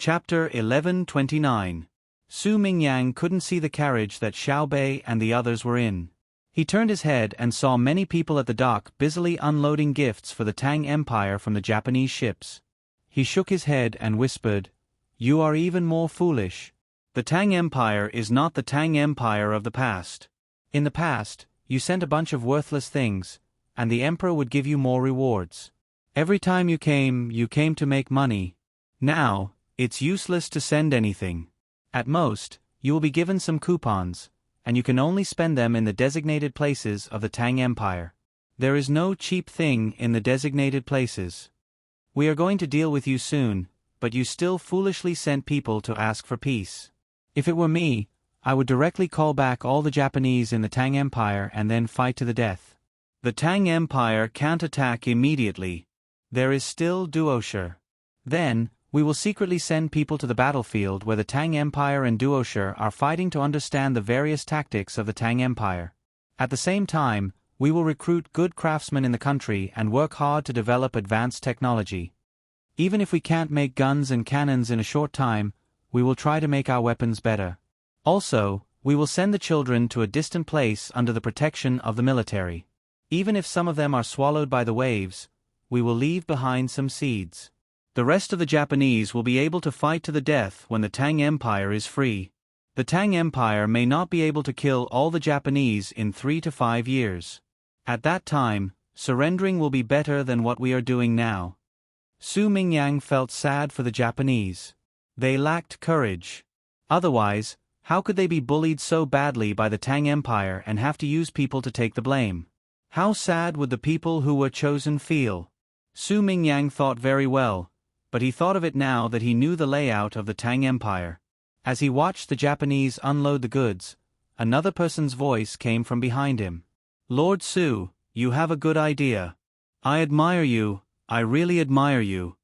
Chapter 1129. Su Mingyang couldn't see the carriage that Xiao Bei and the others were in. He turned his head and saw many people at the dock busily unloading gifts for the Tang Empire from the Japanese ships. He shook his head and whispered, "You are even more foolish. The Tang Empire is not the Tang Empire of the past. In the past, you sent a bunch of worthless things, and the emperor would give you more rewards. Every time you came to make money. Now, it's useless to send anything. At most, you will be given some coupons, and you can only spend them in the designated places of the Tang Empire. There is no cheap thing in the designated places. We are going to deal with you soon, but you still foolishly sent people to ask for peace. If it were me, I would directly call back all the Japanese in the Tang Empire and then fight to the death. The Tang Empire can't attack immediately. There is still Duoshe. Then, we will secretly send people to the battlefield where the Tang Empire and Duoshe are fighting to understand the various tactics of the Tang Empire. At the same time, we will recruit good craftsmen in the country and work hard to develop advanced technology. Even if we can't make guns and cannons in a short time, we will try to make our weapons better. Also, we will send the children to a distant place under the protection of the military. Even if some of them are swallowed by the waves, we will leave behind some seeds. The rest of the Japanese will be able to fight to the death when the Tang Empire is free. The Tang Empire may not be able to kill all the Japanese in 3 to 5 years. At that time, surrendering will be better than what we are doing now." Su Mingyang felt sad for the Japanese. They lacked courage. Otherwise, how could they be bullied so badly by the Tang Empire and have to use people to take the blame? How sad would the people who were chosen feel? Su Mingyang thought very well, but he thought of it now that he knew the layout of the Tang Empire. As he watched the Japanese unload the goods, another person's voice came from behind him. "Lord Su, you have a good idea. I admire you, I really admire you.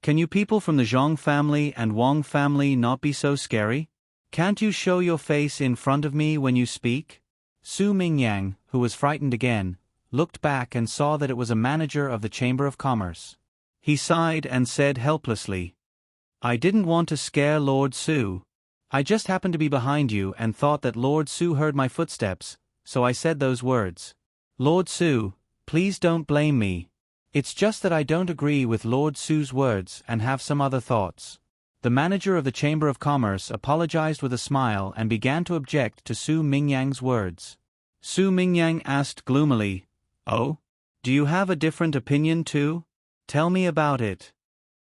Can you people from the Zhong family and Wang family not be so scary? Can't you show your face in front of me when you speak?" Su Mingyang, who was frightened again, looked back and saw that it was a manager of the Chamber of Commerce. He sighed and said helplessly, "I didn't want to scare Lord Su. I just happened to be behind you and thought that Lord Su heard my footsteps, so I said those words. Lord Su, please don't blame me. It's just that I don't agree with Lord Su's words and have some other thoughts." The manager of the Chamber of Commerce apologized with a smile and began to object to Su Mingyang's words. Su Mingyang asked gloomily, "Oh? Do you have a different opinion too? Tell me about it."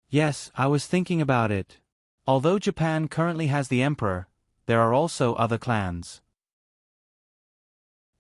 "Yes, I was thinking about it. Although Japan currently has the emperor, there are also other clans.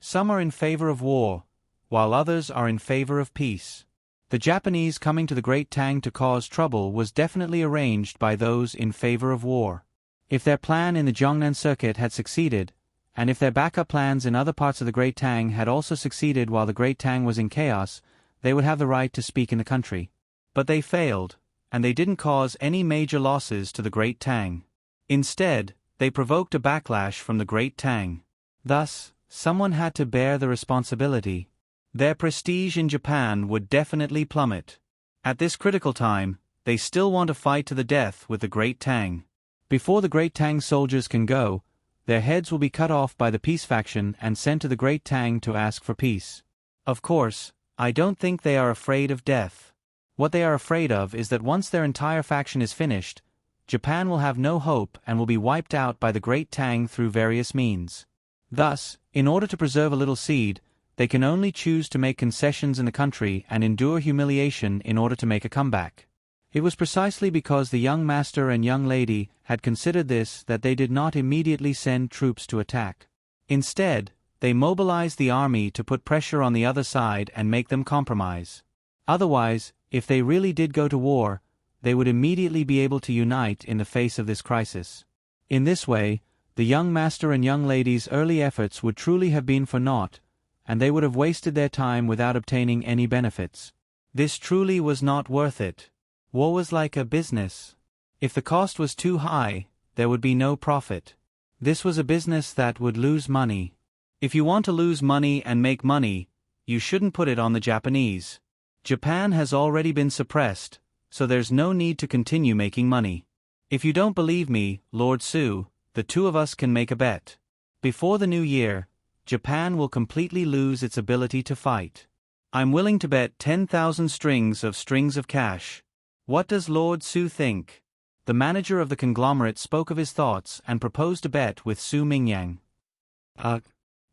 Some are in favor of war, while others are in favor of peace. The Japanese coming to the Great Tang to cause trouble was definitely arranged by those in favor of war. If their plan in the Jiangnan circuit had succeeded, and if their backup plans in other parts of the Great Tang had also succeeded while the Great Tang was in chaos, they would have the right to speak in the country. But they failed, and they didn't cause any major losses to the Great Tang. Instead, they provoked a backlash from the Great Tang. Thus, someone had to bear the responsibility. Their prestige in Japan would definitely plummet. At this critical time, they still want to fight to the death with the Great Tang. Before the Great Tang soldiers can go, their heads will be cut off by the peace faction and sent to the Great Tang to ask for peace. Of course, I don't think they are afraid of death. What they are afraid of is that once their entire faction is finished, Japan will have no hope and will be wiped out by the Great Tang through various means. Thus, in order to preserve a little seed, they can only choose to make concessions in the country and endure humiliation in order to make a comeback. It was precisely because the young master and young lady had considered this that they did not immediately send troops to attack. Instead, they mobilized the army to put pressure on the other side and make them compromise. Otherwise, if they really did go to war, they would immediately be able to unite in the face of this crisis. In this way, the young master and young lady's early efforts would truly have been for naught, and they would have wasted their time without obtaining any benefits. This truly was not worth it. War was like a business. If the cost was too high, there would be no profit. This was a business that would lose money. If you want to lose money and make money, you shouldn't put it on the Japanese. Japan has already been suppressed, so there's no need to continue making money. If you don't believe me, Lord Su, the two of us can make a bet. Before the new year, Japan will completely lose its ability to fight. I'm willing to bet 10,000 strings of cash. What does Lord Su think? The manager of the conglomerate spoke of his thoughts and proposed a bet with Su Mingyang.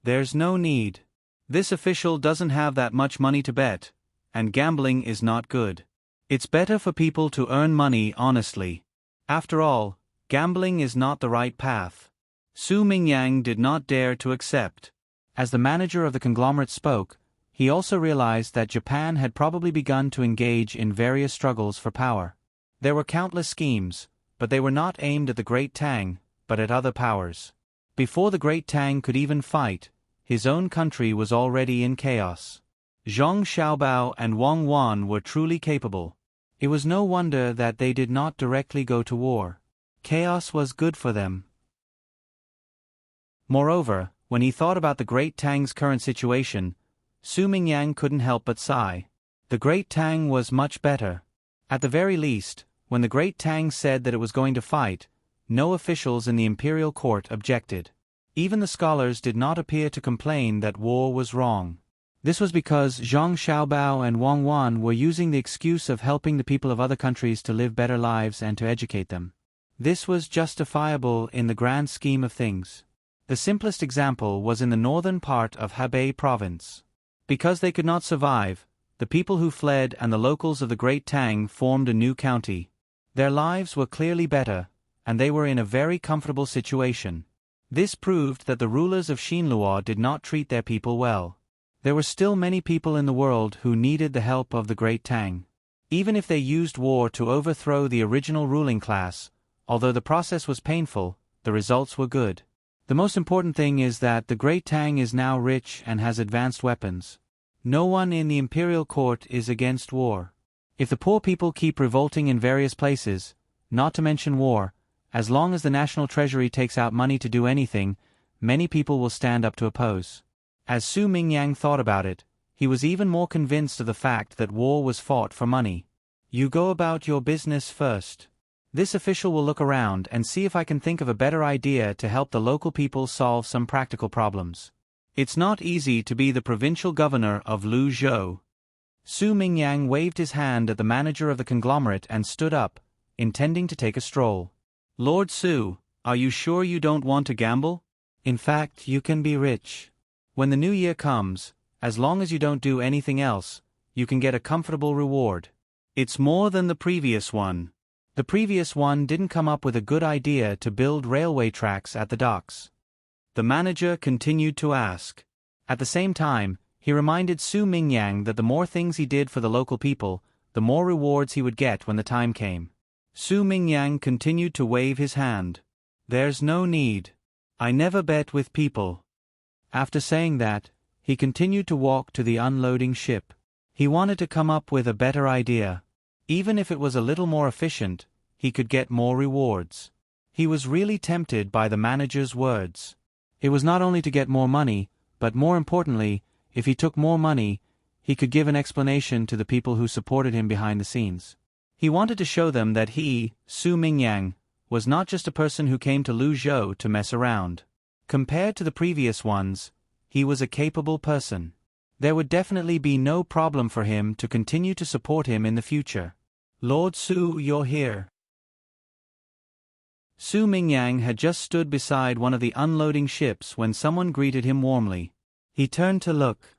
There's no need. This official doesn't have that much money to bet, and gambling is not good. It's better for people to earn money honestly. After all, gambling is not the right path. Su Mingyang did not dare to accept. As the manager of the conglomerate spoke, he also realized that Japan had probably begun to engage in various struggles for power. There were countless schemes, but they were not aimed at the Great Tang, but at other powers. Before the Great Tang could even fight, his own country was already in chaos. Zhang Xiaobao and Wang Wan were truly capable. It was no wonder that they did not directly go to war. Chaos was good for them. Moreover, when he thought about the Great Tang's current situation, Su Mingyang couldn't help but sigh. The Great Tang was much better. At the very least, when the Great Tang said that it was going to fight, no officials in the imperial court objected. Even the scholars did not appear to complain that war was wrong. This was because Zhang Xiaobao and Wang Wan were using the excuse of helping the people of other countries to live better lives and to educate them. This was justifiable in the grand scheme of things. The simplest example was in the northern part of Hebei province. Because they could not survive, the people who fled and the locals of the Great Tang formed a new county. Their lives were clearly better, and they were in a very comfortable situation. This proved that the rulers of Xinluo did not treat their people well. There were still many people in the world who needed the help of the Great Tang. Even if they used war to overthrow the original ruling class, although the process was painful, the results were good. The most important thing is that the Great Tang is now rich and has advanced weapons. No one in the imperial court is against war. If the poor people keep revolting in various places, not to mention war, as long as the national treasury takes out money to do anything, many people will stand up to oppose. As Su Mingyang thought about it, he was even more convinced of the fact that war was fought for money. You go about your business first. This official will look around and see if I can think of a better idea to help the local people solve some practical problems. It's not easy to be the provincial governor of Luzhou. Su Mingyang waved his hand at the manager of the conglomerate and stood up, intending to take a stroll. Lord Su, are you sure you don't want to gamble? In fact, you can be rich. When the new year comes, as long as you don't do anything else, you can get a comfortable reward. It's more than the previous one. The previous one didn't come up with a good idea to build railway tracks at the docks. The manager continued to ask. At the same time, he reminded Su Mingyang that the more things he did for the local people, the more rewards he would get when the time came. Su Mingyang continued to wave his hand. There's no need. I never bet with people. After saying that, he continued to walk to the unloading ship. He wanted to come up with a better idea. Even if it was a little more efficient, he could get more rewards. He was really tempted by the manager's words. It was not only to get more money, but more importantly, if he took more money, he could give an explanation to the people who supported him behind the scenes. He wanted to show them that he, Su Mingyang, was not just a person who came to Luzhou to mess around. Compared to the previous ones, he was a capable person. There would definitely be no problem for him to continue to support him in the future. Lord Su, you're here. Su Mingyang had just stood beside one of the unloading ships when someone greeted him warmly. He turned to look.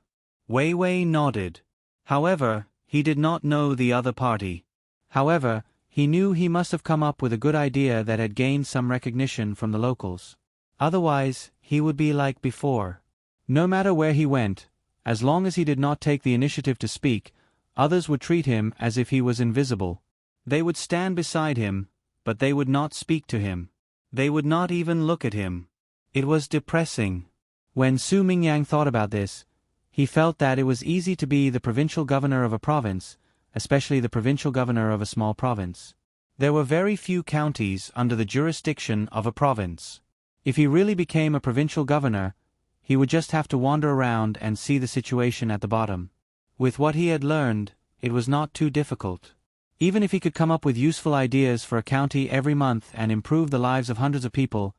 Wei Wei nodded. However, he did not know the other party. However, he knew he must have come up with a good idea that had gained some recognition from the locals. Otherwise, he would be like before. No matter where he went, as long as he did not take the initiative to speak, others would treat him as if he was invisible. They would stand beside him, but they would not speak to him. They would not even look at him. It was depressing. When Su Mingyang thought about this, he felt that it was easy to be the provincial governor of a province, especially the provincial governor of a small province. There were very few counties under the jurisdiction of a province. If he really became a provincial governor, he would just have to wander around and see the situation at the bottom. With what he had learned, it was not too difficult. Even if he could come up with useful ideas for a county every month and improve the lives of hundreds of people,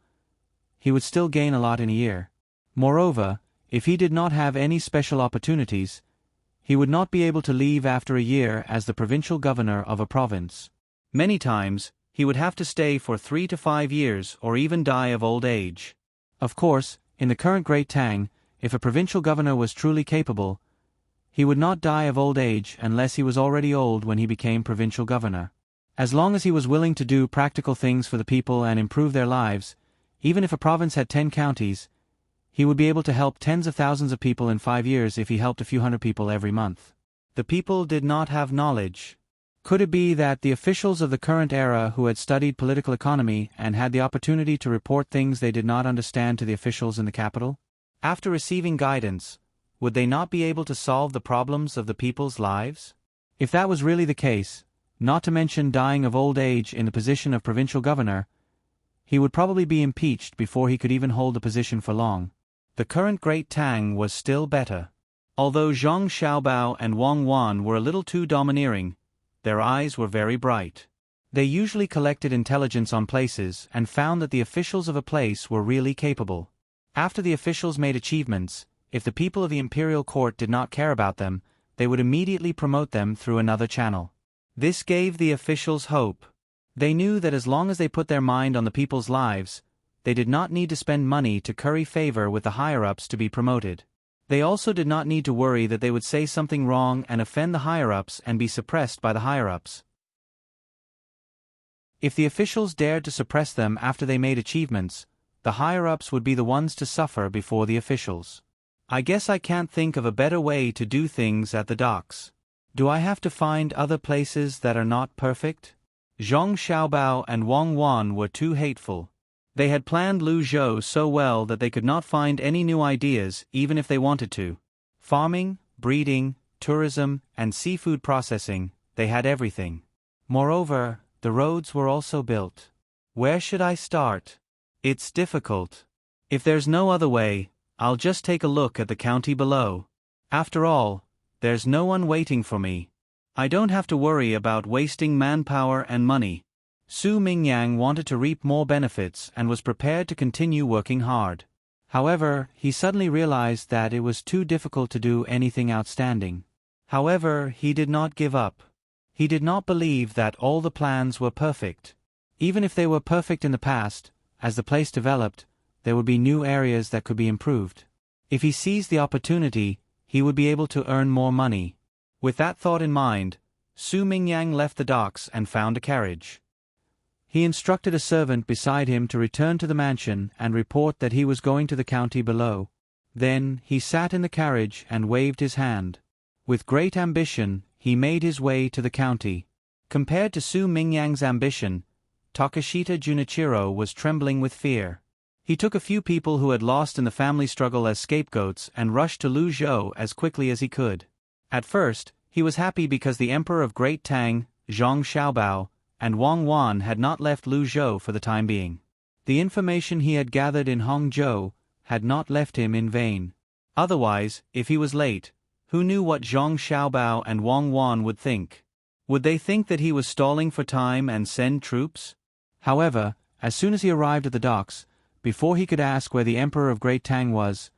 he would still gain a lot in a year. Moreover, if he did not have any special opportunities, he would not be able to leave after a year as the provincial governor of a province. Many times, he would have to stay for 3 to 5 years or even die of old age. Of course, in the current Great Tang, if a provincial governor was truly capable, he would not die of old age unless he was already old when he became provincial governor. As long as he was willing to do practical things for the people and improve their lives, even if a province had 10 counties, he would be able to help tens of thousands of people in 5 years if he helped a few hundred people every month. The people did not have knowledge. Could it be that the officials of the current era who had studied political economy and had the opportunity to report things they did not understand to the officials in the capital? After receiving guidance, would they not be able to solve the problems of the people's lives? If that was really the case, not to mention dying of old age in the position of provincial governor, he would probably be impeached before he could even hold the position for long. The current Great Tang was still better. Although Zhang Xiaobao and Wang Wan were a little too domineering, their eyes were very bright. They usually collected intelligence on places and found that the officials of a place were really capable. After the officials made achievements, if the people of the imperial court did not care about them, they would immediately promote them through another channel. This gave the officials hope. They knew that as long as they put their mind on the people's lives, they did not need to spend money to curry favor with the higher-ups to be promoted. They also did not need to worry that they would say something wrong and offend the higher-ups and be suppressed by the higher-ups. If the officials dared to suppress them after they made achievements, the higher-ups would be the ones to suffer before the officials. I guess I can't think of a better way to do things at the docks. Do I have to find other places that are not perfect? Zhang Xiaobao and Wang Wan were too hateful. They had planned Lu Zhou so well that they could not find any new ideas even if they wanted to. Farming, breeding, tourism, and seafood processing, they had everything. Moreover, the roads were also built. Where should I start? It's difficult. If there's no other way, I'll just take a look at the county below. After all, there's no one waiting for me. I don't have to worry about wasting manpower and money. Su Mingyang wanted to reap more benefits and was prepared to continue working hard. However, he suddenly realized that it was too difficult to do anything outstanding. However, he did not give up. He did not believe that all the plans were perfect. Even if they were perfect in the past, as the place developed, there would be new areas that could be improved. If he seized the opportunity, he would be able to earn more money. With that thought in mind, Su Mingyang left the docks and found a carriage. He instructed a servant beside him to return to the mansion and report that he was going to the county below. Then, he sat in the carriage and waved his hand. With great ambition, he made his way to the county. Compared to Su Mingyang's ambition, Takashita Junichiro was trembling with fear. He took a few people who had lost in the family struggle as scapegoats and rushed to Lu Zhou as quickly as he could. At first, he was happy because the Emperor of Great Tang, Zhang Xiaobao, and Wang Wan had not left Lu Zhou for the time being. The information he had gathered in Hongzhou had not left him in vain. Otherwise, if he was late, who knew what Zhang Xiaobao and Wang Wan would think? Would they think that he was stalling for time and send troops? However, as soon as he arrived at the docks, before he could ask where the Emperor of Great Tang was,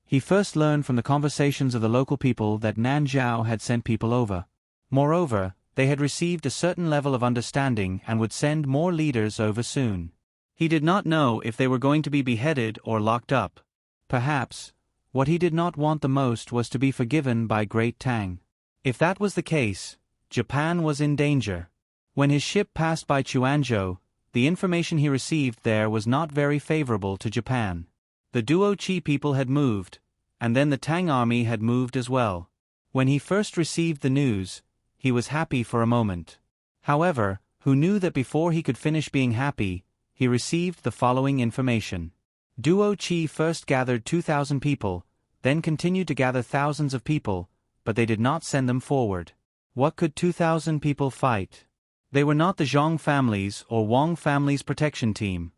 he first learned from the conversations of the local people that Nanzhao had sent people over. Moreover, they had received a certain level of understanding and would send more leaders over soon. He did not know if they were going to be beheaded or locked up. Perhaps, what he did not want the most was to be forgiven by Great Tang. If that was the case, Japan was in danger. When his ship passed by Chuanzhou, the information he received there was not very favorable to Japan. The Duo Qi people had moved, and then the Tang army had moved as well. When he first received the news, he was happy for a moment. However, who knew that before he could finish being happy, he received the following information. Duo Qi first gathered 2,000 people, then continued to gather thousands of people, but they did not send them forward. What could 2,000 people fight? They were not the Zhang family's or Wang family's protection team.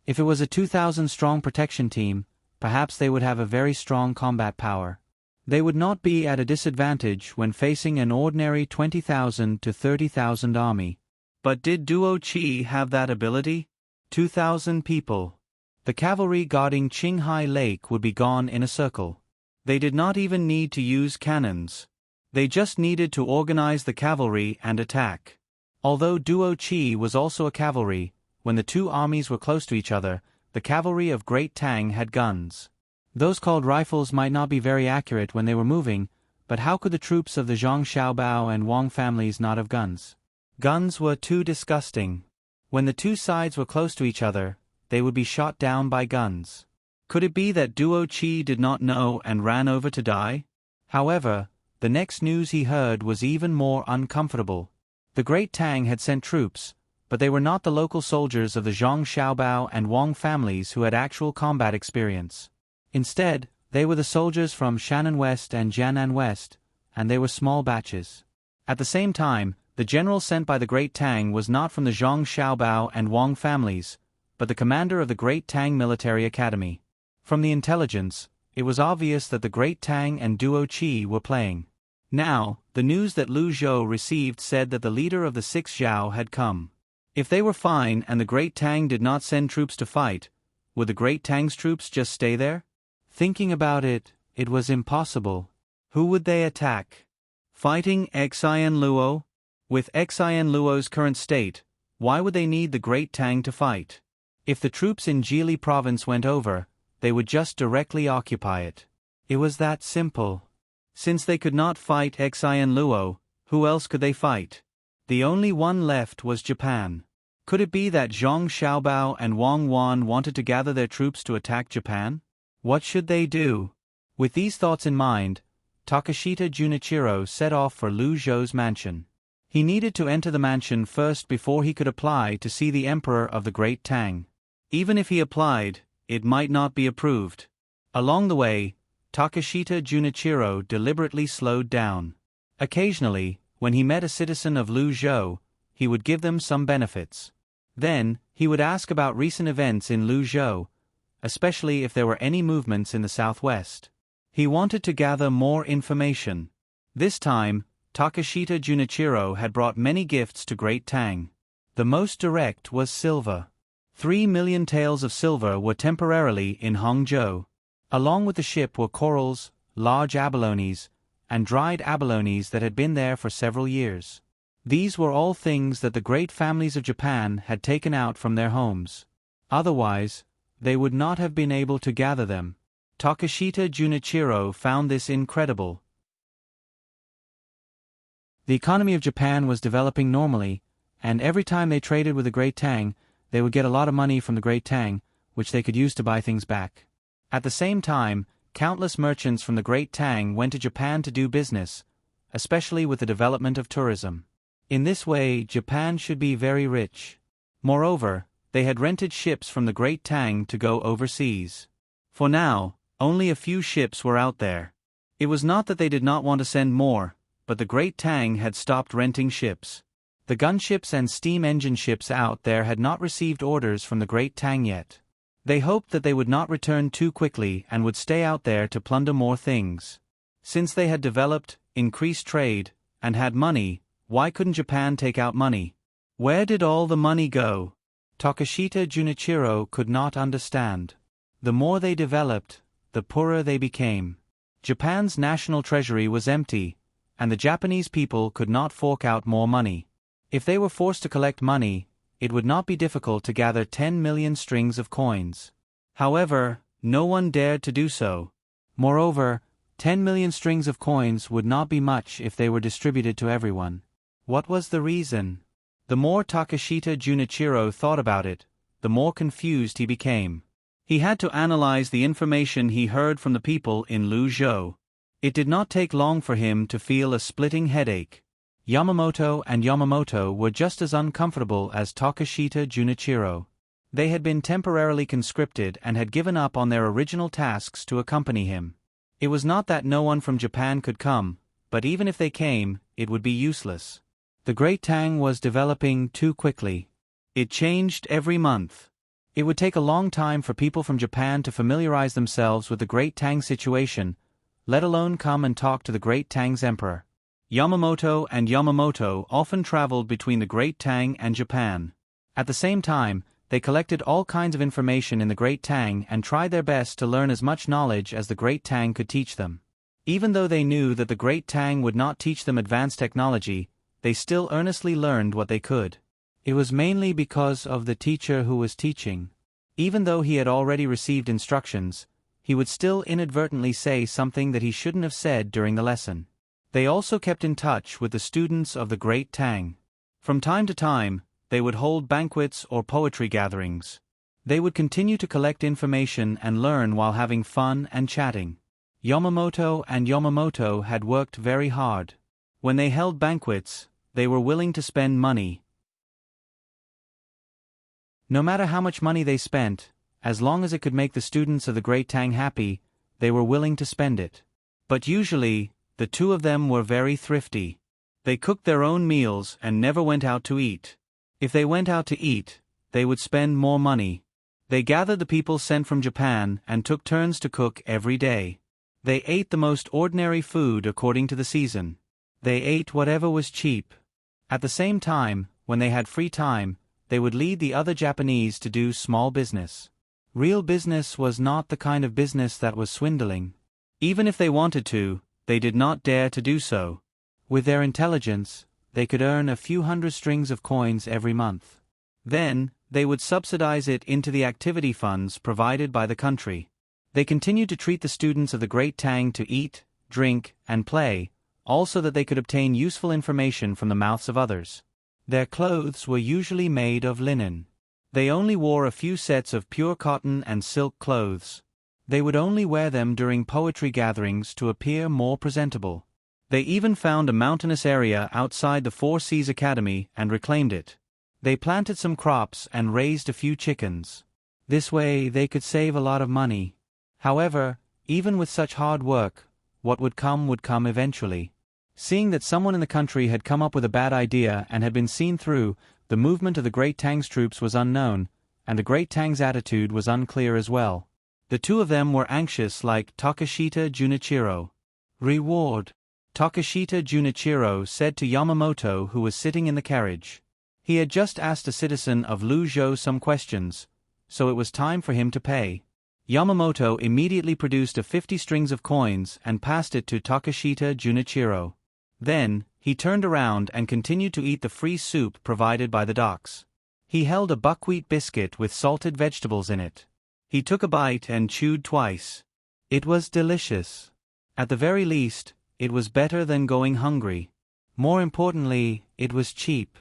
If it was a 2,000-strong protection team, perhaps they would have a very strong combat power. They would not be at a disadvantage when facing an ordinary 20,000 to 30,000 army. But did Duo Qi have that ability? 2,000 people. The cavalry guarding Qinghai Lake would be gone in a circle. They did not even need to use cannons. They just needed to organize the cavalry and attack. Although Duo Qi was also a cavalry, when the two armies were close to each other, the cavalry of Great Tang had guns. Those called rifles might not be very accurate when they were moving, but how could the troops of the Zhang Xiaobao and Wang families not have guns? Guns were too disgusting. When the two sides were close to each other, they would be shot down by guns. Could it be that Duo Qi did not know and ran over to die? However, the next news he heard was even more uncomfortable. The Great Tang had sent troops, but they were not the local soldiers of the Zhang Xiaobao and Wang families who had actual combat experience. Instead, they were the soldiers from Shannan West and Jianan West, and they were small batches. At the same time, the general sent by the Great Tang was not from the Zhang Xiaobao and Wang families, but the commander of the Great Tang Military Academy. From the intelligence, it was obvious that the Great Tang and Duo Qi were playing. Now, the news that Lu Zhou received said that the leader of the 6th Zhao had come. If they were fine and the Great Tang did not send troops to fight, would the Great Tang's troops just stay there? Thinking about it, it was impossible. Who would they attack? Fighting Xian Luo? With Xian Luo's current state, why would they need the Great Tang to fight? If the troops in Jili province went over, they would just directly occupy it. It was that simple. Since they could not fight Xian Luo, who else could they fight? The only one left was Japan. Could it be that Zhang Xiaobao and Wang Wan wanted to gather their troops to attack Japan? What should they do? With these thoughts in mind, Takashita Junichiro set off for Lu Zhou's mansion. He needed to enter the mansion first before he could apply to see the emperor of the Great Tang. Even if he applied, it might not be approved. Along the way, Takashita Junichiro deliberately slowed down. Occasionally, when he met a citizen of Lu Zhou, he would give them some benefits. Then, he would ask about recent events in Lu Zhou, especially if there were any movements in the southwest. He wanted to gather more information. This time, Takashita Junichiro had brought many gifts to Great Tang. The most direct was silver. 3 million taels of silver were temporarily in Hangzhou. Along with the ship were corals, large abalones, and dried abalones that had been there for several years. These were all things that the great families of Japan had taken out from their homes. Otherwise, they would not have been able to gather them. Takashita Junichiro found this incredible. The economy of Japan was developing normally, and every time they traded with the Great Tang, they would get a lot of money from the Great Tang, which they could use to buy things back. At the same time, countless merchants from the Great Tang went to Japan to do business, especially with the development of tourism. In this way, Japan should be very rich. Moreover, they had rented ships from the Great Tang to go overseas. For now, only a few ships were out there. It was not that they did not want to send more, but the Great Tang had stopped renting ships. The gunships and steam engine ships out there had not received orders from the Great Tang yet. They hoped that they would not return too quickly and would stay out there to plunder more things. Since they had developed, increased trade, and had money, why couldn't Japan take out money? Where did all the money go? Takashita Junichiro could not understand. The more they developed, the poorer they became. Japan's national treasury was empty, and the Japanese people could not fork out more money. If they were forced to collect money, it would not be difficult to gather 10 million strings of coins. However, no one dared to do so. Moreover, 10 million strings of coins would not be much if they were distributed to everyone. What was the reason? The more Takashita Junichiro thought about it, the more confused he became. He had to analyze the information he heard from the people in Lu Zhou. It did not take long for him to feel a splitting headache. Yamamoto and Yamamoto were just as uncomfortable as Takashita Junichiro. They had been temporarily conscripted and had given up on their original tasks to accompany him. It was not that no one from Japan could come, but even if they came, it would be useless. The Great Tang was developing too quickly. It changed every month. It would take a long time for people from Japan to familiarize themselves with the Great Tang situation, let alone come and talk to the great Tang's emperor. Yamamoto often traveled between the great Tang and Japan. At the same time, they collected all kinds of information in the great Tang and tried their best to learn as much knowledge as the great Tang could teach them. Even though they knew that the great Tang would not teach them advanced technology, they still earnestly learned what they could. It was mainly because of the teacher who was teaching. Even though he had already received instructions, he would still inadvertently say something that he shouldn't have said during the lesson. They also kept in touch with the students of the great Tang. From time to time, they would hold banquets or poetry gatherings. They would continue to collect information and learn while having fun and chatting. Yamamoto had worked very hard. When they held banquets, they were willing to spend money. No matter how much money they spent, as long as it could make the students of the great Tang happy, they were willing to spend it. But usually, the two of them were very thrifty. They cooked their own meals and never went out to eat. If they went out to eat, they would spend more money. They gathered the people sent from Japan and took turns to cook every day. They ate the most ordinary food according to the season. They ate whatever was cheap. At the same time, when they had free time, they would lead the other Japanese to do small business. Real business was not the kind of business that was swindling. Even if they wanted to, they did not dare to do so. With their intelligence, they could earn a few hundred strings of coins every month. Then, they would subsidize it into the activity funds provided by the country. They continued to treat the students of the great Tang to eat, drink, and play, all so that they could obtain useful information from the mouths of others. Their clothes were usually made of linen. They only wore a few sets of pure cotton and silk clothes. They would only wear them during poetry gatherings to appear more presentable. They even found a mountainous area outside the Four Seas Academy and reclaimed it. They planted some crops and raised a few chickens. This way they could save a lot of money. However, even with such hard work, what would come eventually. Seeing that someone in the country had come up with a bad idea and had been seen through, the movement of the great Tang's troops was unknown, and the great Tang's attitude was unclear as well. The two of them were anxious like Takeshita Junichiro. Reward. Takeshita Junichiro said to Yamamoto, who was sitting in the carriage. He had just asked a citizen of Luzhou some questions, so it was time for him to pay. Yamamoto immediately produced 50 strings of coins and passed it to Takeshita Junichiro. Then, he turned around and continued to eat the free soup provided by the docks. He held a buckwheat biscuit with salted vegetables in it. He took a bite and chewed twice. It was delicious. At the very least, it was better than going hungry. More importantly, it was cheap.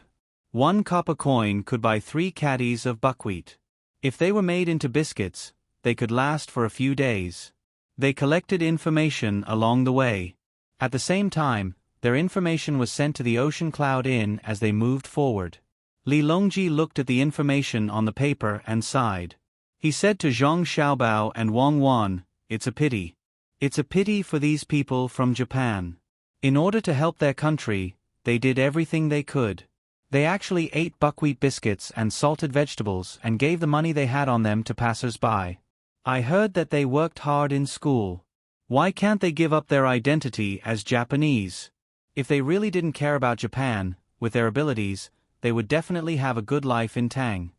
1 copper coin could buy 3 caddies of buckwheat. If they were made into biscuits, they could last for a few days. They collected information along the way. At the same time, their information was sent to the Ocean Cloud Inn as they moved forward. Li Longji looked at the information on the paper and sighed. He said to Zhang Xiaobao and Wang Wan, "It's a pity. It's a pity for these people from Japan. In order to help their country, they did everything they could. They actually ate buckwheat biscuits and salted vegetables and gave the money they had on them to passers-by. I heard that they worked hard in school. Why can't they give up their identity as Japanese? If they really didn't care about Japan, with their abilities, they would definitely have a good life in Tang.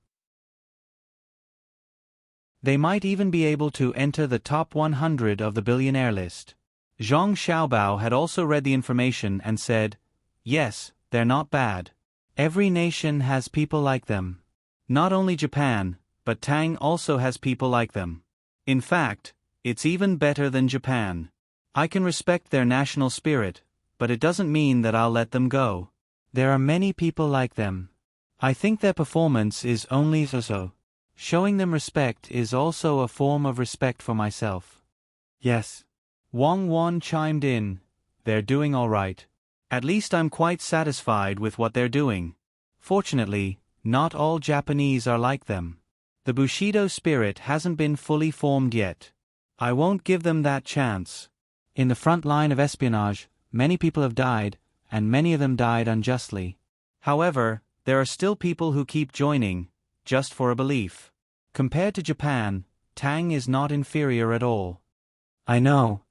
They might even be able to enter the top 100 of the billionaire list." Zhang Xiaobao had also read the information and said, "Yes, they're not bad. Every nation has people like them. Not only Japan, but Tang also has people like them. In fact, it's even better than Japan. I can respect their national spirit, but it doesn't mean that I'll let them go. There are many people like them. I think their performance is only so. Showing them respect is also a form of respect for myself." "Yes." Wang Wan chimed in, "They're doing all right. At least I'm quite satisfied with what they're doing. Fortunately, not all Japanese are like them. The Bushido spirit hasn't been fully formed yet. I won't give them that chance. In the front line of espionage, many people have died, and many of them died unjustly. However, there are still people who keep joining, just for a belief. Compared to Japan, Tang is not inferior at all." "I know.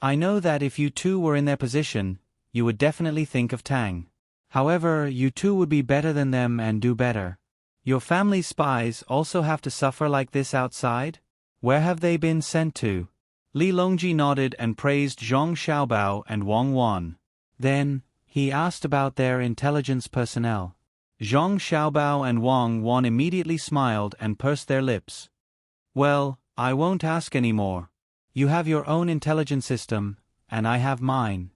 I know that if you two were in their position, you would definitely think of Tang. However, you two would be better than them and do better. Your family's spies also have to suffer like this outside? Where have they been sent to? Li Longji nodded and praised Zhong Xiaobao and Wang Wan. Then, he asked about their intelligence personnel. Zhong Xiaobao and Wang Wan immediately smiled and pursed their lips. Well, I won't ask anymore. You have your own intelligence system, and I have mine.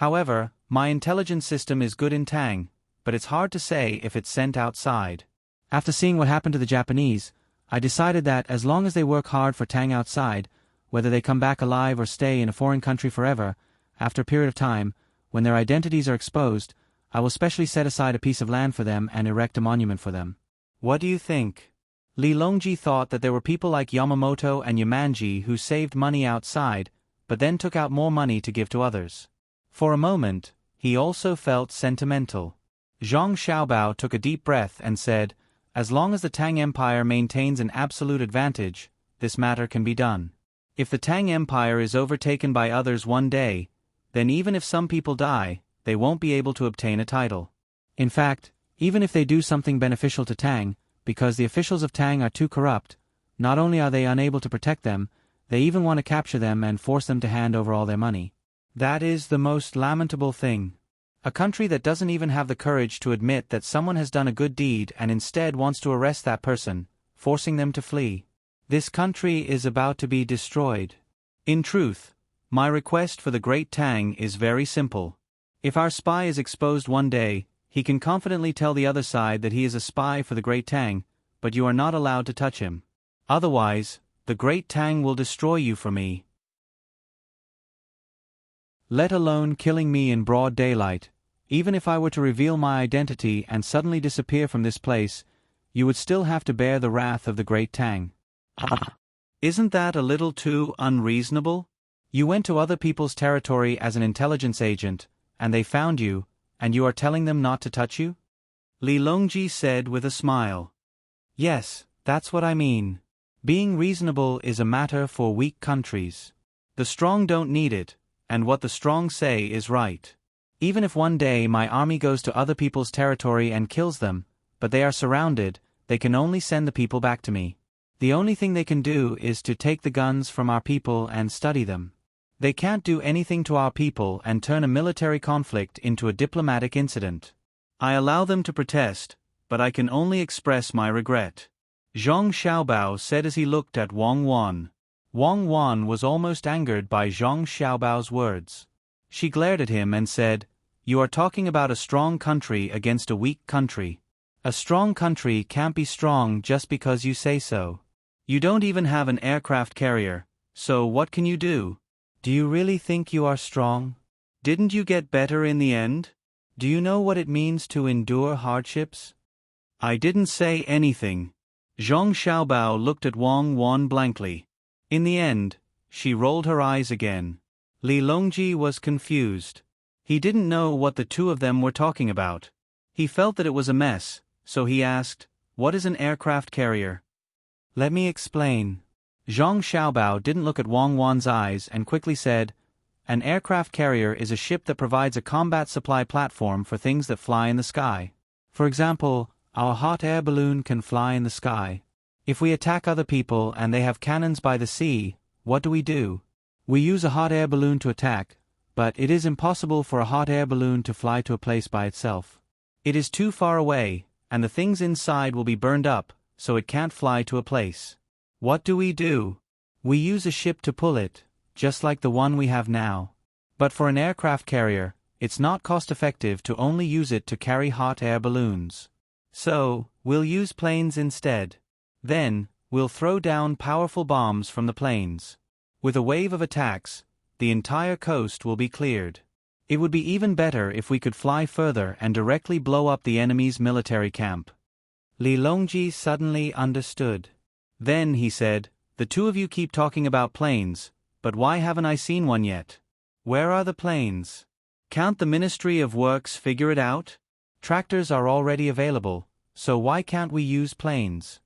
However, my intelligence system is good in Tang, but it's hard to say if it's sent outside. After seeing what happened to the Japanese, I decided that as long as they work hard for Tang outside, whether they come back alive or stay in a foreign country forever, after a period of time, when their identities are exposed, I will specially set aside a piece of land for them and erect a monument for them. What do you think? Li Longji thought that there were people like Yamamoto and Yamanji who saved money outside, but then took out more money to give to others. For a moment, he also felt sentimental. Zhong Xiaobao took a deep breath and said, as long as the Tang Empire maintains an absolute advantage, this matter can be done. If the Tang Empire is overtaken by others one day, then even if some people die, they won't be able to obtain a title. In fact, even if they do something beneficial to Tang, because the officials of Tang are too corrupt, not only are they unable to protect them, they even want to capture them and force them to hand over all their money. That is the most lamentable thing. A country that doesn't even have the courage to admit that someone has done a good deed and instead wants to arrest that person, forcing them to flee. This country is about to be destroyed. In truth, my request for the Great Tang is very simple. If our spy is exposed one day, he can confidently tell the other side that he is a spy for the Great Tang, but you are not allowed to touch him. Otherwise, the Great Tang will destroy you for me. Let alone killing me in broad daylight. Even if I were to reveal my identity and suddenly disappear from this place, you would still have to bear the wrath of the Great Tang. Isn't that a little too unreasonable? You went to other people's territory as an intelligence agent, and they found you, and you are telling them not to touch you? Li Longji said with a smile. Yes, that's what I mean. Being reasonable is a matter for weak countries. The strong don't need it, and what the strong say is right. Even if one day my army goes to other people's territory and kills them, but they are surrounded, they can only send the people back to me. The only thing they can do is to take the guns from our people and study them. They can't do anything to our people and turn a military conflict into a diplomatic incident. I allow them to protest, but I can only express my regret. Zhong Xiaobao said as he looked at Wang Wan. Wang Wan was almost angered by Zhong Xiaobao's words. She glared at him and said, "You are talking about a strong country against a weak country. A strong country can't be strong just because you say so. You don't even have an aircraft carrier, so what can you do? Do you really think you are strong? Didn't you get better in the end? Do you know what it means to endure hardships?" I didn't say anything. Zhong Xiaobao looked at Wang Wan blankly. In the end, she rolled her eyes again. Li Longji was confused. He didn't know what the two of them were talking about. He felt that it was a mess, so he asked, "What is an aircraft carrier?" "Let me explain." Zhong Xiaobao didn't look at Wang Wan's eyes and quickly said, "An aircraft carrier is a ship that provides a combat supply platform for things that fly in the sky. For example, our hot air balloon can fly in the sky. If we attack other people and they have cannons by the sea, what do? We use a hot air balloon to attack, but it is impossible for a hot air balloon to fly to a place by itself. It is too far away, and the things inside will be burned up, so it can't fly to a place. What do? We use a ship to pull it, just like the one we have now. But for an aircraft carrier, it's not cost-effective to only use it to carry hot air balloons. So, we'll use planes instead. Then, we'll throw down powerful bombs from the planes. With a wave of attacks, the entire coast will be cleared. It would be even better if we could fly further and directly blow up the enemy's military camp." Li Longji suddenly understood. Then he said, "The two of you keep talking about planes, but why haven't I seen one yet? Where are the planes? Can't the Ministry of Works figure it out? Tractors are already available, so why can't we use planes?"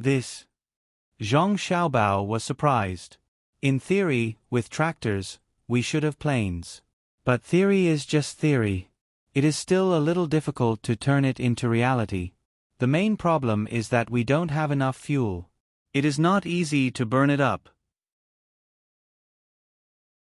Zhong Xiaobao was surprised. In theory, with tractors, we should have planes. But theory is just theory. It is still a little difficult to turn it into reality. The main problem is that we don't have enough fuel. It is not easy to burn it up.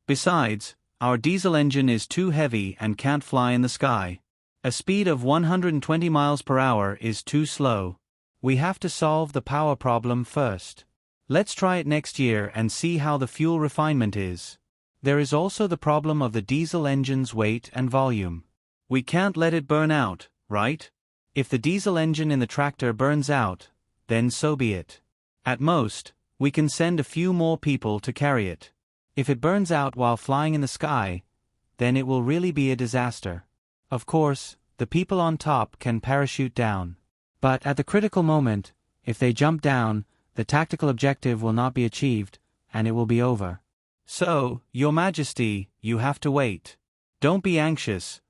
Besides, our diesel engine is too heavy and can't fly in the sky. A speed of 120 miles per hour is too slow. We have to solve the power problem first. Let's try it next year and see how the fuel refinement is. There is also the problem of the diesel engine's weight and volume. We can't let it burn out, right? If the diesel engine in the tractor burns out, then so be it. At most, we can send a few more people to carry it. If it burns out while flying in the sky, then it will really be a disaster. Of course, the people on top can parachute down. But at the critical moment, if they jump down, the tactical objective will not be achieved, and it will be over. So, Your Majesty, you have to wait. Don't be anxious.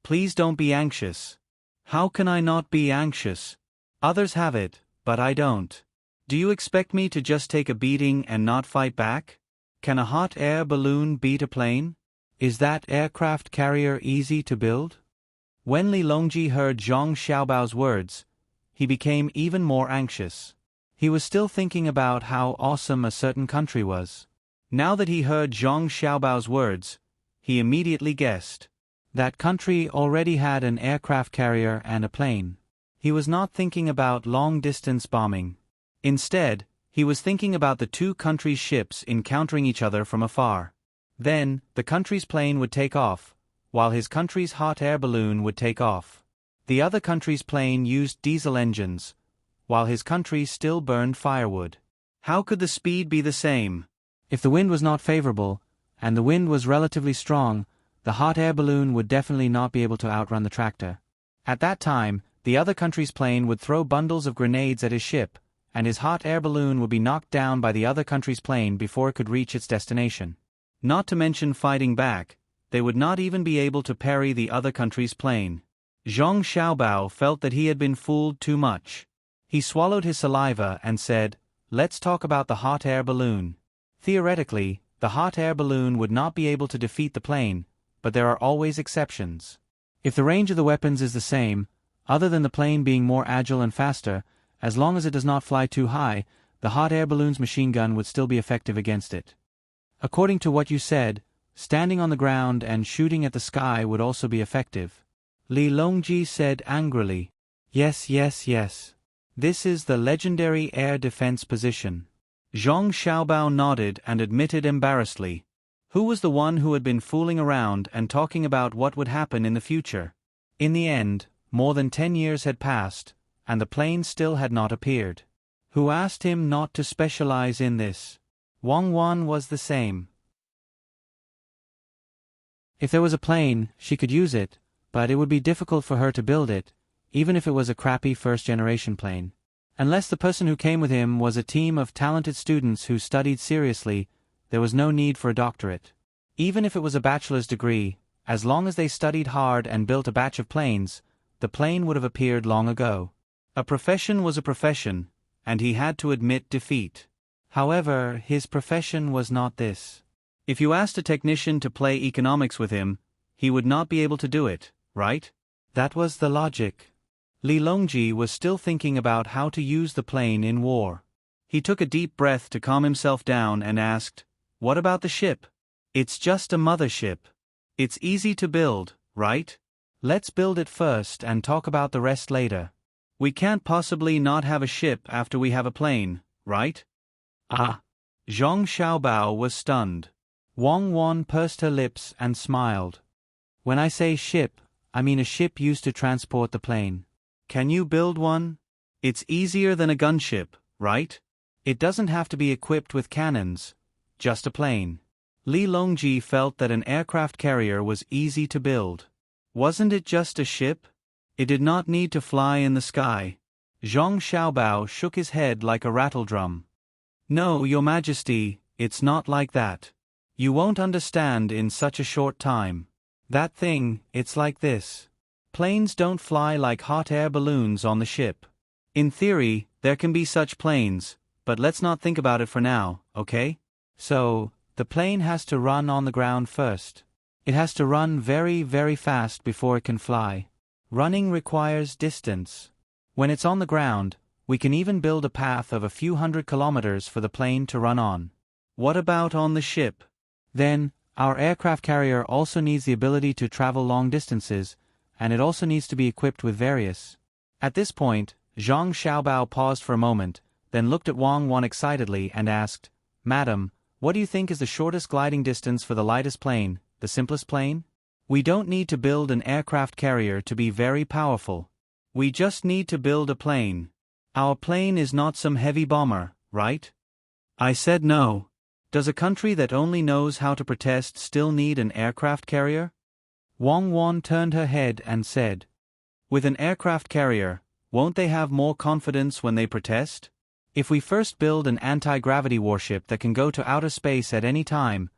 Please don't be anxious. How can I not be anxious? Others have it, but I don't. Do you expect me to just take a beating and not fight back? Can a hot air balloon beat a plane? Is that aircraft carrier easy to build? When Li Longji heard Zhang Xiaobao's words, he became even more anxious. He was still thinking about how awesome a certain country was. Now that he heard Zhang Xiaobao's words, he immediately guessed. That country already had an aircraft carrier and a plane. He was not thinking about long-distance bombing. Instead, he was thinking about the two countries' ships encountering each other from afar. Then, the country's plane would take off, while his country's hot air balloon would take off. The other country's plane used diesel engines, while his country still burned firewood. How could the speed be the same? If the wind was not favorable, and the wind was relatively strong, the hot air balloon would definitely not be able to outrun the tractor. At that time, the other country's plane would throw bundles of grenades at his ship, and his hot air balloon would be knocked down by the other country's plane before it could reach its destination. Not to mention fighting back, they would not even be able to parry the other country's plane. Zhang Xiaobao felt that he had been fooled too much. He swallowed his saliva and said, "Let's talk about the hot air balloon." Theoretically, the hot air balloon would not be able to defeat the plane, but there are always exceptions. If the range of the weapons is the same, other than the plane being more agile and faster, as long as it does not fly too high, the hot air balloon's machine gun would still be effective against it. According to what you said, standing on the ground and shooting at the sky would also be effective. Li Longji said angrily. Yes, yes, yes. This is the legendary air defense position. Zhang Xiaobao nodded and admitted embarrassedly. Who was the one who had been fooling around and talking about what would happen in the future? In the end, more than 10 years had passed, and the plane still had not appeared. Who asked him not to specialize in this? Wang Wan was the same. If there was a plane, she could use it, but it would be difficult for her to build it, even if it was a crappy first-generation plane. Unless the person who came with him was a team of talented students who studied seriously, there was no need for a doctorate. Even if it was a bachelor's degree, as long as they studied hard and built a batch of planes, the plane would have appeared long ago. A profession was a profession, and he had to admit defeat. However, his profession was not this. If you asked a technician to play economics with him, he would not be able to do it, right? That was the logic. Li Longji was still thinking about how to use the plane in war. He took a deep breath to calm himself down and asked, "What about the ship?" "It's just a mothership. It's easy to build, right? Let's build it first and talk about the rest later. We can't possibly not have a ship after we have a plane, right?" Ah! Zhang Xiaobao was stunned. Wang Wan pursed her lips and smiled. "When I say ship, I mean a ship used to transport the plane." "Can you build one? It's easier than a gunship, right? It doesn't have to be equipped with cannons, just a plane." Li Longji felt that an aircraft carrier was easy to build. Wasn't it just a ship? It did not need to fly in the sky. Zhang Xiaobao shook his head like a rattledrum. "No, Your Majesty, it's not like that. You won't understand in such a short time. That thing, it's like this. Planes don't fly like hot air balloons on the ship. In theory, there can be such planes, but let's not think about it for now, okay? So, The plane has to run on the ground first. It has to run very, very fast before it can fly. Running requires distance. When it's on the ground, we can even build a path of a few hundred kilometers for the plane to run on. What about on the ship? Then, our aircraft carrier also needs the ability to travel long distances, and it also needs to be equipped with various. At this point, Zhang Xiaobao paused for a moment, then looked at Wang Wan excitedly and asked, "Madam, what do you think is the shortest gliding distance for the lightest plane, the simplest plane? We don't need to build an aircraft carrier to be very powerful. We just need to build a plane. Our plane is not some heavy bomber, right?" I said no. Does a country that only knows how to protest still need an aircraft carrier? Wang Wan turned her head and said, "With an aircraft carrier, won't they have more confidence when they protest? If we first build an anti-gravity warship that can go to outer space at any time,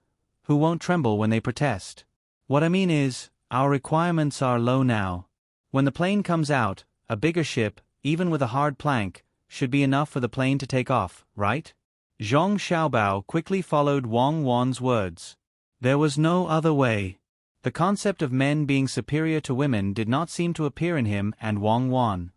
who won't tremble when they protest? What I mean is, our requirements are low now. When the plane comes out, a bigger ship, even with a hard plank, should be enough for the plane to take off, right?" Zhang Xiaobao quickly followed Wang Wan's words. There was no other way. The concept of men being superior to women did not seem to appear in him and Wang Wan.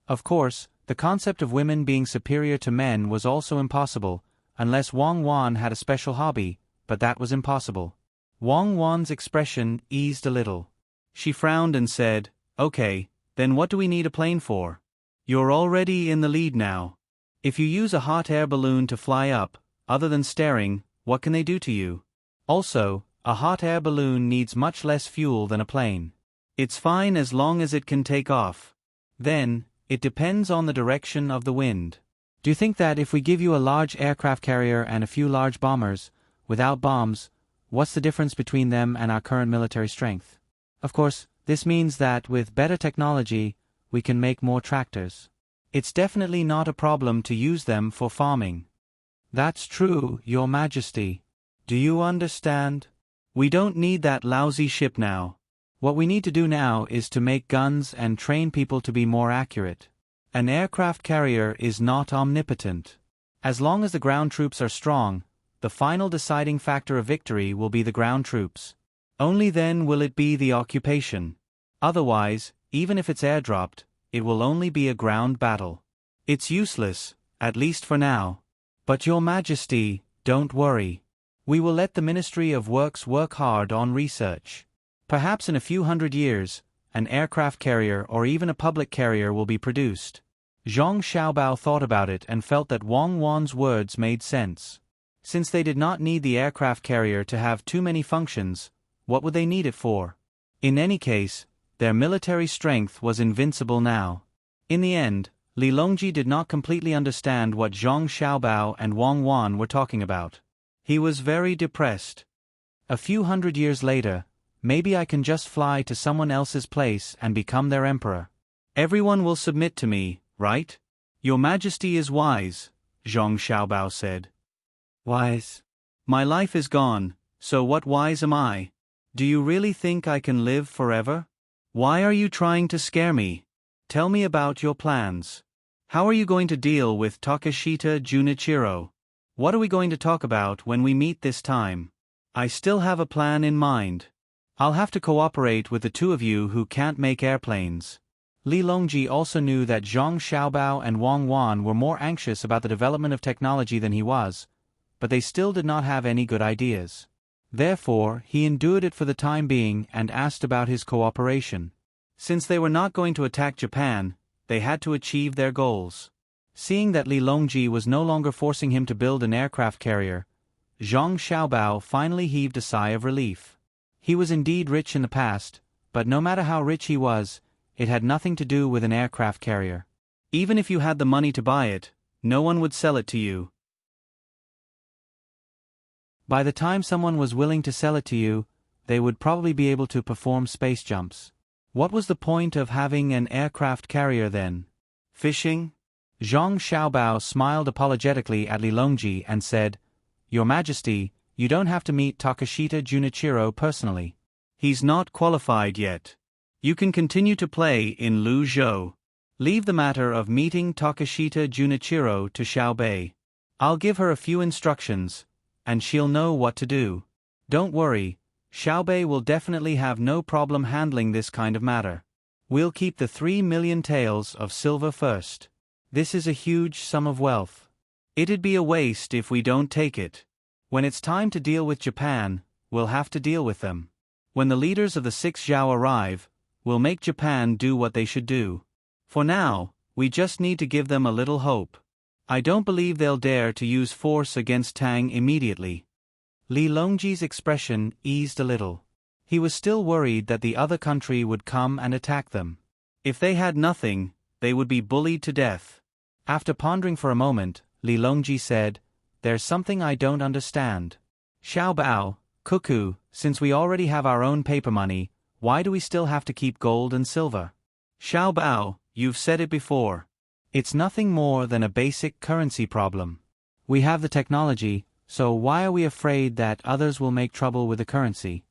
Of course, the concept of women being superior to men was also impossible, unless Wang Wan had a special hobby, but that was impossible. Wang Wan's expression eased a little. She frowned and said, "Okay, then what do we need a plane for? You're already in the lead now. If you use a hot air balloon to fly up, other than staring, what can they do to you? Also, a hot air balloon needs much less fuel than a plane. It's fine as long as it can take off. Then, it depends on the direction of the wind. Do you think that if we give you a large aircraft carrier and a few large bombers, without bombs, what's the difference between them and our current military strength? Of course, this means that with better technology, we can make more tractors. It's definitely not a problem to use them for farming." "That's true, Your Majesty. Do you understand? We don't need that lousy ship now. What we need to do now is to make guns and train people to be more accurate. An aircraft carrier is not omnipotent. As long as the ground troops are strong, the final deciding factor of victory will be the ground troops. Only then will it be the occupation. Otherwise, even if it's airdropped, it will only be a ground battle. It's useless, at least for now. But Your Majesty, don't worry. We will let the Ministry of Works work hard on research. Perhaps in a few hundred years, an aircraft carrier or even a public carrier will be produced." Zhang Xiaobao thought about it and felt that Wang Wan's words made sense. Since they did not need the aircraft carrier to have too many functions, what would they need it for? In any case, their military strength was invincible now. In the end, Li Longji did not completely understand what Zhang Xiaobao and Wang Wan were talking about. He was very depressed. A few hundred years later, maybe I can just fly to someone else's place and become their emperor. Everyone will submit to me, right? Your Majesty is wise, Zhang Xiaobao said. Wise? My life is gone, so what wise am I? Do you really think I can live forever? Why are you trying to scare me? Tell me about your plans. How are you going to deal with Takeshita Junichiro? What are we going to talk about when we meet this time? I still have a plan in mind. I'll have to cooperate with the two of you who can't make airplanes. Li Longji also knew that Zhang Xiaobao and Wang Wan were more anxious about the development of technology than he was, but they still did not have any good ideas. Therefore, he endured it for the time being and asked about his cooperation. Since they were not going to attack Japan, they had to achieve their goals. Seeing that Li Longji was no longer forcing him to build an aircraft carrier, Zhang Xiaobao finally heaved a sigh of relief. He was indeed rich in the past, but no matter how rich he was, it had nothing to do with an aircraft carrier. Even if you had the money to buy it, no one would sell it to you. By the time someone was willing to sell it to you, they would probably be able to perform space jumps. What was the point of having an aircraft carrier then? Fishing? Zhang Xiaobao smiled apologetically at Li Longji and said, Your Majesty, you don't have to meet Takeshita Junichiro personally. He's not qualified yet. You can continue to play in Luzhou. Leave the matter of meeting Takeshita Junichiro to Xiaobei. I'll give her a few instructions, and she'll know what to do. Don't worry, Xiaobei will definitely have no problem handling this kind of matter. We'll keep the 3 million taels of silver first. This is a huge sum of wealth. It'd be a waste if we don't take it. When it's time to deal with Japan, we'll have to deal with them. When the leaders of the 6 Zhao arrive, we'll make Japan do what they should do. For now, we just need to give them a little hope. I don't believe they'll dare to use force against Tang immediately. Li Longji's expression eased a little. He was still worried that the other country would come and attack them. If they had nothing, they would be bullied to death. After pondering for a moment, Li Longji said, "There's something I don't understand. Xiaobao, Cuckoo, since we already have our own paper money, why do we still have to keep gold and silver?" "Xiaobao, you've said it before. It's nothing more than a basic currency problem. We have the technology, so why are we afraid that others will make trouble with the currency?"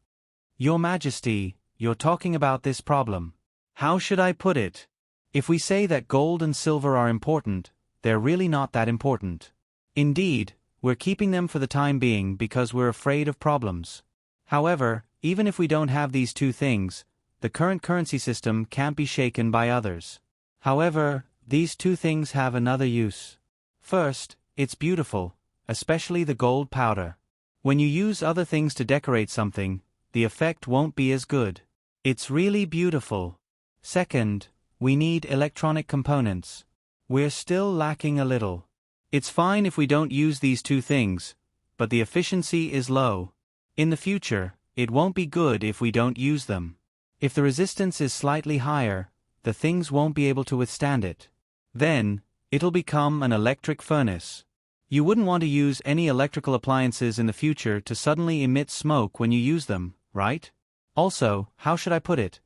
"Your Majesty, you're talking about this problem. How should I put it? If we say that gold and silver are important, they're really not that important. Indeed, we're keeping them for the time being because we're afraid of problems. However, even if we don't have these two things, the current currency system can't be shaken by others. However, these two things have another use. First, it's beautiful, especially the gold powder. When you use other things to decorate something, the effect won't be as good. It's really beautiful. Second, we need electronic components. We're still lacking a little. It's fine if we don't use these two things, but the efficiency is low. In the future, it won't be good if we don't use them. If the resistance is slightly higher, the things won't be able to withstand it. Then, it'll become an electric furnace. You wouldn't want to use any electrical appliances in the future to suddenly emit smoke when you use them, right? Also, how should I put it?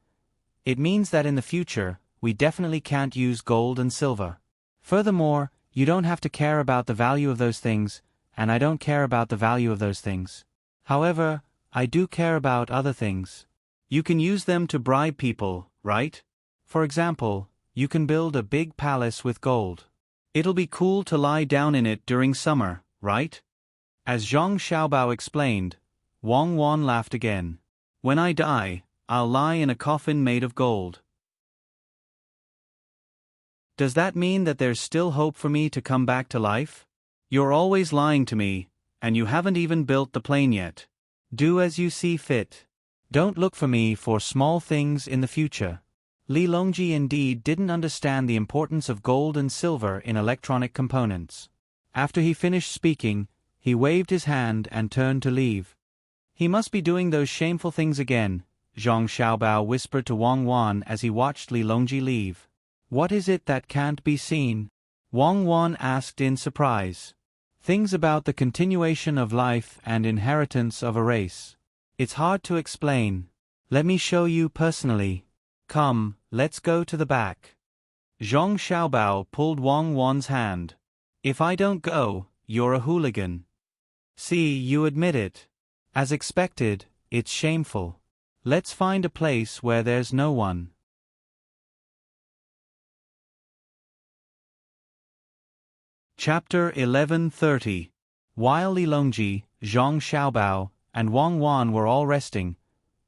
It means that in the future, we definitely can't use gold and silver. Furthermore, you don't have to care about the value of those things, and I don't care about the value of those things. However, I do care about other things. You can use them to bribe people, right? For example, you can build a big palace with gold. It'll be cool to lie down in it during summer, right? As Zhang Xiaobao explained, Wang Wan laughed again. "When I die, I'll lie in a coffin made of gold." "Does that mean that there's still hope for me to come back to life? You're always lying to me, and you haven't even built the plane yet. Do as you see fit. Don't look for me for small things in the future." Li Longji indeed didn't understand the importance of gold and silver in electronic components. After he finished speaking, he waved his hand and turned to leave. "He must be doing those shameful things again," Zhang Xiaobao whispered to Wang Wan as he watched Li Longji leave. "What is it that can't be seen?" Wang Wan asked in surprise. "Things about the continuation of life and inheritance of a race. It's hard to explain. Let me show you personally. Come, let's go to the back." Zhang Xiaobao pulled Wang Wan's hand. "If I don't go, you're a hooligan. See, you admit it. As expected, it's shameful. Let's find a place where there's no one." Chapter 11:30. While Li Longji, Zhang Xiaobao, and Wang Wan were all resting,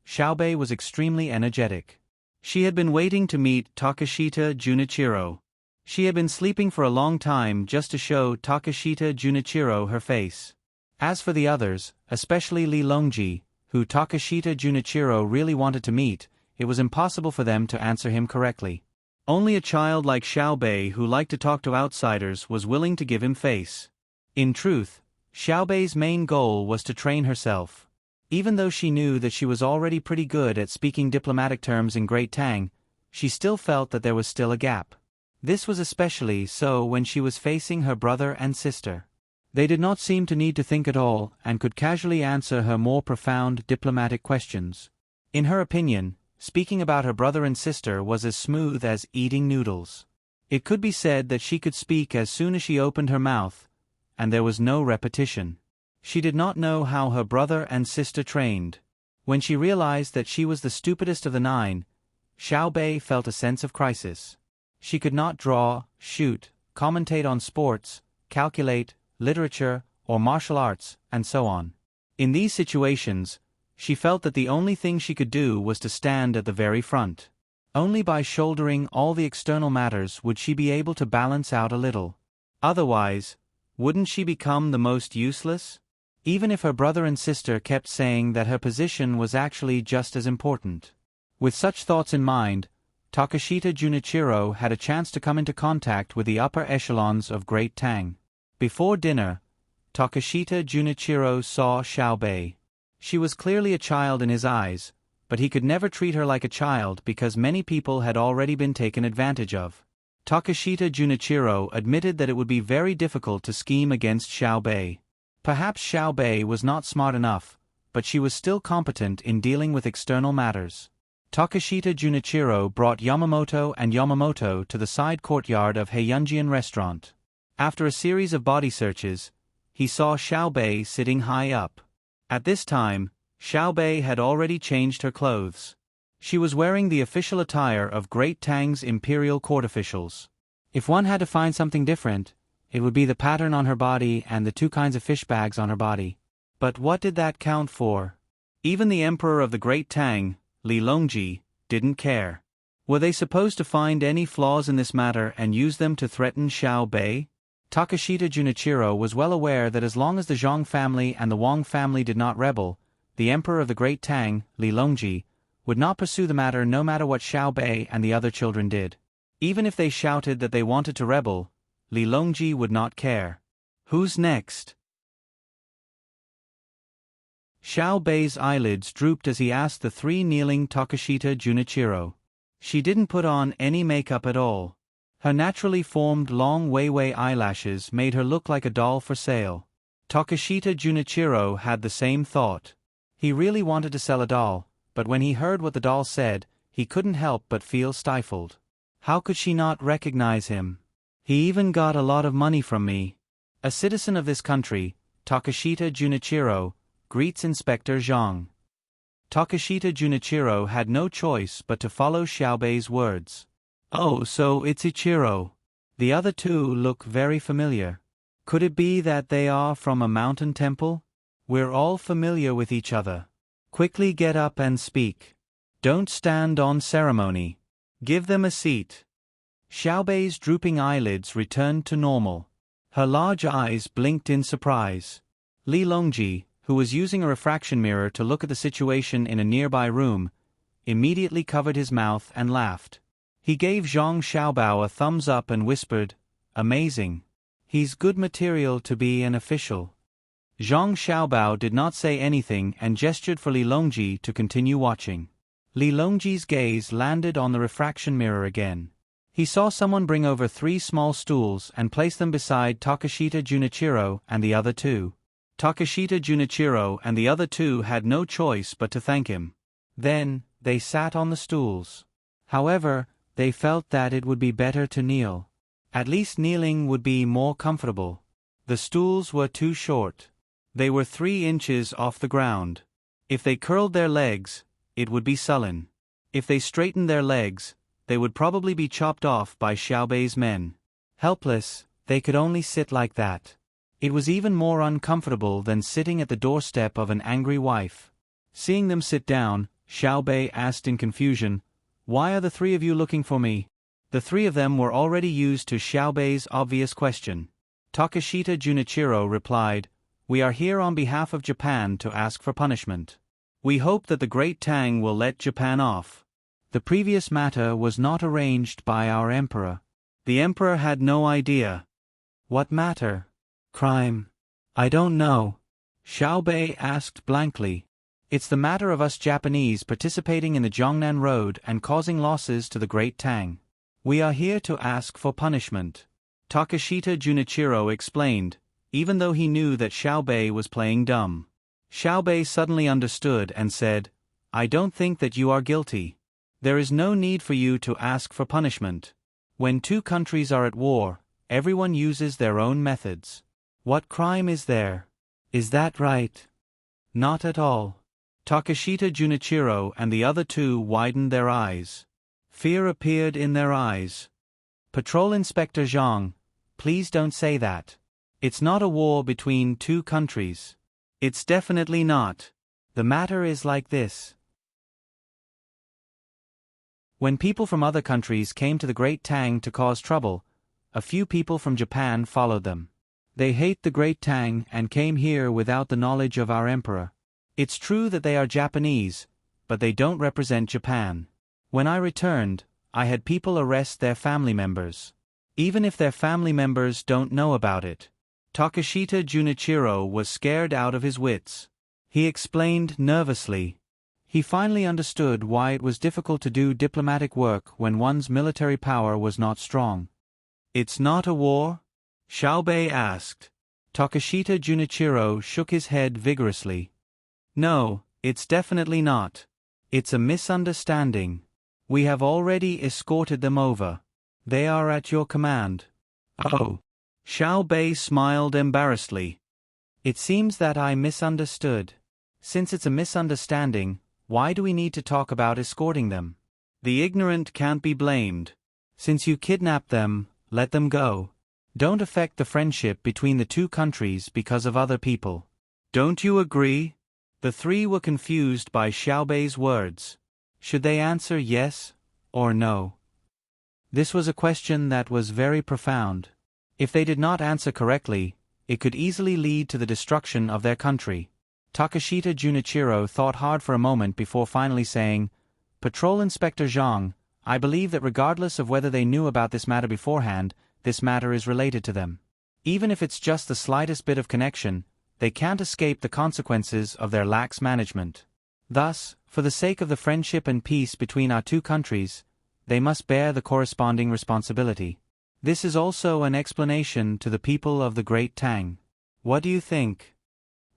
Xiaobei was extremely energetic. She had been waiting to meet Takashita Junichiro. She had been sleeping for a long time just to show Takashita Junichiro her face. As for the others, especially Li Longji, who Takashita Junichiro really wanted to meet, it was impossible for them to answer him correctly. Only a child like Xiaobei who liked to talk to outsiders was willing to give him face. In truth, Xiaobei's main goal was to train herself. Even though she knew that she was already pretty good at speaking diplomatic terms in Great Tang, she still felt that there was still a gap. This was especially so when she was facing her brother and sister. They did not seem to need to think at all and could casually answer her more profound diplomatic questions. In her opinion, speaking about her brother and sister was as smooth as eating noodles. It could be said that she could speak as soon as she opened her mouth, and there was no repetition. She did not know how her brother and sister trained. When she realized that she was the stupidest of the 9, Xiaobei felt a sense of crisis. She could not draw, shoot, commentate on sports, calculate, literature, or martial arts, and so on. In these situations, she felt that the only thing she could do was to stand at the very front. Only by shouldering all the external matters would she be able to balance out a little. Otherwise, wouldn't she become the most useless? Even if her brother and sister kept saying that her position was actually just as important. With such thoughts in mind, Takashita Junichiro had a chance to come into contact with the upper echelons of Great Tang. Before dinner, Takashita Junichiro saw Xiaobei. She was clearly a child in his eyes, but he could never treat her like a child because many people had already been taken advantage of. Takashita Junichiro admitted that it would be very difficult to scheme against Xiaobei. Perhaps Xiaobei was not smart enough, but she was still competent in dealing with external matters. Takashita Junichiro brought Yamamoto to the side courtyard of Heiyunjian restaurant. After a series of body searches, he saw Xiaobei sitting high up. At this time, Xiaobei had already changed her clothes. She was wearing the official attire of Great Tang's imperial court officials. If one had to find something different, it would be the pattern on her body and the two kinds of fish bags on her body. But what did that count for? Even the emperor of the Great Tang, Li Longji, didn't care. Were they supposed to find any flaws in this matter and use them to threaten Xiaobei? Takashita Junichiro was well aware that as long as the Zhang family and the Wang family did not rebel, the emperor of the Great Tang, Li Longji, would not pursue the matter no matter what Xiaobei and the other children did. Even if they shouted that they wanted to rebel, Li Longji would not care. Who's next? Xiaobei's eyelids drooped as he asked the three kneeling Takashita Junichiro. She didn't put on any makeup at all. Her naturally formed long Weiwei eyelashes made her look like a doll for sale. Takashita Junichiro had the same thought. He really wanted to sell a doll, but when he heard what the doll said, he couldn't help but feel stifled. How could she not recognize him? He even got a lot of money from me. A citizen of this country, Takashita Junichiro, greets Inspector Zhang. Takashita Junichiro had no choice but to follow Xiaobei's words. Oh, so it's Ichiro. The other two look very familiar. Could it be that they are from a mountain temple? We're all familiar with each other. Quickly get up and speak. Don't stand on ceremony. Give them a seat. Xiaobei's drooping eyelids returned to normal. Her large eyes blinked in surprise. Li Longji, who was using a refraction mirror to look at the situation in a nearby room, immediately covered his mouth and laughed. He gave Zhang Xiaobao a thumbs up and whispered, "Amazing. He's good material to be an official." Zhang Xiaobao did not say anything and gestured for Li Longji to continue watching. Li Longji's gaze landed on the refraction mirror again. He saw someone bring over 3 small stools and place them beside Takashita Junichiro and the other two. Takashita Junichiro and the other two had no choice but to thank him. Then, they sat on the stools. However, they felt that it would be better to kneel. At least kneeling would be more comfortable. The stools were too short. They were 3 inches off the ground. If they curled their legs, it would be sullen. If they straightened their legs, they would probably be chopped off by Xiaobei's men. Helpless, they could only sit like that. It was even more uncomfortable than sitting at the doorstep of an angry wife. Seeing them sit down, Xiaobei asked in confusion, "Why are the 3 of you looking for me?" The 3 of them were already used to Xiaobei's obvious question. Takashita Junichiro replied, "We are here on behalf of Japan to ask for punishment. We hope that the Great Tang will let Japan off. The previous matter was not arranged by our emperor. The emperor had no idea." "What matter? Crime? I don't know." Xiaobei asked blankly. "It's the matter of us Japanese participating in the Jiangnan Road and causing losses to the Great Tang. We are here to ask for punishment," Takashita Junichiro explained, even though he knew that Xiaobei was playing dumb. Xiaobei suddenly understood and said, "I don't think that you are guilty. There is no need for you to ask for punishment. When 2 countries are at war, everyone uses their own methods. What crime is there? Is that right?" "Not at all." Takashita Junichiro and the other 2 widened their eyes. Fear appeared in their eyes. "Patrol Inspector Zhang, please don't say that. It's not a war between two countries. It's definitely not. The matter is like this. When people from other countries came to the Great Tang to cause trouble, a few people from Japan followed them. They hate the Great Tang and came here without the knowledge of our emperor. It's true that they are Japanese, but they don't represent Japan. When I returned, I had people arrest their family members. Even if their family members don't know about it. Takashita Junichiro was scared out of his wits. He explained nervously. He finally understood why it was difficult to do diplomatic work when one's military power was not strong. It's not a war? Xiaobei asked. Takashita Junichiro shook his head vigorously. No, it's definitely not. It's a misunderstanding. We have already escorted them over. They are at your command. Oh. Xiaobei smiled embarrassedly. It seems that I misunderstood. Since it's a misunderstanding, why do we need to talk about escorting them? The ignorant can't be blamed. Since you kidnapped them, let them go. Don't affect the friendship between the two countries because of other people. Don't you agree? The three were confused by Xiaobei's words. Should they answer yes or no? This was a question that was very profound. If they did not answer correctly, it could easily lead to the destruction of their country. Takashita Junichiro thought hard for a moment before finally saying, Patrol Inspector Zhang, I believe that regardless of whether they knew about this matter beforehand, this matter is related to them. Even if it's just the slightest bit of connection, they can't escape the consequences of their lax management. Thus, for the sake of the friendship and peace between our two countries, they must bear the corresponding responsibility. This is also an explanation to the people of the Great Tang. What do you think?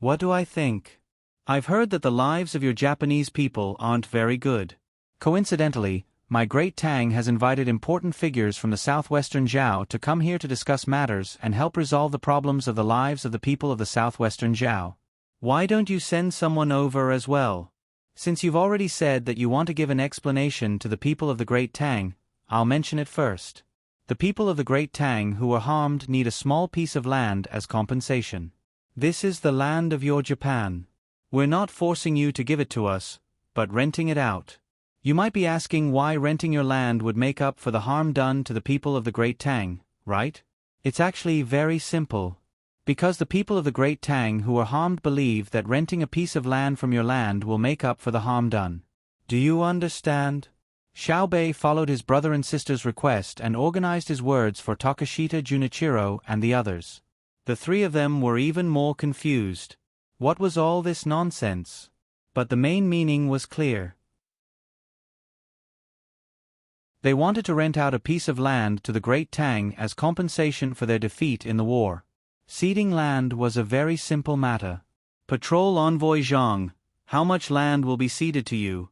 What do I think? I've heard that the lives of your Japanese people aren't very good. Coincidentally, my Great Tang has invited important figures from the southwestern Zhao to come here to discuss matters and help resolve the problems of the lives of the people of the southwestern Zhao. Why don't you send someone over as well? Since you've already said that you want to give an explanation to the people of the Great Tang, I'll mention it first. The people of the Great Tang who were harmed need a small piece of land as compensation. This is the land of your Japan. We're not forcing you to give it to us, but renting it out. You might be asking why renting your land would make up for the harm done to the people of the Great Tang, right? It's actually very simple. Because the people of the Great Tang who were harmed believe that renting a piece of land from your land will make up for the harm done. Do you understand? Xiaobei followed his brother and sister's request and organized his words for Takashita Junichiro and the others. The three of them were even more confused. What was all this nonsense? But the main meaning was clear. They wanted to rent out a piece of land to the Great Tang as compensation for their defeat in the war. Ceding land was a very simple matter. Patrol Envoy Zhang, how much land will be ceded to you?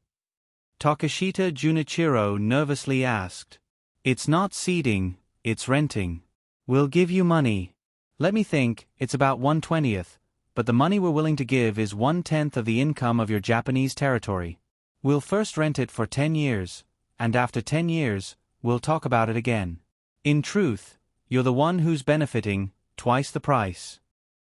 Takashita Junichiro nervously asked. It's not ceding, it's renting. We'll give you money. Let me think, it's about 1/20th, but the money we're willing to give is 1/10 of the income of your Japanese territory. We'll first rent it for 10 years, and after 10 years, we'll talk about it again. In truth, you're the one who's benefiting, twice the price.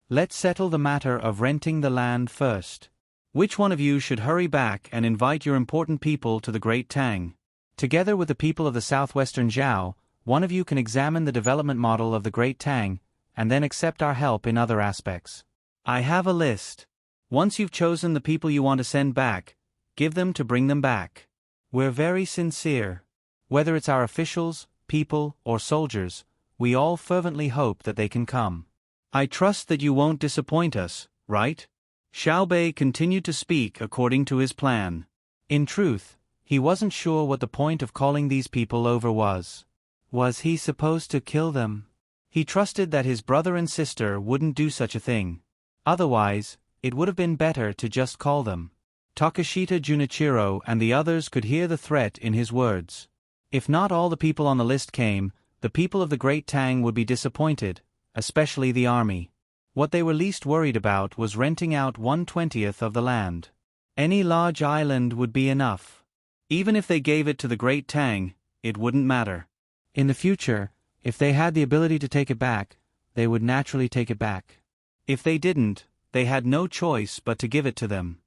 Let's settle the matter of renting the land first. Which one of you should hurry back and invite your important people to the Great Tang? Together with the people of the southwestern Zhao, one of you can examine the development model of the Great Tang, and then accept our help in other aspects. I have a list. Once you've chosen the people you want to send back, give them to bring them back. We're very sincere. Whether it's our officials, people, or soldiers, we all fervently hope that they can come. I trust that you won't disappoint us, right? Xiaobei continued to speak according to his plan. In truth, he wasn't sure what the point of calling these people over was. Was he supposed to kill them? He trusted that his brother and sister wouldn't do such a thing. Otherwise, it would have been better to just call them. Takashita Junichiro and the others could hear the threat in his words. If not all the people on the list came, the people of the Great Tang would be disappointed, especially the army. What they were least worried about was renting out 1/20th of the land. Any large island would be enough. Even if they gave it to the Great Tang, it wouldn't matter. In the future, if they had the ability to take it back, they would naturally take it back. If they didn't, they had no choice but to give it to them.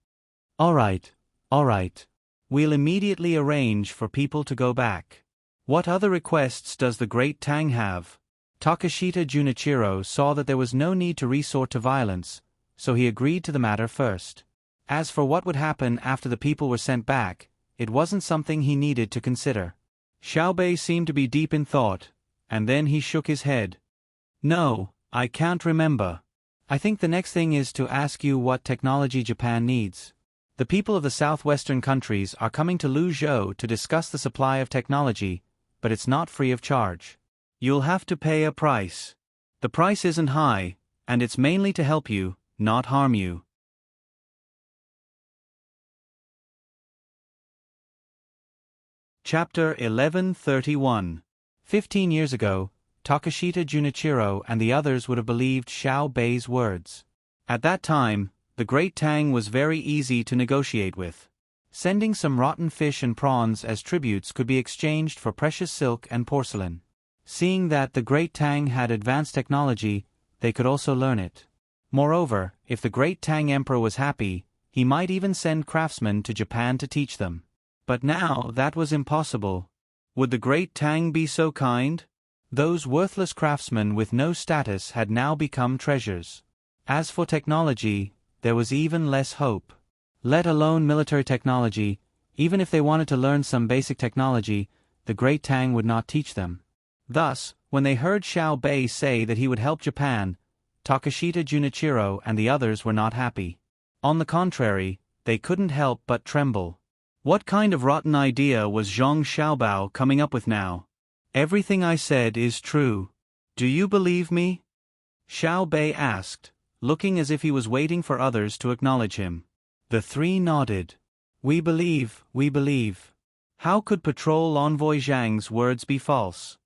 All right. We'll immediately arrange for people to go back. What other requests does the great Tang have? Takashita Junichiro saw that there was no need to resort to violence, so he agreed to the matter first. As for what would happen after the people were sent back, it wasn't something he needed to consider. Xiaobei seemed to be deep in thought, and then he shook his head. No, I can't remember. I think the next thing is to ask you what technology Japan needs. The people of the southwestern countries are coming to Luzhou to discuss the supply of technology, but it's not free of charge. You'll have to pay a price. The price isn't high, and it's mainly to help you, not harm you. Chapter 1131. 15 years ago, Takashita Junichiro and the others would have believed Xiaobei's words. At that time, the great Tang was very easy to negotiate with. Sending some rotten fish and prawns as tributes could be exchanged for precious silk and porcelain. Seeing that the great Tang had advanced technology, they could also learn it. Moreover, if the great Tang Emperor was happy, he might even send craftsmen to Japan to teach them. But now that was impossible. Would the great Tang be so kind? Those worthless craftsmen with no status had now become treasures. As for technology, there was even less hope. Let alone military technology, even if they wanted to learn some basic technology, the great Tang would not teach them. Thus, when they heard Xiaobei say that he would help Japan, Takashita Junichiro and the others were not happy. On the contrary, they couldn't help but tremble. What kind of rotten idea was Zhang Xiaobao coming up with now? Everything I said is true. Do you believe me? Xiaobei asked, looking as if he was waiting for others to acknowledge him. The three nodded. We believe. How could Patrol Envoy Zhang's words be false?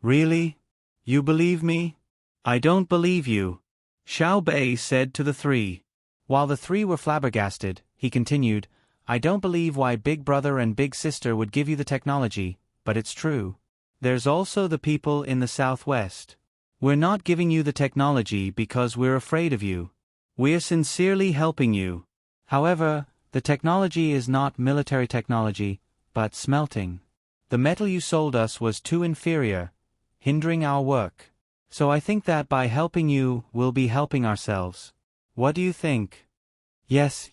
Really? You believe me? I don't believe you, Xiaobei said to the three. While the three were flabbergasted, he continued, I don't believe why Big Brother and Big Sister would give you the technology, but it's true. There's also the people in the Southwest. We're not giving you the technology because we're afraid of you. We're sincerely helping you. However, the technology is not military technology, but smelting. The metal you sold us was too inferior, hindering our work. So I think that by helping you, we'll be helping ourselves. What do you think? Yes.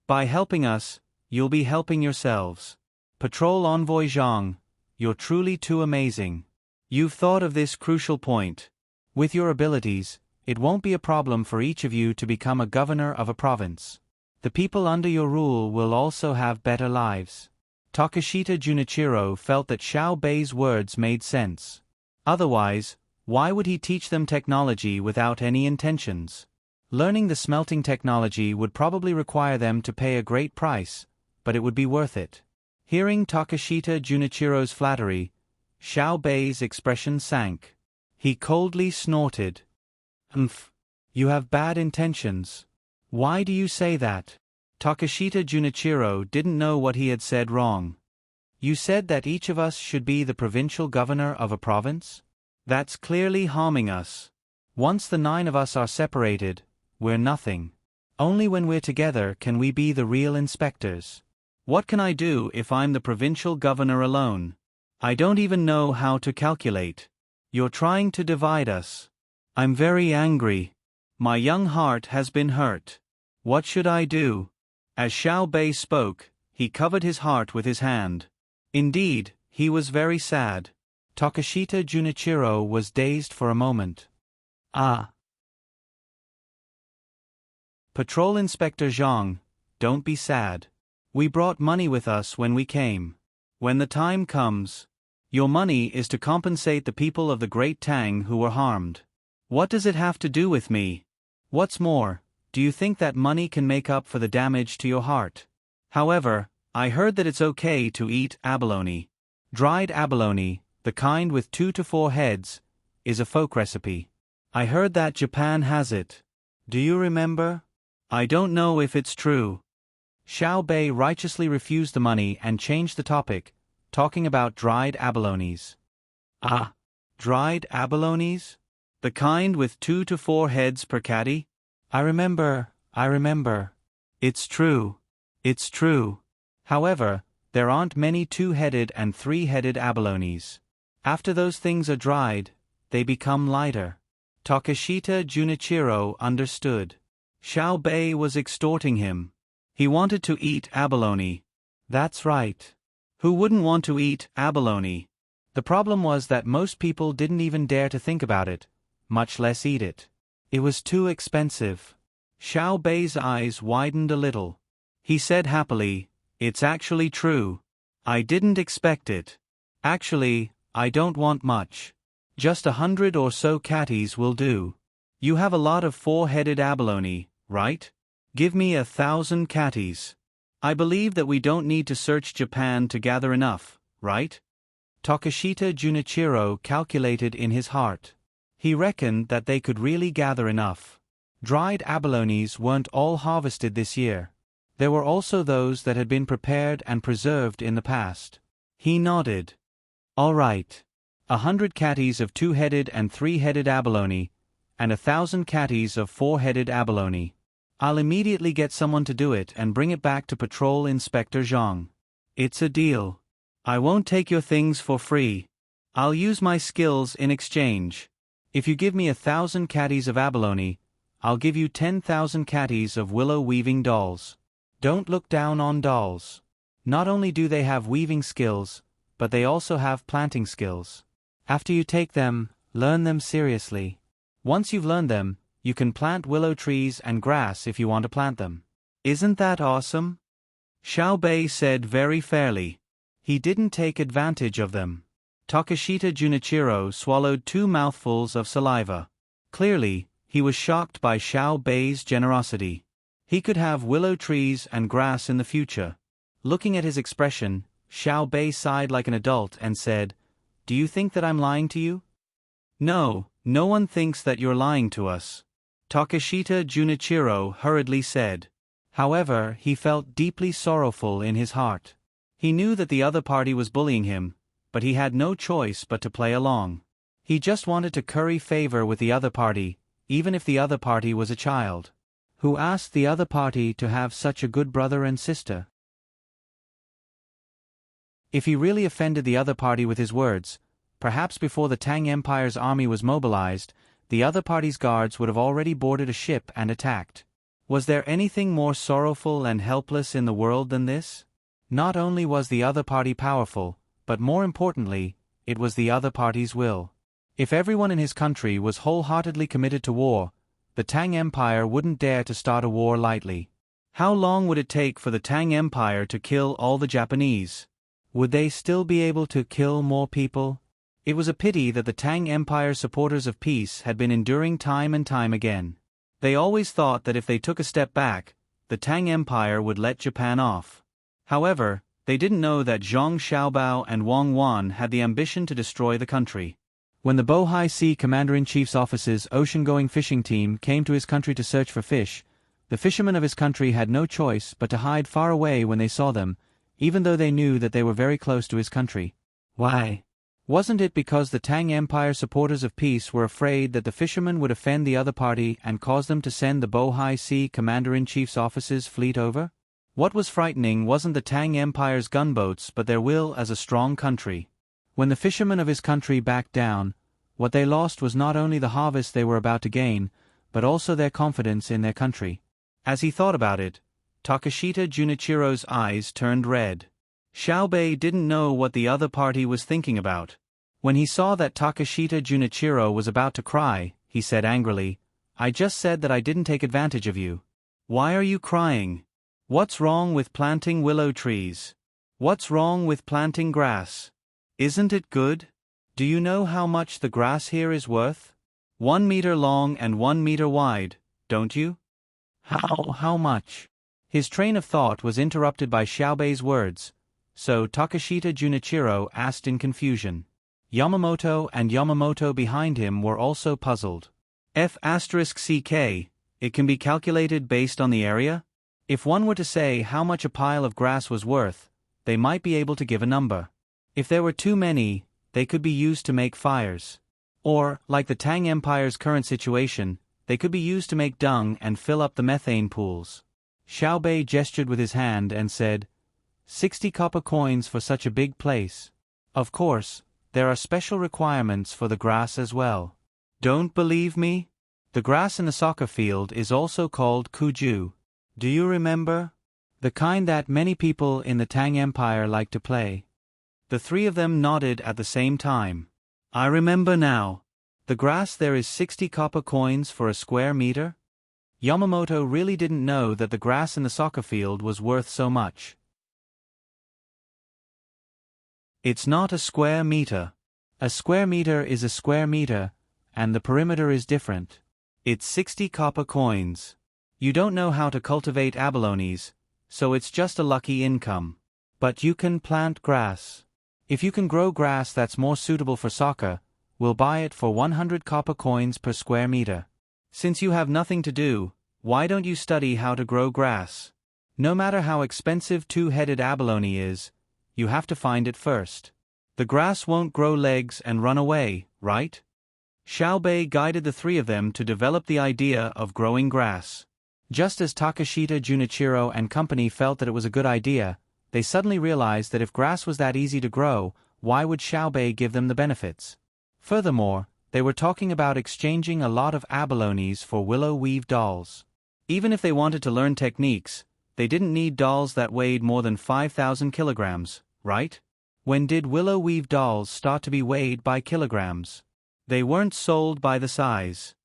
By helping us, you'll be helping yourselves. Patrol Envoy Zhang, you're truly too amazing. You've thought of this crucial point. With your abilities, it won't be a problem for each of you to become a governor of a province. The people under your rule will also have better lives. Takashita Junichiro felt that Xiaobei's words made sense. Otherwise, why would he teach them technology without any intentions? Learning the smelting technology would probably require them to pay a great price, but it would be worth it. Hearing Takashita Junichiro's flattery, Xiaobei's expression sank. He coldly snorted. You have bad intentions. Why do you say that? Takashita Junichiro didn't know what he had said wrong. You said that each of us should be the provincial governor of a province? That's clearly harming us. Once the 9 of us are separated, we're nothing. Only when we're together can we be the real inspectors. What can I do if I'm the provincial governor alone? I don't even know how to calculate. You're trying to divide us. I'm very angry. My young heart has been hurt. What should I do? As Xiaobei spoke, he covered his heart with his hand. Indeed, he was very sad. Takashita Junichiro was dazed for a moment. Patrol Inspector Zhang, don't be sad. We brought money with us when we came. When the time comes, your money is to compensate the people of the Great Tang who were harmed. What does it have to do with me? What's more, do you think that money can make up for the damage to your heart? However, I heard that it's okay to eat abalone. Dried abalone, the kind with 2 to 4 heads, is a folk recipe. I heard that Japan has it. Do you remember? I don't know if it's true. Xiaobei righteously refused the money and changed the topic, talking about dried abalones. Dried abalones? The kind with 2 to 4 heads per catty? I remember. It's true. However, there aren't many 2-headed and 3-headed abalones. After those things are dried, they become lighter. Takeshita Junichiro understood. Xiao Bei was extorting him. He wanted to eat abalone. That's right. Who wouldn't want to eat abalone? The problem was that most people didn't even dare to think about it, much less eat it. It was too expensive. Xiao Bei's eyes widened a little. He said happily, "It's actually true. I didn't expect it. Actually, I don't want much. Just 100 or so catties will do. You have a lot of 4-headed abalone, right? Give me 1,000 catties. I believe that we don't need to search Japan to gather enough, right?" Takeshita Junichiro calculated in his heart. He reckoned that they could really gather enough. Dried abalones weren't all harvested this year. There were also those that had been prepared and preserved in the past. He nodded. All right. 100 catties of 2-headed and 3-headed abalone, and 1,000 catties of 4-headed abalone. I'll immediately get someone to do it and bring it back to Patrol Inspector Zhang. It's a deal. I won't take your things for free. I'll use my skills in exchange. If you give me 1,000 catties of abalone, I'll give you 10,000 catties of willow weaving dolls. Don't look down on dolls. Not only do they have weaving skills, but they also have planting skills. After you take them, learn them seriously. Once you've learned them, you can plant willow trees and grass if you want to plant them. Isn't that awesome? Xiao Bei said very fairly. He didn't take advantage of them. Takeshita Junichiro swallowed 2 mouthfuls of saliva. Clearly, he was shocked by Xiao Bei's generosity. He could have willow trees and grass in the future. Looking at his expression, Xiao Bei sighed like an adult and said, "Do you think that I'm lying to you?" No one thinks that you're lying to us," Takeshita Junichiro hurriedly said. However, he felt deeply sorrowful in his heart. He knew that the other party was bullying him, but he had no choice but to play along. He just wanted to curry favor with the other party, even if the other party was a child. Who asked the other party to have such a good brother and sister? If he really offended the other party with his words, perhaps before the Tang Empire's army was mobilized, the other party's guards would have already boarded a ship and attacked. Was there anything more sorrowful and helpless in the world than this? Not only was the other party powerful, but more importantly, it was the other party's will. If everyone in his country was wholeheartedly committed to war, the Tang Empire wouldn't dare to start a war lightly. How long would it take for the Tang Empire to kill all the Japanese? Would they still be able to kill more people? It was a pity that the Tang Empire supporters of peace had been enduring time and time again. They always thought that if they took a step back, the Tang Empire would let Japan off. However, they didn't know that Zhang Xiaobao and Wang Wan had the ambition to destroy the country. When the Bohai Sea Commander-in-Chief's office's ocean-going fishing team came to his country to search for fish, the fishermen of his country had no choice but to hide far away when they saw them, even though they knew that they were very close to his country. Why? Wasn't it because the Tang Empire supporters of peace were afraid that the fishermen would offend the other party and cause them to send the Bohai Sea Commander-in-Chief's office's fleet over? What was frightening wasn't the Tang Empire's gunboats but their will as a strong country. When the fishermen of his country backed down, what they lost was not only the harvest they were about to gain, but also their confidence in their country. As he thought about it, Takeshita Junichiro's eyes turned red. Xiao Bei didn't know what the other party was thinking about. When he saw that Takeshita Junichiro was about to cry, he said angrily, "I just said that I didn't take advantage of you. Why are you crying? What's wrong with planting willow trees? What's wrong with planting grass? Isn't it good? Do you know how much the grass here is worth? 1 meter long and 1 meter wide, don't you?" How much? His train of thought was interrupted by Xiao Bei's words, so Takeshita Junichiro asked in confusion. Yamamoto and Yamamoto behind him were also puzzled. F*CK, it can be calculated based on the area? If one were to say how much a pile of grass was worth, they might be able to give a number. If there were too many, they could be used to make fires. Or, like the Tang Empire's current situation, they could be used to make dung and fill up the methane pools. Xiao Bei gestured with his hand and said, 60 copper coins for such a big place. Of course, there are special requirements for the grass as well. Don't believe me? The grass in the soccer field is also called kuju. Do you remember? The kind that many people in the Tang Empire like to play. The three of them nodded at the same time. I remember now. The grass there is 60 copper coins for a square meter? Yamamoto really didn't know that the grass in the soccer field was worth so much. It's not a square meter. A square meter is a square meter, and the perimeter is different. It's 60 copper coins. You don't know how to cultivate abalones, so it's just a lucky income. But you can plant grass. If you can grow grass that's more suitable for soccer, we'll buy it for 100 copper coins per square meter. Since you have nothing to do, why don't you study how to grow grass? No matter how expensive two-headed abalone is, you have to find it first. The grass won't grow legs and run away, right? Xiao Bei guided the three of them to develop the idea of growing grass. Just as Takashita, Junichiro, and company felt that it was a good idea, they suddenly realized that if grass was that easy to grow, why would Xiao Bei give them the benefits? Furthermore, they were talking about exchanging a lot of abalones for willow weave dolls. Even if they wanted to learn techniques, they didn't need dolls that weighed more than 5,000 kilograms, right? When did willow weave dolls start to be weighed by kilograms? They weren't sold by the size.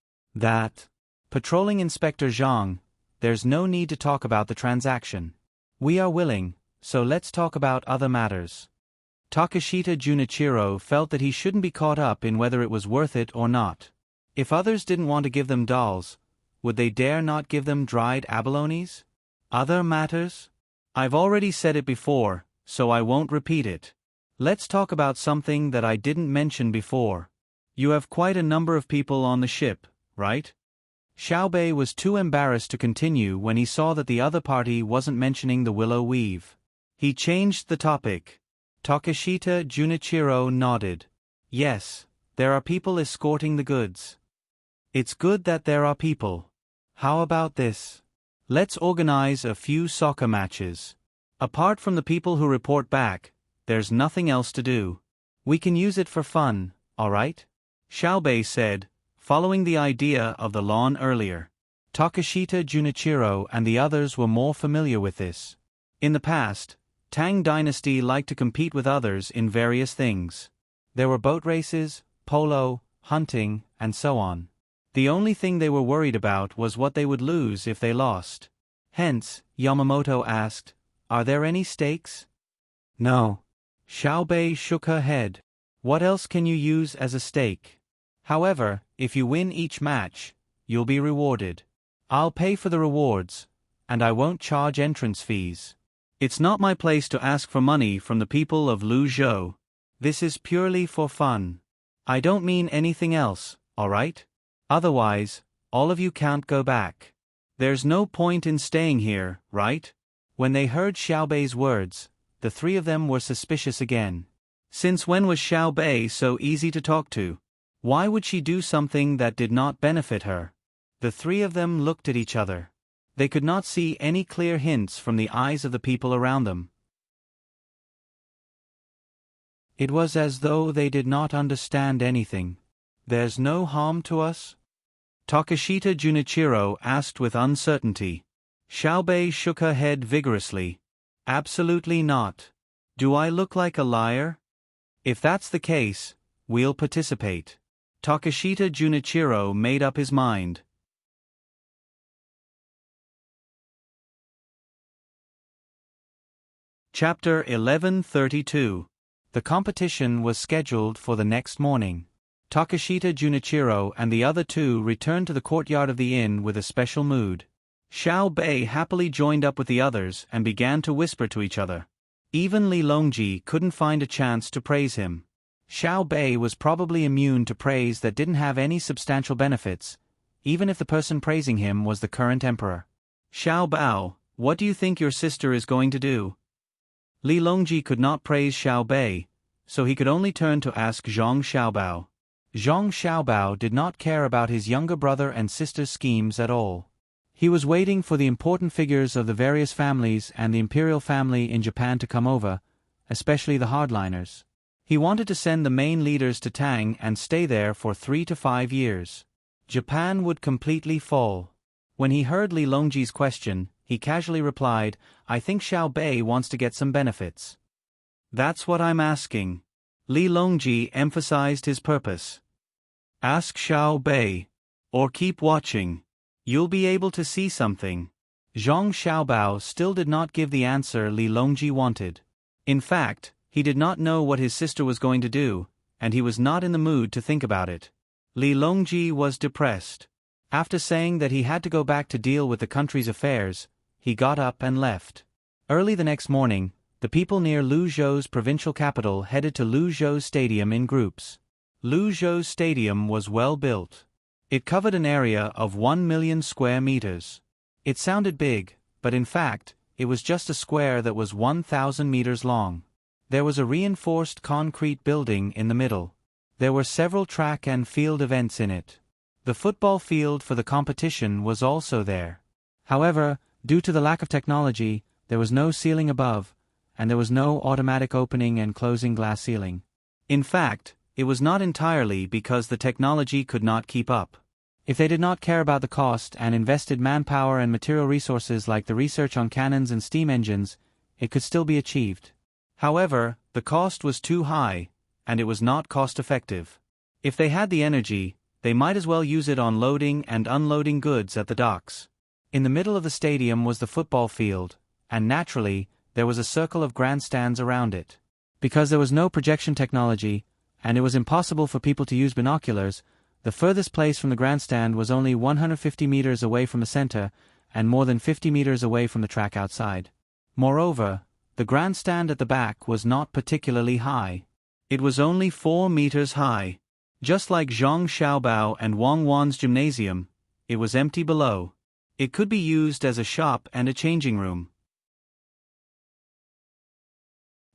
Patrolling Inspector Zhang, there's no need to talk about the transaction. We are willing, so let's talk about other matters. Takashita Junichiro felt that he shouldn't be caught up in whether it was worth it or not. If others didn't want to give them dolls, would they dare not give them dried abalones? Other matters? I've already said it before, so I won't repeat it. Let's talk about something that I didn't mention before. You have quite a number of people on the ship, right? Xiao Bei was too embarrassed to continue when he saw that the other party wasn't mentioning the willow weave. He changed the topic. Takashita Junichiro nodded. Yes, there are people escorting the goods. It's good that there are people. How about this? Let's organize a few soccer matches. Apart from the people who report back, there's nothing else to do. We can use it for fun, alright? Xiao Bei said, following the idea of the lawn earlier. Takashita Junichiro and the others were more familiar with this. In the past, Tang Dynasty liked to compete with others in various things. There were boat races, polo, hunting, and so on. The only thing they were worried about was what they would lose if they lost. Hence, Yamamoto asked, are there any stakes? No. Xiao Bei shook her head. What else can you use as a stake? However, if you win each match, you'll be rewarded. I'll pay for the rewards, and I won't charge entrance fees. It's not my place to ask for money from the people of Luzhou. This is purely for fun. I don't mean anything else, alright? Otherwise, all of you can't go back. There's no point in staying here, right? When they heard Xiao Bei's words, the three of them were suspicious again. Since when was Xiao Bei so easy to talk to? Why would she do something that did not benefit her? The three of them looked at each other. They could not see any clear hints from the eyes of the people around them. It was as though they did not understand anything. There's no harm to us? Takashita Junichiro asked with uncertainty. Xiao Bei shook her head vigorously. Absolutely not. Do I look like a liar? If that's the case, we'll participate. Takashita Junichiro made up his mind. Chapter 1132. The competition was scheduled for the next morning. Takashita Junichiro and the other two returned to the courtyard of the inn with a special mood. Xiao Bei happily joined up with the others and began to whisper to each other. Even Li Longji couldn't find a chance to praise him. Xiao Bei was probably immune to praise that didn't have any substantial benefits, even if the person praising him was the current emperor. Xiao Bao, what do you think your sister is going to do? Li Longji could not praise Xiao Bei, so he could only turn to ask Zhang Xiaobao. Zhang Xiaobao did not care about his younger brother and sister's schemes at all. He was waiting for the important figures of the various families and the imperial family in Japan to come over, especially the hardliners. He wanted to send the main leaders to Tang and stay there for 3 to 5 years. Japan would completely fall. When he heard Li Longji's question, he casually replied, "I think Xiao Bei wants to get some benefits." "That's what I'm asking." Li Longji emphasized his purpose. "Ask Xiao Bei. Or keep watching. You'll be able to see something." Zhang Xiaobao still did not give the answer Li Longji wanted. In fact, he did not know what his sister was going to do, and he was not in the mood to think about it. Li Longji was depressed. After saying that he had to go back to deal with the country's affairs, he got up and left. Early the next morning, the people near Luzhou's provincial capital headed to Luzhou's stadium in groups. Luzhou's stadium was well built. It covered an area of 1 million square meters. It sounded big, but in fact, it was just a square that was 1,000 meters long. There was a reinforced concrete building in the middle. There were several track and field events in it. The football field for the competition was also there. However, due to the lack of technology, there was no ceiling above, and there was no automatic opening and closing glass ceiling. In fact, it was not entirely because the technology could not keep up. If they did not care about the cost and invested manpower and material resources like the research on cannons and steam engines, it could still be achieved. However, the cost was too high, and it was not cost-effective. If they had the energy, they might as well use it on loading and unloading goods at the docks. In the middle of the stadium was the football field, and naturally, there was a circle of grandstands around it. Because there was no projection technology, and it was impossible for people to use binoculars, the furthest place from the grandstand was only 150 meters away from the center, and more than 50 meters away from the track outside. Moreover, the grandstand at the back was not particularly high. It was only 4 meters high. Just like Zhang Xiaobao and Wang Wan's gymnasium, it was empty below. It could be used as a shop and a changing room.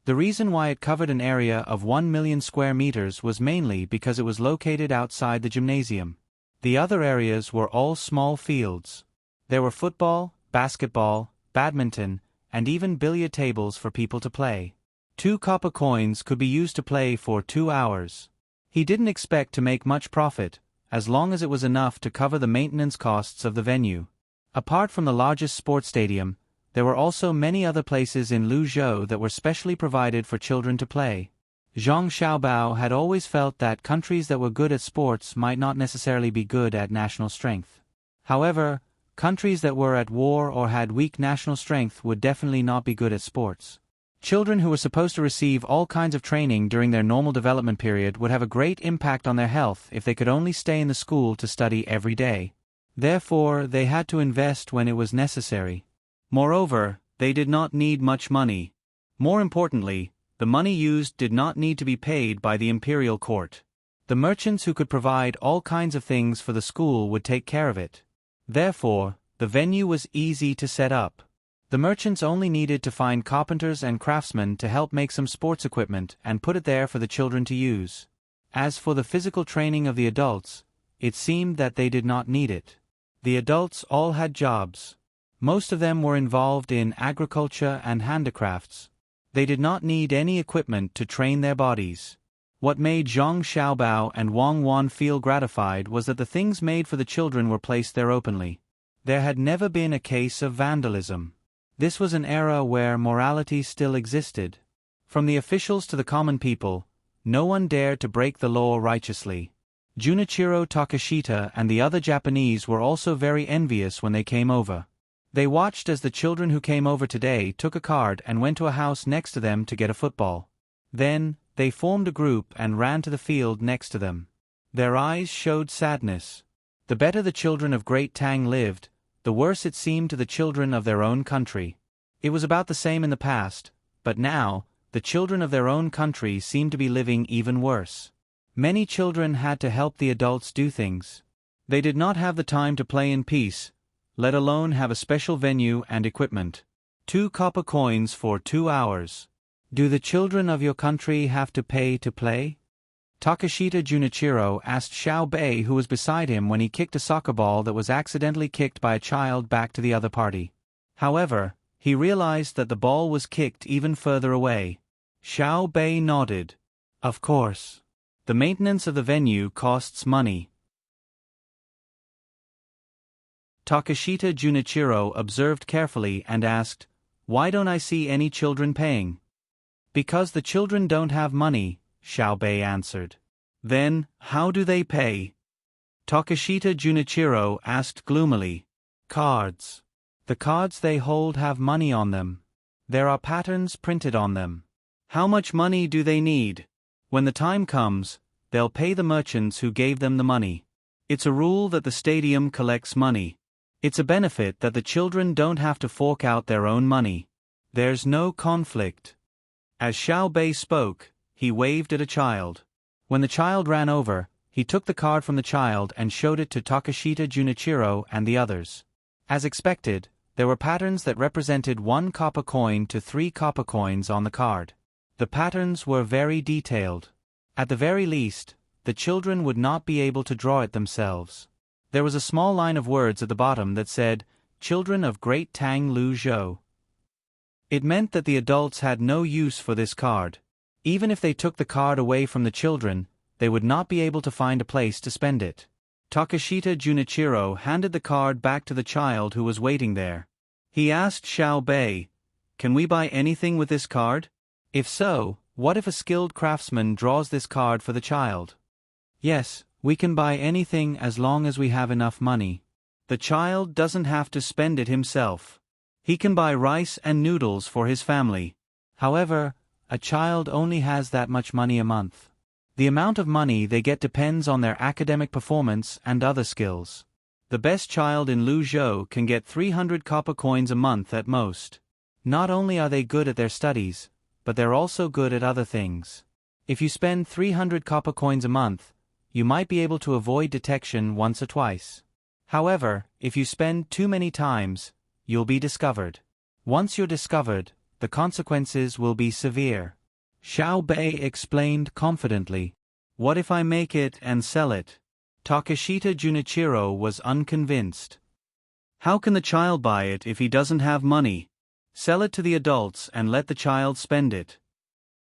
The reason why it covered an area of 1 million square meters was mainly because it was located outside the gymnasium. The other areas were all small fields. There were football, basketball, badminton, and even billiard tables for people to play. 2 copper coins could be used to play for 2 hours. He didn't expect to make much profit, as long as it was enough to cover the maintenance costs of the venue. Apart from the largest sports stadium, there were also many other places in Luzhou that were specially provided for children to play. Zhang Xiaobao had always felt that countries that were good at sports might not necessarily be good at national strength. However, countries that were at war or had weak national strength would definitely not be good at sports. Children who were supposed to receive all kinds of training during their normal development period would have a great impact on their health if they could only stay in the school to study every day. Therefore, they had to invest when it was necessary. Moreover, they did not need much money. More importantly, the money used did not need to be paid by the imperial court. The merchants who could provide all kinds of things for the school would take care of it. Therefore, the venue was easy to set up. The merchants only needed to find carpenters and craftsmen to help make some sports equipment and put it there for the children to use. As for the physical training of the adults, it seemed that they did not need it. The adults all had jobs. Most of them were involved in agriculture and handicrafts. They did not need any equipment to train their bodies. What made Zhang Xiaobao and Wang Wan feel gratified was that the things made for the children were placed there openly. There had never been a case of vandalism. This was an era where morality still existed. From the officials to the common people, no one dared to break the law righteously. Junichiro Takashita and the other Japanese were also very envious when they came over. They watched as the children who came over today took a card and went to a house next to them to get a football. Then, they formed a group and ran to the field next to them. Their eyes showed sadness. The better the children of Great Tang lived, the worse it seemed to the children of their own country. It was about the same in the past, but now, the children of their own country seemed to be living even worse. Many children had to help the adults do things. They did not have the time to play in peace, let alone have a special venue and equipment. 2 copper coins for 2 hours. Do the children of your country have to pay to play? Takashita Junichiro asked Xiao Bei, who was beside him when he kicked a soccer ball that was accidentally kicked by a child back to the other party. However, he realized that the ball was kicked even further away. Xiao Bei nodded. Of course. The maintenance of the venue costs money. Takashita Junichiro observed carefully and asked, "Why don't I see any children paying?" "Because the children don't have money," Xiao Bei answered. "Then, how do they pay?" Takashita Junichiro asked gloomily. "Cards. The cards they hold have money on them. There are patterns printed on them. How much money do they need? When the time comes, they'll pay the merchants who gave them the money. It's a rule that the stadium collects money. It's a benefit that the children don't have to fork out their own money. There's no conflict." As Xiao Bei spoke, he waved at a child. When the child ran over, he took the card from the child and showed it to Takashita Junichiro and the others. As expected, there were patterns that represented 1 copper coin to 3 copper coins on the card. The patterns were very detailed. At the very least, the children would not be able to draw it themselves. There was a small line of words at the bottom that said, "Children of Great Tang Lu Zhou." It meant that the adults had no use for this card. Even if they took the card away from the children, they would not be able to find a place to spend it. Takashita Junichiro handed the card back to the child who was waiting there. He asked Xiao Bei, "Can we buy anything with this card? If so, what if a skilled craftsman draws this card for the child?" "Yes, we can buy anything as long as we have enough money. The child doesn't have to spend it himself. He can buy rice and noodles for his family. However, a child only has that much money a month. The amount of money they get depends on their academic performance and other skills. The best child in Luzhou can get 300 copper coins a month at most. Not only are they good at their studies, but they're also good at other things. If you spend 300 copper coins a month, you might be able to avoid detection once or twice. However, if you spend too many times, you'll be discovered. Once you're discovered, the consequences will be severe." Xiao Bei explained confidently. "What if I make it and sell it?" Takashita Junichiro was unconvinced. "How can the child buy it if he doesn't have money? Sell it to the adults and let the child spend it."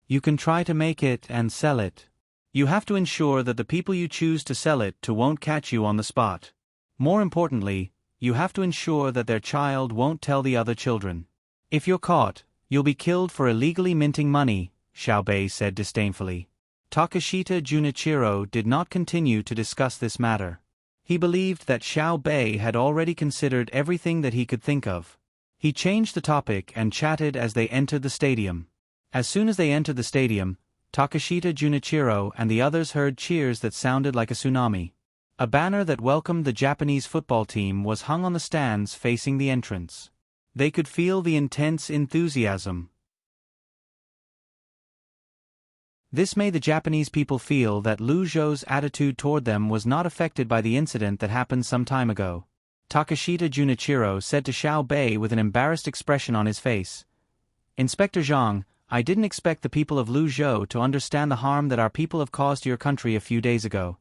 "You can try to make it and sell it. You have to ensure that the people you choose to sell it to won't catch you on the spot. More importantly, you have to ensure that their child won't tell the other children. If you're caught, you'll be killed for illegally minting money," Xiao Bei said disdainfully. Takashita Junichiro did not continue to discuss this matter. He believed that Xiao Bei had already considered everything that he could think of. He changed the topic and chatted as they entered the stadium. As soon as they entered the stadium, Takashita Junichiro and the others heard cheers that sounded like a tsunami. A banner that welcomed the Japanese football team was hung on the stands facing the entrance. They could feel the intense enthusiasm. This made the Japanese people feel that Lu Zhou's attitude toward them was not affected by the incident that happened some time ago. Takashita Junichiro said to Xiao Bei with an embarrassed expression on his face, "Inspector Zhang, I didn't expect the people of Lu Zhou to understand the harm that our people have caused to your country a few days ago."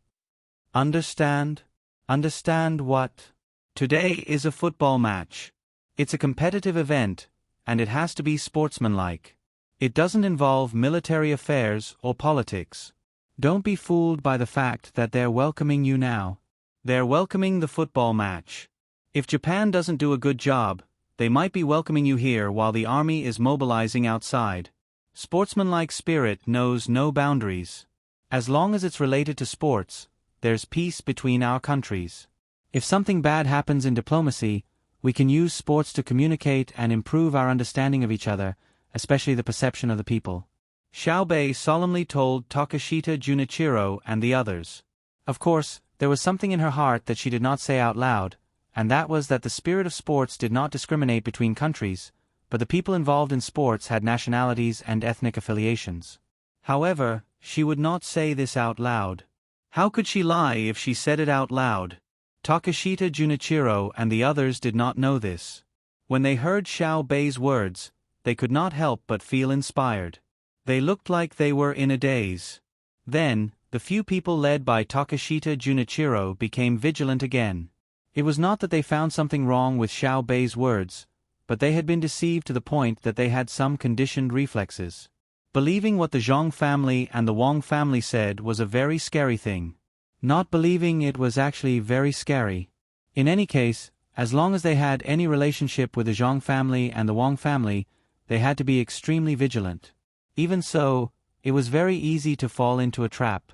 "Understand? Understand what?" "Today is a football match. It's a competitive event, and it has to be sportsmanlike. It doesn't involve military affairs or politics. Don't be fooled by the fact that they're welcoming you now. They're welcoming the football match. If Japan doesn't do a good job, they might be welcoming you here while the army is mobilizing outside. Sportsmanlike spirit knows no boundaries. As long as it's related to sports, there's peace between our countries. If something bad happens in diplomacy, we can use sports to communicate and improve our understanding of each other, especially the perception of the people," Xiao Bei solemnly told Takashita Junichiro and the others. Of course, there was something in her heart that she did not say out loud, and that was that the spirit of sports did not discriminate between countries, but the people involved in sports had nationalities and ethnic affiliations. However, she would not say this out loud. How could she lie if she said it out loud? Takashita Junichiro and the others did not know this. When they heard Xiao Bei's words, they could not help but feel inspired. They looked like they were in a daze. Then, The few people led by Takashita Junichiro became vigilant again. It was not that they found something wrong with Xiao Bei's words, but they had been deceived to the point that they had some conditioned reflexes. Believing what the Zhang family and the Wang family said was a very scary thing. Not believing it was actually very scary. In any case, as long as they had any relationship with the Zhang family and the Wang family, they had to be extremely vigilant. Even so, it was very easy to fall into a trap.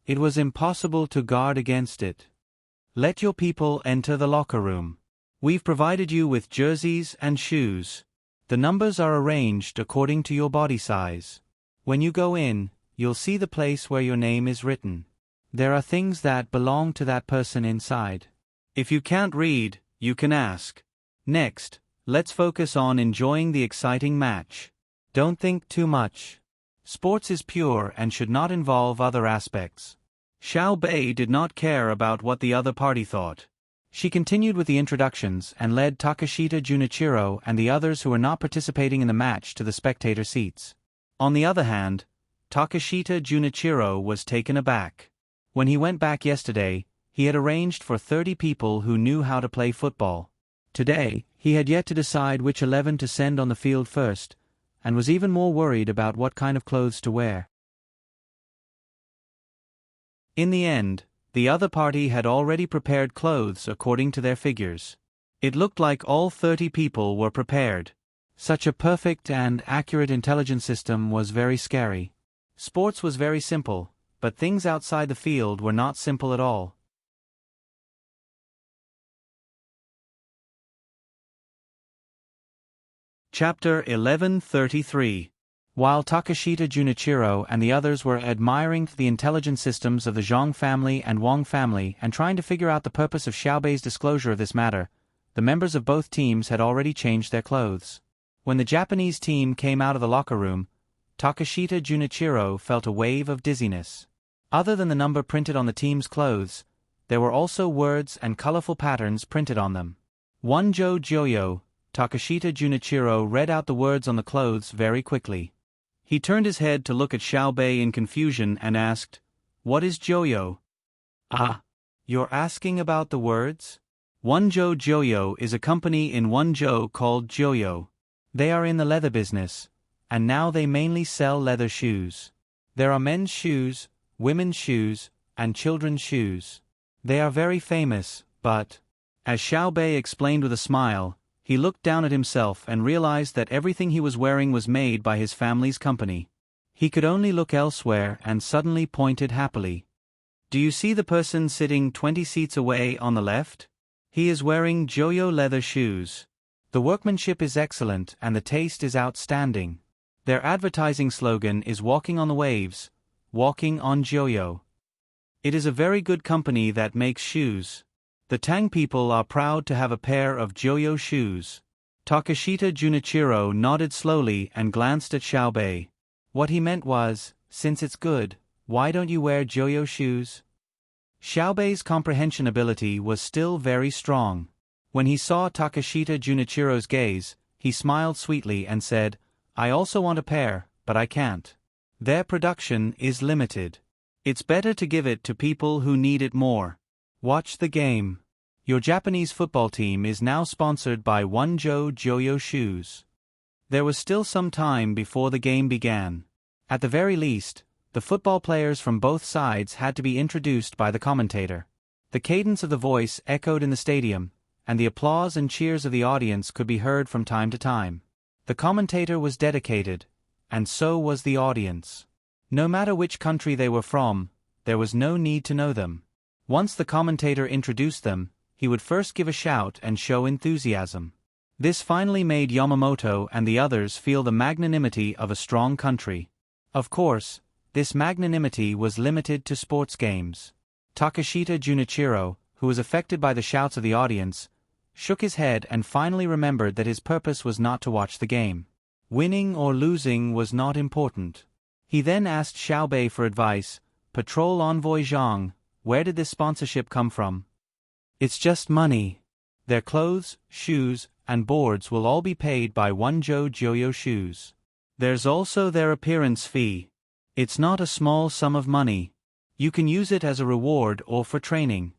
It was impossible to guard against it. Let your people enter the locker room. We've provided you with jerseys and shoes. The numbers are arranged according to your body size. When you go in, you'll see the place where your name is written. There are things that belong to that person inside. If you can't read, you can ask. Next, let's focus on enjoying the exciting match. Don't think too much. Sports is pure and should not involve other aspects. Xiao Bei did not care about what the other party thought. She continued with the introductions and led Takashita Junichiro and the others who were not participating in the match to the spectator seats. On the other hand, Takashita Junichiro was taken aback. When he went back yesterday, he had arranged for 30 people who knew how to play football. Today, he had yet to decide which 11 to send on the field first, and was even more worried about what kind of clothes to wear. In the end, the other party had already prepared clothes according to their figures. It looked like all 30 people were prepared. Such a perfect and accurate intelligence system was very scary. Sports was very simple, but things outside the field were not simple at all. Chapter 1133. While Takashita Junichiro and the others were admiring the intelligence systems of the Zhang family and Wang family and trying to figure out the purpose of Xiao Bei's disclosure of this matter, the members of both teams had already changed their clothes. When the Japanese team came out of the locker room, Takashita Junichiro felt a wave of dizziness. Other than the number printed on the team's clothes, there were also words and colorful patterns printed on them. Wonjo Joyo, Takashita Junichiro read out the words on the clothes very quickly. He turned his head to look at Xiao Bei in confusion and asked, "What is Joyo?" "Ah, you're asking about the words?" Wonjo Joyo is a company in Wonjo called Joyo. They are in the leather business, and now they mainly sell leather shoes. There are men's shoes, women's shoes, and children's shoes. They are very famous, but, as Xiao Bei explained with a smile, he looked down at himself and realized that everything he was wearing was made by his family's company. He could only look elsewhere and suddenly pointed happily. "Do you see the person sitting 20 seats away on the left? He is wearing Joyo leather shoes. The workmanship is excellent and the taste is outstanding. Their advertising slogan is walking on the waves, walking on Joyo. It is a very good company that makes shoes. The Tang people are proud to have a pair of Joyo shoes." Takashita Junichiro nodded slowly and glanced at Xiao Bei. What he meant was, since it's good, why don't you wear Joyo shoes? Xiao Bei's comprehension ability was still very strong. When he saw Takashita Junichiro's gaze, he smiled sweetly and said, "I also want a pair, but I can't. Their production is limited. It's better to give it to people who need it more. Watch the game. Your Japanese football team is now sponsored by Wonjo Joyo shoes." There was still some time before the game began. At the very least, the football players from both sides had to be introduced by the commentator. The cadence of the voice echoed in the stadium, and the applause and cheers of the audience could be heard from time to time. The commentator was dedicated, and so was the audience. No matter which country they were from, there was no need to know them. Once the commentator introduced them, he would first give a shout and show enthusiasm. This finally made Yamamoto and the others feel the magnanimity of a strong country. Of course, this magnanimity was limited to sports games. Takashita Junichiro, who was affected by the shouts of the audience, shook his head and finally remembered that his purpose was not to watch the game. Winning or losing was not important. He then asked Xiao Bei for advice. "Patrol Envoy Zhang, where did this sponsorship come from?" "It's just money. Their clothes, shoes, and boards will all be paid by Wonjo Joyo shoes. There's also their appearance fee. It's not a small sum of money. You can use it as a reward or for training.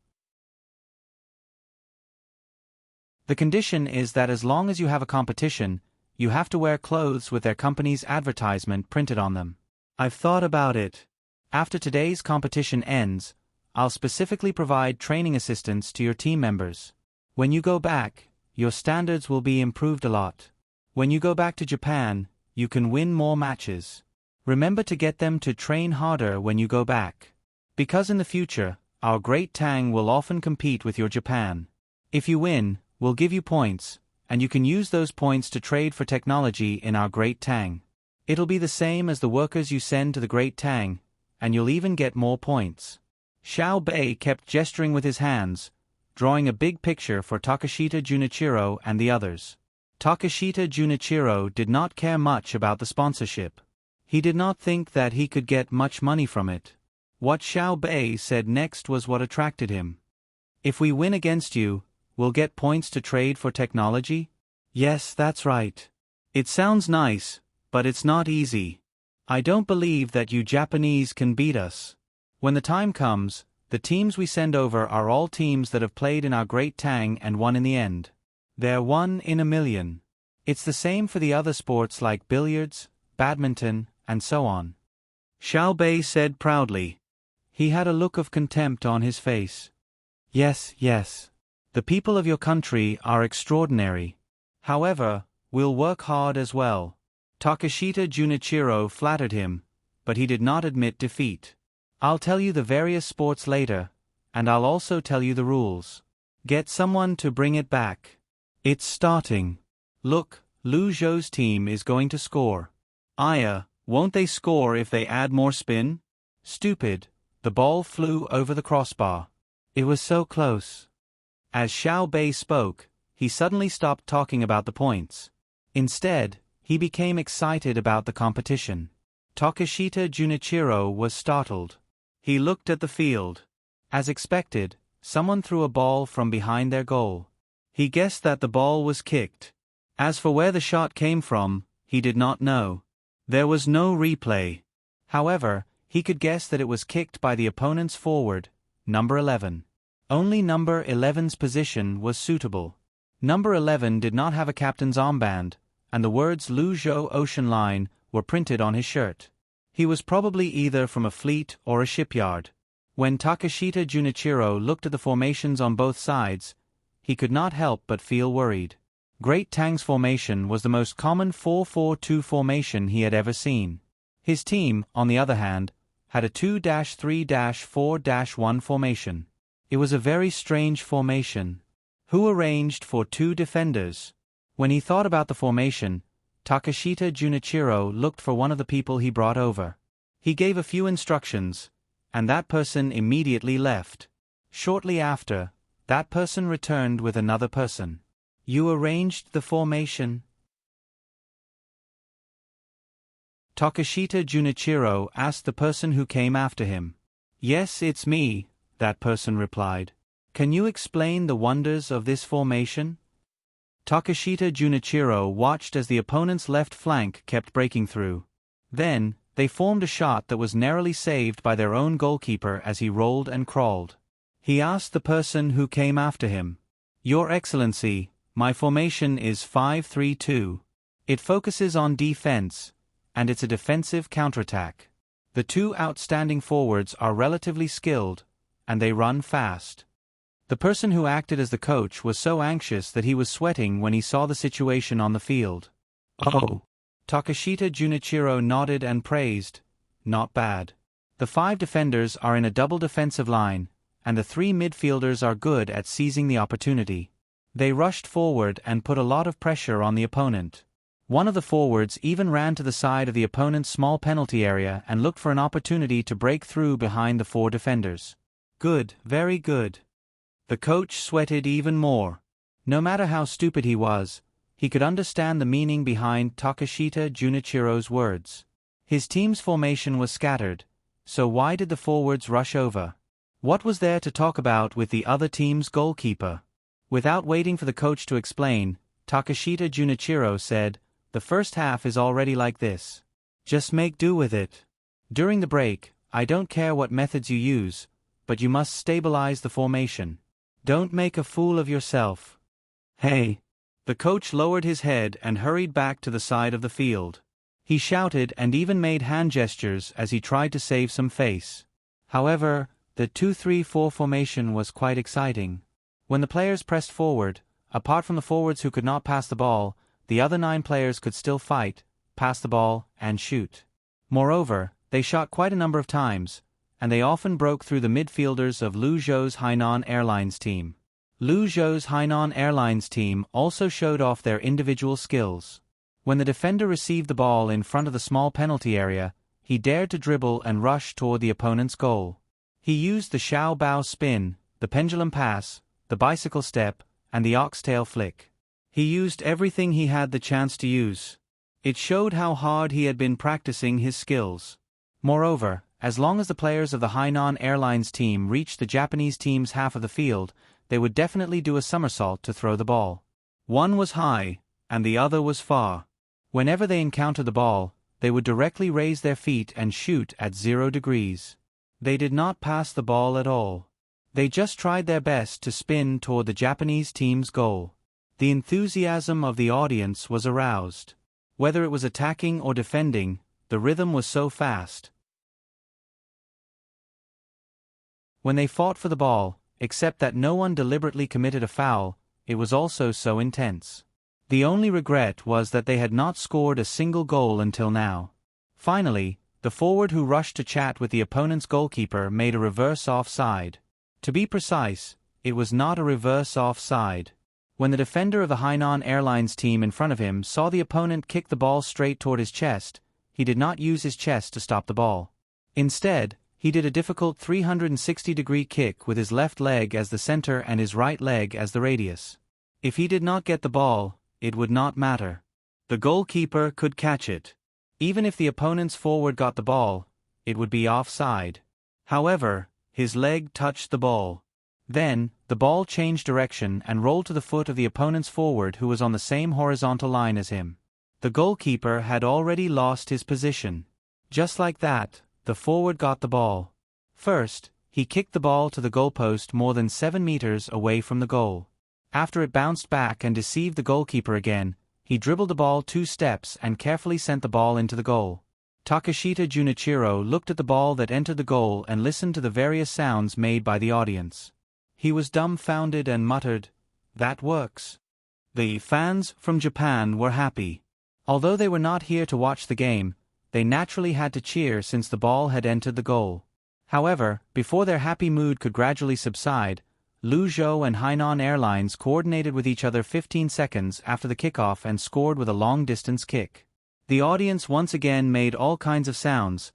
The condition is that as long as you have a competition, you have to wear clothes with their company's advertisement printed on them. I've thought about it. After today's competition ends, I'll specifically provide training assistance to your team members. When you go back, your standards will be improved a lot. When you go back to Japan, you can win more matches. Remember to get them to train harder when you go back. Because in the future, our great Tang will often compete with your Japan. If you win, we'll give you points, and you can use those points to trade for technology in our great Tang. It'll be the same as the workers you send to the great Tang, and you'll even get more points. Xiao Bei kept gesturing with his hands, drawing a big picture for Takashita Junichiro and the others. Takashita Junichiro did not care much about the sponsorship. He did not think that he could get much money from it. What Xiao Bei said next was what attracted him. If we win against you, we'll get points to trade for technology? Yes, that's right. It sounds nice, but it's not easy. I don't believe that you Japanese can beat us. When the time comes, the teams we send over are all teams that have played in our great Tang and won in the end. They're 1 in a million. It's the same for the other sports like billiards, badminton, and so on. Xiao Bei said proudly. He had a look of contempt on his face. Yes, yes. The people of your country are extraordinary. However, we'll work hard as well. Takashita Junichiro flattered him, but he did not admit defeat. I'll tell you the various sports later, and I'll also tell you the rules. Get someone to bring it back. It's starting. Look, Lu Zhou's team is going to score. Aya, won't they score if they add more spin? Stupid, the ball flew over the crossbar. It was so close. As Xiao Bei spoke, he suddenly stopped talking about the points. Instead, he became excited about the competition. Takashita Junichiro was startled. He looked at the field. As expected, someone threw a ball from behind their goal. He guessed that the ball was kicked. As for where the shot came from, he did not know. There was no replay. However, he could guess that it was kicked by the opponent's forward, number 11. Only number 11's position was suitable. Number 11 did not have a captain's armband, and the words Lu Zhou Ocean Line were printed on his shirt. He was probably either from a fleet or a shipyard. When Takashita Junichiro looked at the formations on both sides, he could not help but feel worried. Great Tang's formation was the most common 4-4-2 formation he had ever seen. His team, on the other hand, had a 2-3-4-1 formation. It was a very strange formation. Who arranged for 2 defenders? When he thought about the formation, Takashita Junichiro looked for one of the people he brought over. He gave a few instructions, and that person immediately left. Shortly after, that person returned with another person. You arranged the formation? Takashita Junichiro asked the person who came after him. Yes, it's me, that person replied. Can you explain the wonders of this formation? Takashita Junichiro watched as the opponent's left flank kept breaking through. Then, they formed a shot that was narrowly saved by their own goalkeeper as he rolled and crawled. He asked the person who came after him. Your Excellency, my formation is 5-3-2. It focuses on defense, and it's a defensive counterattack. The 2 outstanding forwards are relatively skilled, and they run fast. The person who acted as the coach was so anxious that he was sweating when he saw the situation on the field. Oh. Takashita Junichiro nodded and praised. Not bad. The 5 defenders are in a double defensive line, and the 3 midfielders are good at seizing the opportunity. They rushed forward and put a lot of pressure on the opponent. One of the forwards even ran to the side of the opponent's small penalty area and looked for an opportunity to break through behind the 4 defenders. Good, very good. The coach sweated even more. No matter how stupid he was, he could understand the meaning behind Takashita Junichiro's words. His team's formation was scattered, so why did the forwards rush over? What was there to talk about with the other team's goalkeeper? Without waiting for the coach to explain, Takashita Junichiro said, "The first half is already like this. Just make do with it." During the break, I don't care what methods you use, but you must stabilize the formation. Don't make a fool of yourself. Hey! The coach lowered his head and hurried back to the side of the field. He shouted and even made hand gestures as he tried to save some face. However, the 2-3-4 formation was quite exciting. When the players pressed forward, apart from the forwards who could not pass the ball, the other 9 players could still fight, pass the ball, and shoot. Moreover, they shot quite a number of times, and they often broke through the midfielders of Lu Zhou's Hainan Airlines team. Lu Zhou's Hainan Airlines team also showed off their individual skills. When the defender received the ball in front of the small penalty area, he dared to dribble and rush toward the opponent's goal. He used the Xiao Bao spin, the pendulum pass, the bicycle step, and the oxtail flick. He used everything he had the chance to use. It showed how hard he had been practicing his skills. Moreover, as long as the players of the Hainan Airlines team reached the Japanese team's half of the field, they would definitely do a somersault to throw the ball. One was high, and the other was far. Whenever they encountered the ball, they would directly raise their feet and shoot at 0 degrees. They did not pass the ball at all. They just tried their best to spin toward the Japanese team's goal. The enthusiasm of the audience was aroused. Whether it was attacking or defending, the rhythm was so fast. When they fought for the ball, except that no one deliberately committed a foul, it was also so intense. The only regret was that they had not scored a single goal until now. Finally, the forward who rushed to chat with the opponent's goalkeeper made a reverse offside. To be precise, it was not a reverse offside. When the defender of the Hainan Airlines team in front of him saw the opponent kick the ball straight toward his chest, he did not use his chest to stop the ball. Instead, he did a difficult 360-degree kick with his left leg as the center and his right leg as the radius. If he did not get the ball, it would not matter. The goalkeeper could catch it. Even if the opponent's forward got the ball, it would be offside. However, his leg touched the ball. Then, the ball changed direction and rolled to the foot of the opponent's forward who was on the same horizontal line as him. The goalkeeper had already lost his position. Just like that, the forward got the ball. First, he kicked the ball to the goalpost more than 7 meters away from the goal. After it bounced back and deceived the goalkeeper again, he dribbled the ball 2 steps and carefully sent the ball into the goal. Takashita Junichiro looked at the ball that entered the goal and listened to the various sounds made by the audience. He was dumbfounded and muttered, "That works." The fans from Japan were happy. Although they were not here to watch the game, they naturally had to cheer since the ball had entered the goal. However, before their happy mood could gradually subside, Lu Zhou and Hainan Airlines coordinated with each other 15 seconds after the kickoff and scored with a long-distance kick. The audience once again made all kinds of sounds,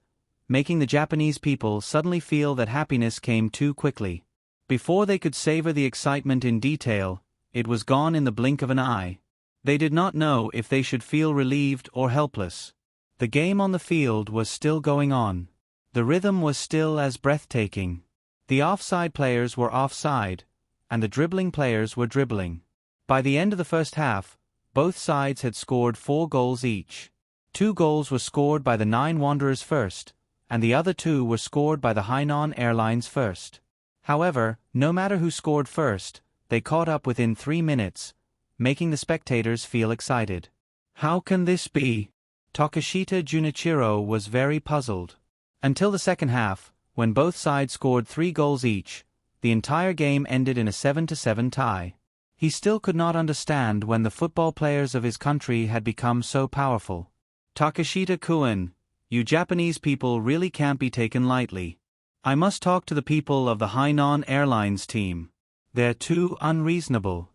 making the Japanese people suddenly feel that happiness came too quickly. Before they could savor the excitement in detail, it was gone in the blink of an eye. They did not know if they should feel relieved or helpless. The game on the field was still going on. The rhythm was still as breathtaking. The offside players were offside, and the dribbling players were dribbling. By the end of the first half, both sides had scored 4 goals each. 2 goals were scored by the 9 Wanderers first, and the other 2 were scored by the Hainan Airlines first. However, no matter who scored first, they caught up within 3 minutes, making the spectators feel excited. How can this be? Takashita Junichiro was very puzzled. Until the second half, when both sides scored 3 goals each, the entire game ended in a 7-7 tie. He still could not understand when the football players of his country had become so powerful. Takashita-kun, you Japanese people really can't be taken lightly. I must talk to the people of the Hainan Airlines team. They're too unreasonable.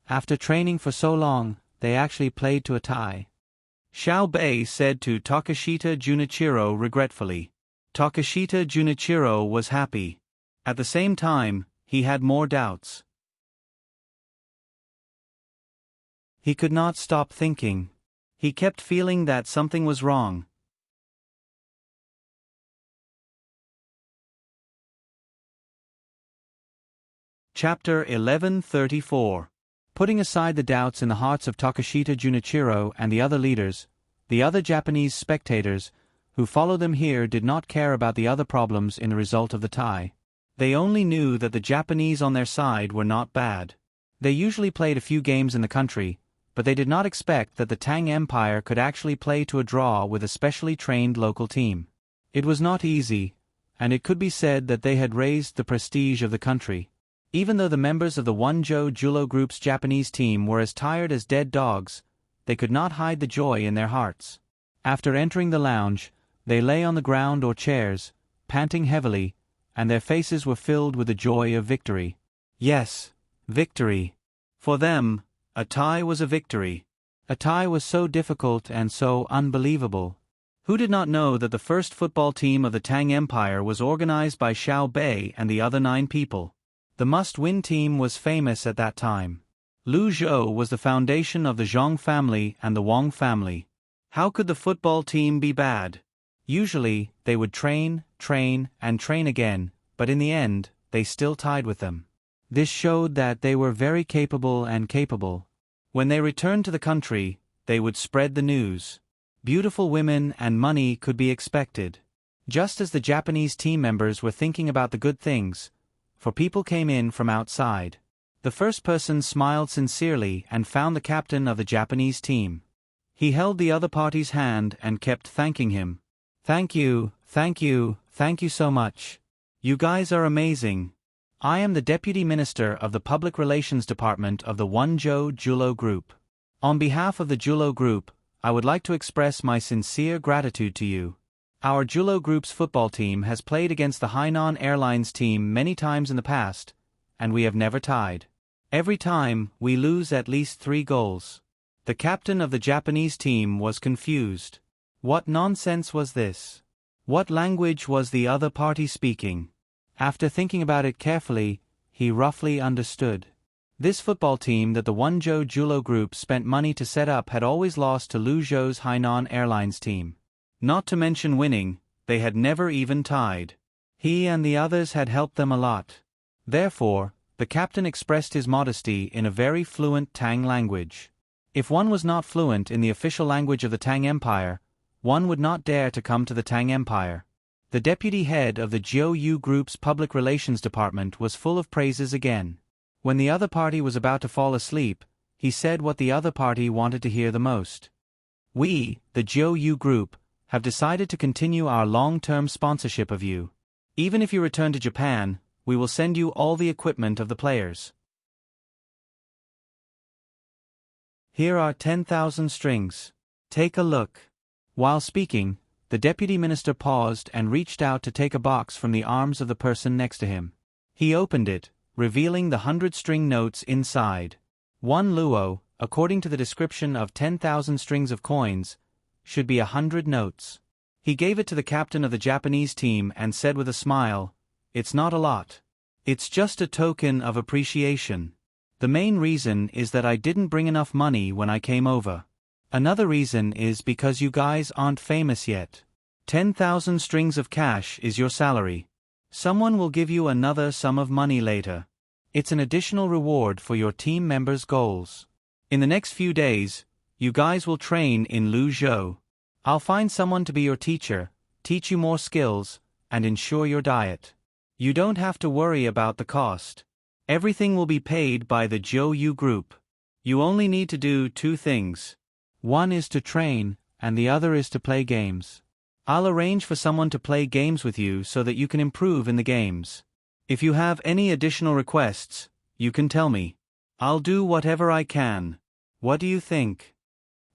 After training for so long, they actually played to a tie. Xiao Bei said to Takashita Junichiro regretfully. Takashita Junichiro was happy. At the same time, he had more doubts. He could not stop thinking. He kept feeling that something was wrong. Chapter 1134. Putting aside the doubts in the hearts of Takashita Junichiro and the other leaders, the other Japanese spectators, who followed them here did not care about the other problems in the result of the tie. They only knew that the Japanese on their side were not bad. They usually played a few games in the country, but they did not expect that the Tang Empire could actually play to a draw with a specially trained local team. It was not easy, and it could be said that they had raised the prestige of the country. Even though the members of the Wonjo Julo Group's Japanese team were as tired as dead dogs, they could not hide the joy in their hearts. After entering the lounge, they lay on the ground or chairs, panting heavily, and their faces were filled with the joy of victory. Yes, victory. For them, a tie was a victory. A tie was so difficult and so unbelievable. Who did not know that the first football team of the Tang Empire was organized by Xiao Bei and the other 9 people? The must-win team was famous at that time. Lu Zhou was the foundation of the Zhong family and the Wang family. How could the football team be bad? Usually, they would train, and train again, but in the end, they still tied with them. This showed that they were very capable and capable. When they returned to the country, they would spread the news. Beautiful women and money could be expected. Just as the Japanese team members were thinking about the good things, for people came in from outside. The first person smiled sincerely and found the captain of the Japanese team. He held the other party's hand and kept thanking him. Thank you so much. You guys are amazing. I am the Deputy Minister of the Public Relations Department of the Wonjo Julo Group. On behalf of the Julo Group, I would like to express my sincere gratitude to you. Our Julo Group's football team has played against the Hainan Airlines team many times in the past, and we have never tied. Every time, we lose at least 3 goals. The captain of the Japanese team was confused. What nonsense was this? What language was the other party speaking? After thinking about it carefully, he roughly understood. This football team that the Wonjo Julo Group spent money to set up had always lost to Lu Zhou's Hainan Airlines team. Not to mention winning, they had never even tied. He and the others had helped them a lot. Therefore, the captain expressed his modesty in a very fluent Tang language. If one was not fluent in the official language of the Tang Empire, one would not dare to come to the Tang Empire. The deputy head of the Jiu Group's public relations department was full of praises again. When the other party was about to fall asleep, he said what the other party wanted to hear the most. We, the Jiu Group, have decided to continue our long-term sponsorship of you. Even if you return to Japan, we will send you all the equipment of the players. Here are 10,000 strings. Take a look. While speaking, the deputy minister paused and reached out to take a box from the arms of the person next to him. He opened it, revealing the 100-string notes inside. 1 luo, according to the description of 10,000 strings of coins, should be 100 notes. He gave it to the captain of the Japanese team and said with a smile, "It's not a lot. It's just a token of appreciation. The main reason is that I didn't bring enough money when I came over. Another reason is because you guys aren't famous yet. 10,000 strings of cash is your salary. Someone will give you another sum of money later. It's an additional reward for your team members' goals. In the next few days, you guys will train in Lu Zhou. I'll find someone to be your teacher, teach you more skills, and ensure your diet. You don't have to worry about the cost. Everything will be paid by the Jiu Group. You only need to do 2 things. One is to train, and the other is to play games. I'll arrange for someone to play games with you so that you can improve in the games. If you have any additional requests, you can tell me. I'll do whatever I can. What do you think?"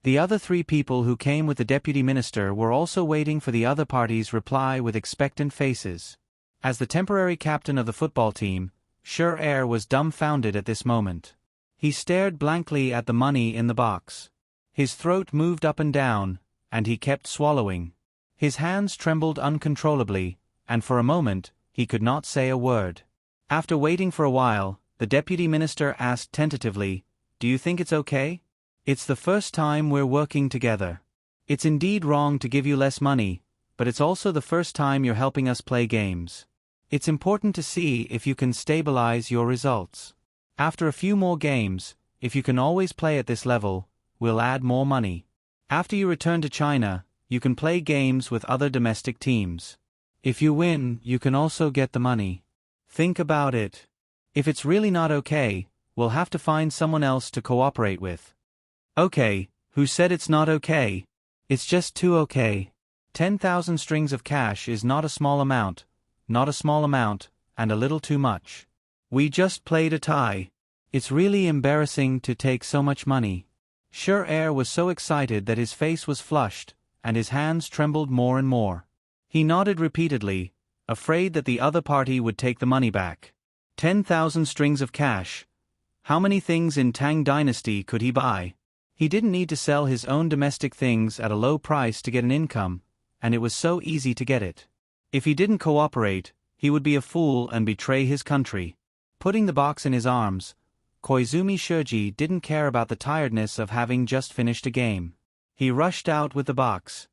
The other 3 people who came with the deputy minister were also waiting for the other party's reply with expectant faces. As the temporary captain of the football team, Sher was dumbfounded at this moment. He stared blankly at the money in the box. His throat moved up and down, and he kept swallowing. His hands trembled uncontrollably, and for a moment, he could not say a word. After waiting for a while, the deputy minister asked tentatively, "Do you think it's okay? It's the first time we're working together. It's indeed wrong to give you less money, but it's also the first time you're helping us play games. It's important to see if you can stabilize your results. After a few more games, if you can always play at this level, we'll add more money. After you return to China, you can play games with other domestic teams. If you win, you can also get the money. Think about it. If it's really not okay, we'll have to find someone else to cooperate with. Okay, who said it's not okay? It's just too okay. 10,000 strings of cash is not a small amount, and a little too much. We just played a tie. It's really embarrassing to take so much money. Sure was so excited that his face was flushed, and his hands trembled more and more. He nodded repeatedly, afraid that the other party would take the money back. 10,000 strings of cash. How many things in Tang Dynasty could he buy? He didn't need to sell his own domestic things at a low price to get an income, and it was so easy to get it. If he didn't cooperate, he would be a fool and betray his country. Putting the box in his arms, Koizumi Shoji didn't care about the tiredness of having just finished a game. He rushed out with the box.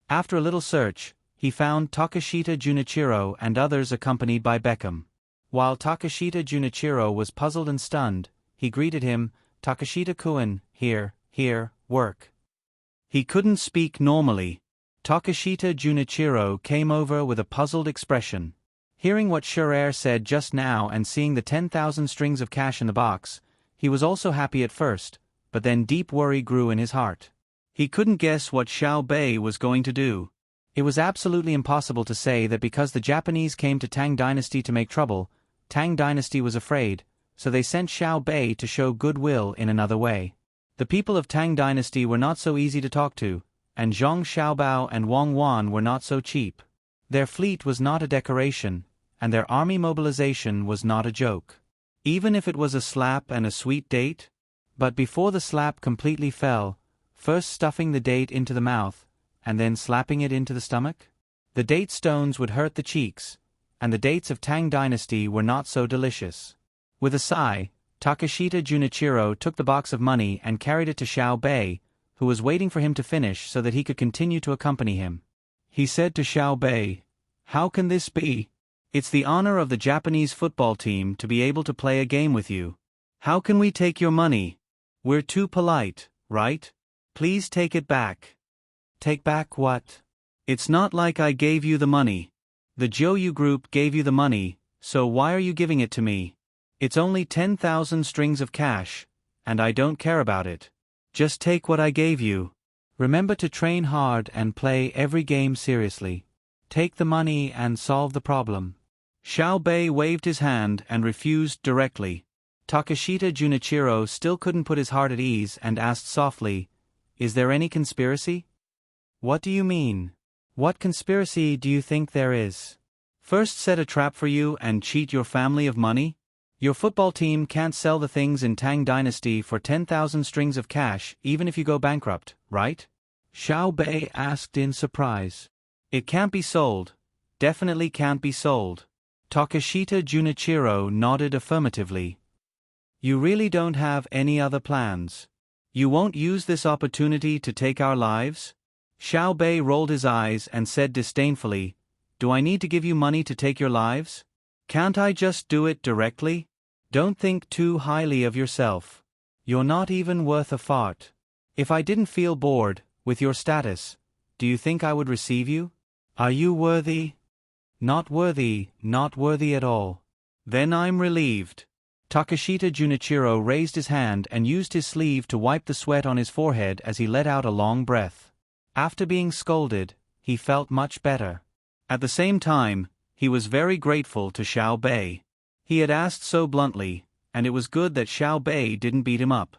After a little search, he found Takashita Junichiro and others accompanied by Beckham. While Takashita Junichiro was puzzled and stunned, he greeted him, "Takashita-kun, here, work." He couldn't speak normally. Takashita Junichiro came over with a puzzled expression. Hearing what Sure said just now and seeing the 10,000 strings of cash in the box, he was also happy at first, but then deep worry grew in his heart. He couldn't guess what Xiao Bei was going to do. It was absolutely impossible to say that because the Japanese came to Tang Dynasty to make trouble, Tang Dynasty was afraid, so they sent Xiao Bei to show goodwill in another way. The people of Tang Dynasty were not so easy to talk to, and Zhang Xiaobao and Wang Wan were not so cheap. Their fleet was not a decoration, and their army mobilization was not a joke. Even if it was a slap and a sweet date? But before the slap completely fell, first stuffing the date into the mouth, and then slapping it into the stomach? The date stones would hurt the cheeks, and the dates of Tang Dynasty were not so delicious. With a sigh, Takashita Junichiro took the box of money and carried it to Xiao Bei, who was waiting for him to finish so that he could continue to accompany him. He said to Xiao Bei, "How can this be? It's the honor of the Japanese football team to be able to play a game with you. How can we take your money? We're too polite, right? Please take it back." "Take back what?" "It's not like I gave you the money. The Joyu group gave you the money, so why are you giving it to me? It's only 10,000 strings of cash, and I don't care about it. Just take what I gave you. Remember to train hard and play every game seriously. Take the money and solve the problem." Xiao Bei waved his hand and refused directly. Takashita Junichiro still couldn't put his heart at ease and asked softly, "Is there any conspiracy?" "What do you mean? What conspiracy do you think there is? First set a trap for you and cheat your family of money? Your football team can't sell the things in Tang Dynasty for 10,000 strings of cash even if you go bankrupt, right?" Xiao Bei asked in surprise. "It can't be sold. Definitely can't be sold." Takashita Junichiro nodded affirmatively. "You really don't have any other plans? You won't use this opportunity to take our lives?" Xiao Bei rolled his eyes and said disdainfully, "Do I need to give you money to take your lives? Can't I just do it directly? Don't think too highly of yourself. You're not even worth a fart. If I didn't feel bored, with your status, do you think I would receive you? Are you worthy?" Not worthy at all." "Then I'm relieved." Takashita Junichiro raised his hand and used his sleeve to wipe the sweat on his forehead as he let out a long breath. After being scolded, he felt much better. At the same time, he was very grateful to Xiao Bei. He had asked so bluntly, and it was good that Xiao Bei didn't beat him up.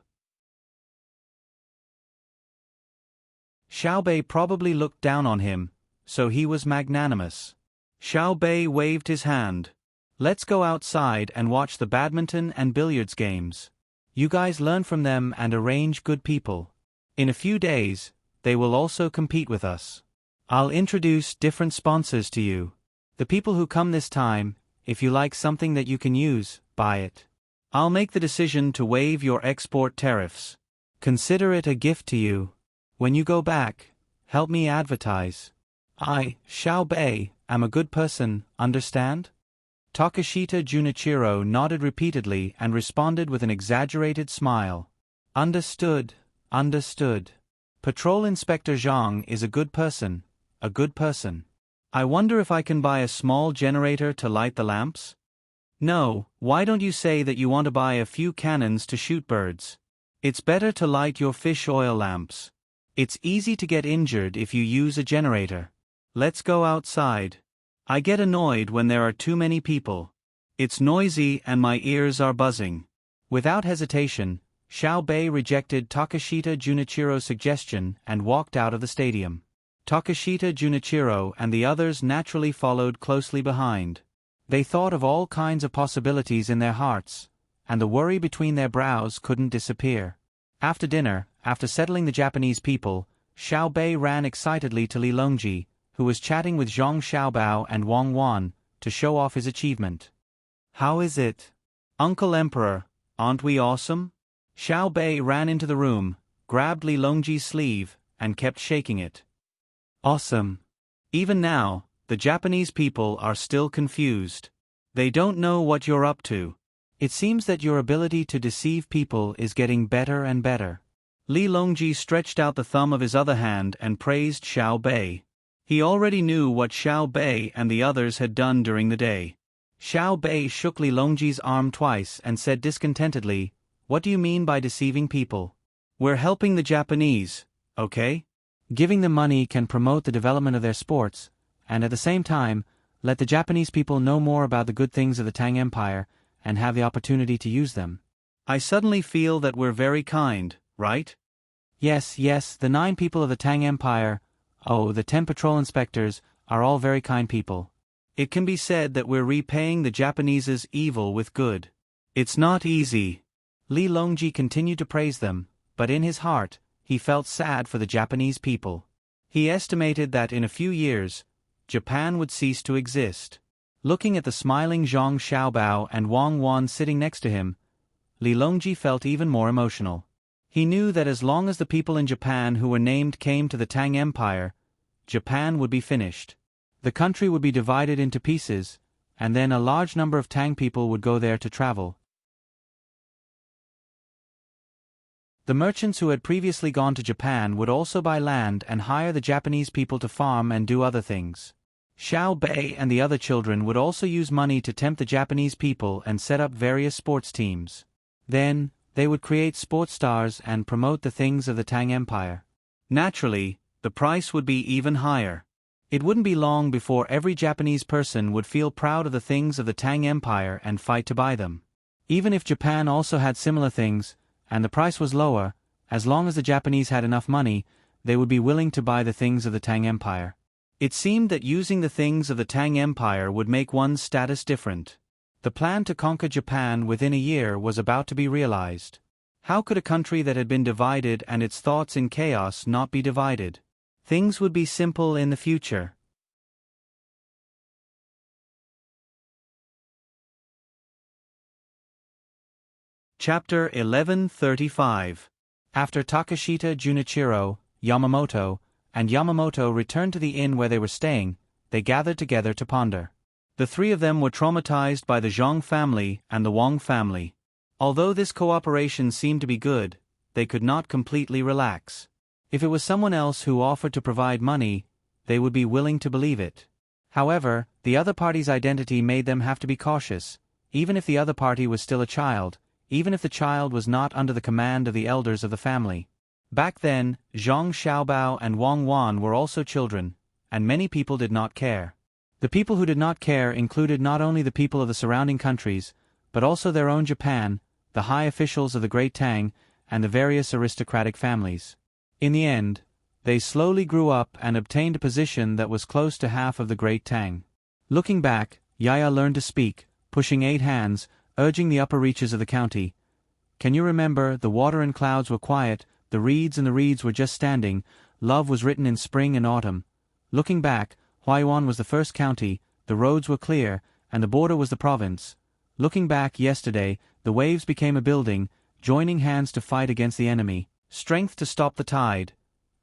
Xiao Bei probably looked down on him, so he was magnanimous. Xiao Bei waved his hand. "Let's go outside and watch the badminton and billiards games. You guys learn from them and arrange good people. In a few days, they will also compete with us. I'll introduce different sponsors to you. The people who come this time, if you like something that you can use, buy it. I'll make the decision to waive your export tariffs. Consider it a gift to you. When you go back, help me advertise. I, Xiao Bei, am a good person, understand?" Takashita Junichiro nodded repeatedly and responded with an exaggerated smile. "Understood, Understood. Patrol Inspector Zhang is a good person. A good person. I wonder if I can buy a small generator to light the lamps? No, why don't you say that you want to buy a few cannons to shoot birds? It's better to light your fish oil lamps. It's easy to get injured if you use a generator. Let's go outside. I get annoyed when there are too many people. It's noisy and my ears are buzzing. Without hesitation, Xiao Bei rejected Takashita Junichiro's suggestion and walked out of the stadium. Takashita Junichiro and the others naturally followed closely behind. They thought of all kinds of possibilities in their hearts, and the worry between their brows couldn't disappear. After dinner, after settling the Japanese people, Xiao Bei ran excitedly to Li Longji, who was chatting with Zhang Xiaobao and Wang Wan, to show off his achievement. How is it? Uncle Emperor, aren't we awesome? Xiao Bei ran into the room, grabbed Li Longji's sleeve, and kept shaking it. Awesome. Even now, the Japanese people are still confused. They don't know what you're up to. It seems that your ability to deceive people is getting better and better. Li Longji stretched out the thumb of his other hand and praised Xiao Bei. He already knew what Xiao Bei and the others had done during the day. Xiao Bei shook Li Longji's arm twice and said discontentedly, "What do you mean by deceiving people? We're helping the Japanese, okay? Giving them money can promote the development of their sports, and at the same time, let the Japanese people know more about the good things of the Tang Empire and have the opportunity to use them. I suddenly feel that we're very kind, right? Yes, the 9 people of the Tang Empire, the 10 patrol inspectors, are all very kind people. It can be said that we're repaying the Japanese's evil with good. It's not easy." Li Longji continued to praise them, but in his heart, he felt sad for the Japanese people. He estimated that in a few years, Japan would cease to exist. Looking at the smiling Zhang Xiaobao and Wang Wan sitting next to him, Li Longji felt even more emotional. He knew that as long as the people in Japan who were named came to the Tang Empire, Japan would be finished. The country would be divided into pieces, and then a large number of Tang people would go there to travel. The merchants who had previously gone to Japan would also buy land and hire the Japanese people to farm and do other things. Xiao Bei and the other children would also use money to tempt the Japanese people and set up various sports teams. Then, they would create sports stars and promote the things of the Tang Empire. Naturally, the price would be even higher. It wouldn't be long before every Japanese person would feel proud of the things of the Tang Empire and fight to buy them. Even if Japan also had similar things, and the price was lower, as long as the Japanese had enough money, they would be willing to buy the things of the Tang Empire. It seemed that using the things of the Tang Empire would make one's status different. The plan to conquer Japan within a year was about to be realized. How could a country that had been divided and its thoughts in chaos not be divided? Things would be simple in the future. Chapter 1135. After Takashita Junichiro, Yamamoto, and Yamamoto returned to the inn where they were staying, they gathered together to ponder. The 3 of them were traumatized by the Zhang family and the Wang family. Although this cooperation seemed to be good, they could not completely relax. If it was someone else who offered to provide money, they would be willing to believe it. However, the other party's identity made them have to be cautious, even if the other party was still a child, even if the child was not under the command of the elders of the family. Back then, Zhang Xiaobao and Wang Wan were also children, and many people did not care. The people who did not care included not only the people of the surrounding countries, but also their own Japan, the high officials of the Great Tang, and the various aristocratic families. In the end, they slowly grew up and obtained a position that was close to half of the Great Tang. Looking back, Yaya learned to speak, pushing 8 hands, urging the upper reaches of the county. Can you remember, the water and clouds were quiet, the reeds and the reeds were just standing, love was written in spring and autumn. Looking back, Huayuan was the first county, the roads were clear, and the border was the province. Looking back, yesterday, the waves became a building, joining hands to fight against the enemy, strength to stop the tide.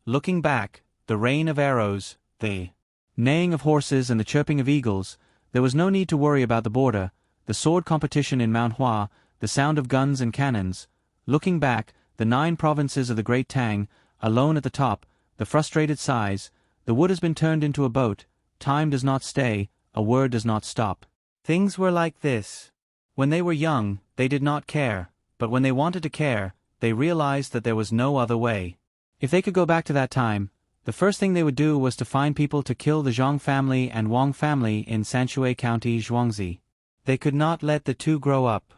Looking back, the rain of arrows, the neighing of horses and the chirping of eagles. There was no need to worry about the border, the sword competition in Mount Hua, the sound of guns and cannons. Looking back, the 9 provinces of the Great Tang, alone at the top, the frustrated sighs, the wood has been turned into a boat, time does not stay, a word does not stop. Things were like this. When they were young, they did not care, but when they wanted to care, they realized that there was no other way. If they could go back to that time, the first thing they would do was to find people to kill the Zhang family and Wang family in Sanshui County, Zhuangzi. They could not let the two grow up.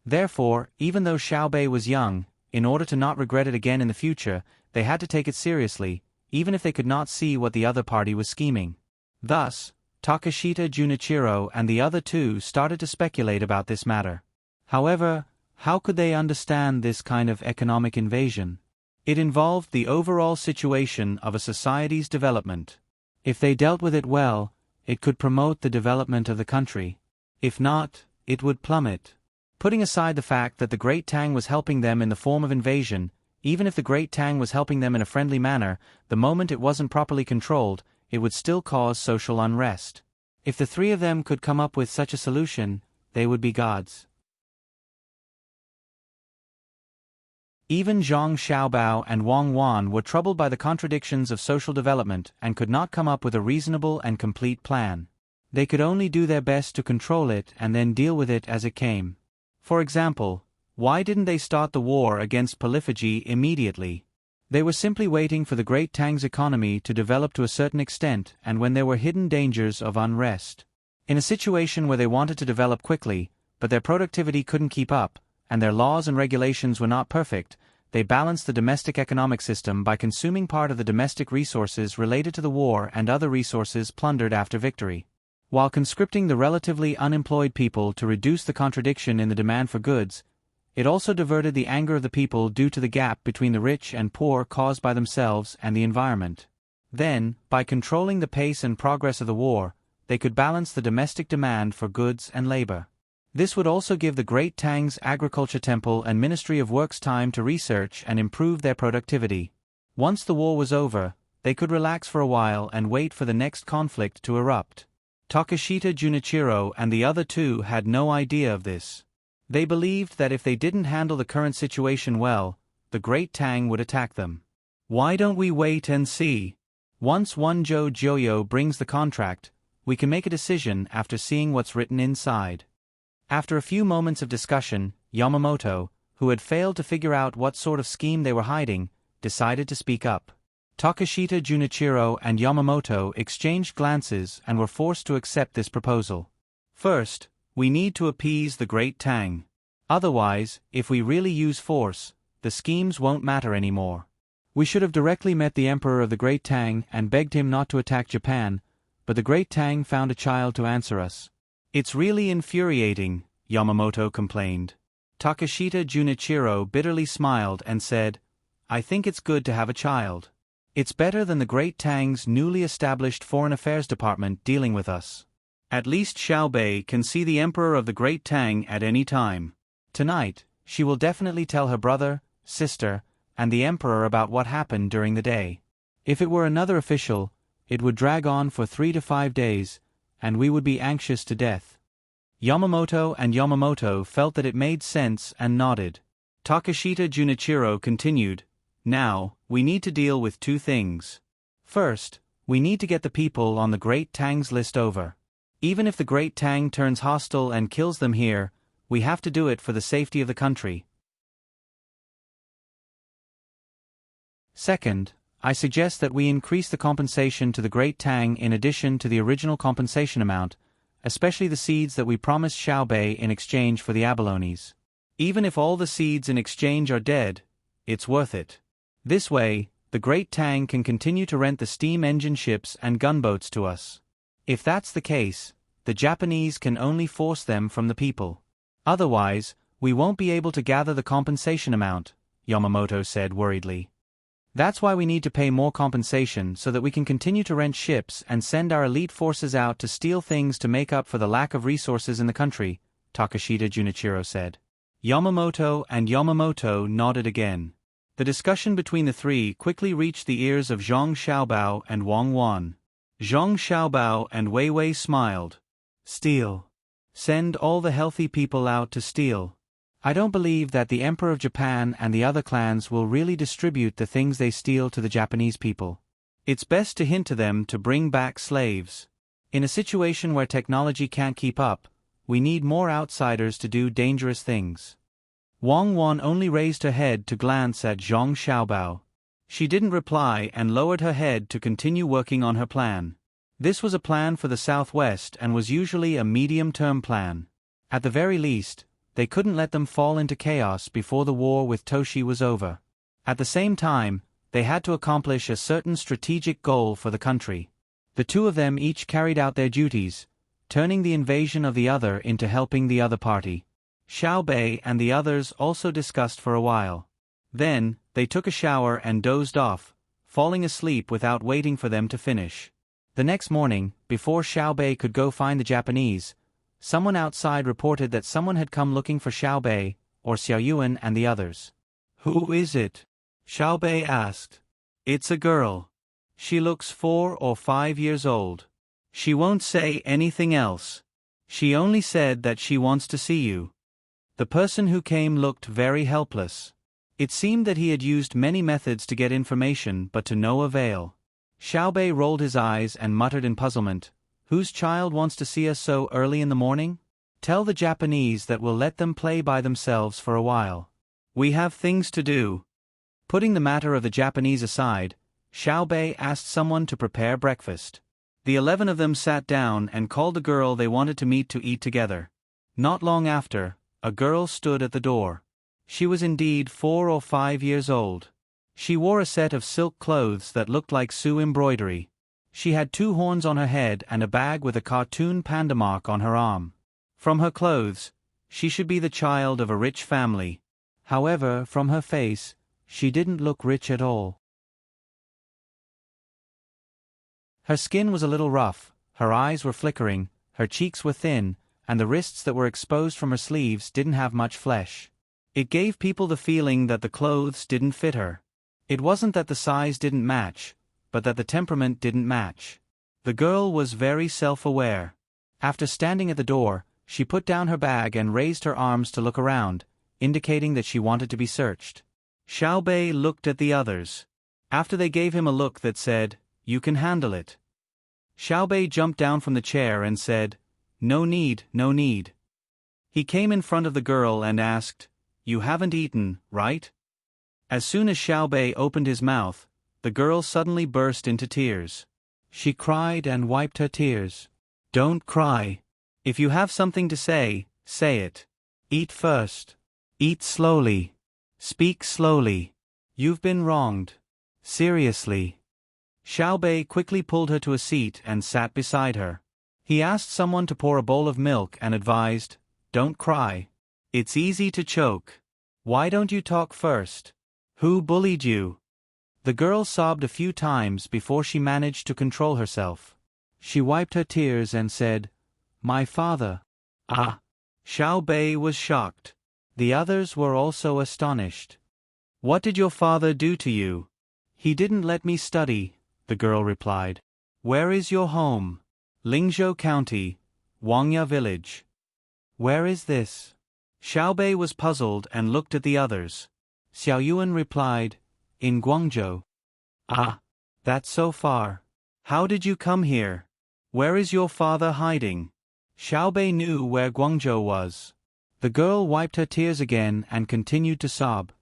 Therefore, even though Xiaobei was young, in order to not regret it again in the future, they had to take it seriously, even if they could not see what the other party was scheming. Thus, Takashita Junichiro and the other two started to speculate about this matter. However, how could they understand this kind of economic invasion? It involved the overall situation of a society's development. If they dealt with it well, it could promote the development of the country. If not, it would plummet. Putting aside the fact that the Great Tang was helping them in the form of invasion, even if the Great Tang was helping them in a friendly manner, the moment it wasn't properly controlled, it would still cause social unrest. If the 3 of them could come up with such a solution, they would be gods. Even Zhang Xiaobao and Wang Wan were troubled by the contradictions of social development and could not come up with a reasonable and complete plan. They could only do their best to control it and then deal with it as it came. For example, why didn't they start the war against polyphagy immediately? They were simply waiting for the Great Tang's economy to develop to a certain extent and when there were hidden dangers of unrest. In a situation where they wanted to develop quickly, but their productivity couldn't keep up, and their laws and regulations were not perfect, they balanced the domestic economic system by consuming part of the domestic resources related to the war and other resources plundered after victory. While conscripting the relatively unemployed people to reduce the contradiction in the demand for goods, it also diverted the anger of the people due to the gap between the rich and poor caused by themselves and the environment. Then, by controlling the pace and progress of the war, they could balance the domestic demand for goods and labor. This would also give the Great Tang's Agriculture Temple and Ministry of Works time to research and improve their productivity. Once the war was over, they could relax for a while and wait for the next conflict to erupt. Takashita Junichiro and the other two had no idea of this. They believed that if they didn't handle the current situation well, the Great Tang would attack them. Why don't we wait and see? Once Wonjo Joyo brings the contract, we can make a decision after seeing what's written inside. After a few moments of discussion, Yamamoto, who had failed to figure out what sort of scheme they were hiding, decided to speak up. Takashita Junichiro and Yamamoto exchanged glances and were forced to accept this proposal. First, we need to appease the Great Tang. Otherwise, if we really use force, the schemes won't matter anymore. We should have directly met the Emperor of the Great Tang and begged him not to attack Japan, but the Great Tang found a child to answer us. It's really infuriating, Yamamoto complained. Takashita Junichiro bitterly smiled and said, I think it's good to have a child. It's better than the Great Tang's newly established Foreign Affairs Department dealing with us. At least Xiaobei can see the Emperor of the Great Tang at any time. Tonight, she will definitely tell her brother, sister, and the Emperor about what happened during the day. If it were another official, it would drag on for 3 to 5 days, and we would be anxious to death. Yamamoto and Yamamoto felt that it made sense and nodded. Takashita Junichiro continued, Now, we need to deal with 2 things. First, we need to get the people on the Great Tang's list over. Even if the Great Tang turns hostile and kills them here, we have to do it for the safety of the country. Second, I suggest that we increase the compensation to the Great Tang in addition to the original compensation amount, especially the seeds that we promised Xiaobei in exchange for the abalones. Even if all the seeds in exchange are dead, it's worth it. This way, the Great Tang can continue to rent the steam engine ships and gunboats to us. If that's the case, the Japanese can only force them from the people. Otherwise, we won't be able to gather the compensation amount, Yamamoto said worriedly. That's why we need to pay more compensation so that we can continue to rent ships and send our elite forces out to steal things to make up for the lack of resources in the country, Takashita Junichiro said. Yamamoto and Yamamoto nodded again. The discussion between the 3 quickly reached the ears of Zhang Xiaobao and Wang Wan. Zhang Xiaobao and Wei Wei smiled. Steal. Send all the healthy people out to steal. I don't believe that the Emperor of Japan and the other clans will really distribute the things they steal to the Japanese people. It's best to hint to them to bring back slaves. In a situation where technology can't keep up, we need more outsiders to do dangerous things. Wang Wan only raised her head to glance at Zhang Xiaobao. She didn't reply and lowered her head to continue working on her plan. This was a plan for the southwest and was usually a medium-term plan. At the very least, they couldn't let them fall into chaos before the war with Toshi was over. At the same time, they had to accomplish a certain strategic goal for the country. The two of them each carried out their duties, turning the invasion of the other into helping the other party. Xiao Bei and the others also discussed for a while. Then, they took a shower and dozed off, falling asleep without waiting for them to finish. The next morning, before Xiao Bei could go find the Japanese, someone outside reported that someone had come looking for Xiao Bei, or Xiao Yuan and the others. "Who is it?" Xiao Bei asked. "It's a girl. She looks 4 or 5 years old. She won't say anything else. She only said that she wants to see you." The person who came looked very helpless. It seemed that he had used many methods to get information but to no avail. Xiao Bei rolled his eyes and muttered in puzzlement, "Whose child wants to see us so early in the morning? Tell the Japanese that we'll let them play by themselves for a while. We have things to do." Putting the matter of the Japanese aside, Xiao Bei asked someone to prepare breakfast. The 11 of them sat down and called the girl they wanted to meet to eat together. Not long after, a girl stood at the door. She was indeed 4 or 5 years old. She wore a set of silk clothes that looked like Sioux embroidery. She had 2 horns on her head and a bag with a cartoon panda mark on her arm. From her clothes, she should be the child of a rich family. However, from her face, she didn't look rich at all. Her skin was a little rough, her eyes were flickering, her cheeks were thin, and the wrists that were exposed from her sleeves didn't have much flesh. It gave people the feeling that the clothes didn't fit her. It wasn't that the size didn't match, but that the temperament didn't match. The girl was very self-aware. After standing at the door, she put down her bag and raised her arms to look around, indicating that she wanted to be searched. Xiao Bei looked at the others. After they gave him a look that said, "You can handle it," Xiao Bei jumped down from the chair and said, "No need, no need." He came in front of the girl and asked, "You haven't eaten, right?" As soon as Xiao Bei opened his mouth, the girl suddenly burst into tears. She cried and wiped her tears. "Don't cry. If you have something to say, say it. Eat first. Eat slowly. Speak slowly. You've been wronged. Seriously." Xiao Bei quickly pulled her to a seat and sat beside her. He asked someone to pour a bowl of milk and advised, "Don't cry. It's easy to choke. Why don't you talk first? Who bullied you?" The girl sobbed a few times before she managed to control herself. She wiped her tears and said, "My father." "Ah!" Xiao Bei was shocked. The others were also astonished. "What did your father do to you?" "He didn't let me study," the girl replied. "Where is your home?" "Lingzhou County, Wangya Village." "Where is this?" Xiao Bei was puzzled and looked at the others. Xiao Yuan replied, "In Guangzhou." "Ah, that's so far. How did you come here? Where is your father hiding?" Xiao Bei knew where Guangzhou was. The girl wiped her tears again and continued to sob.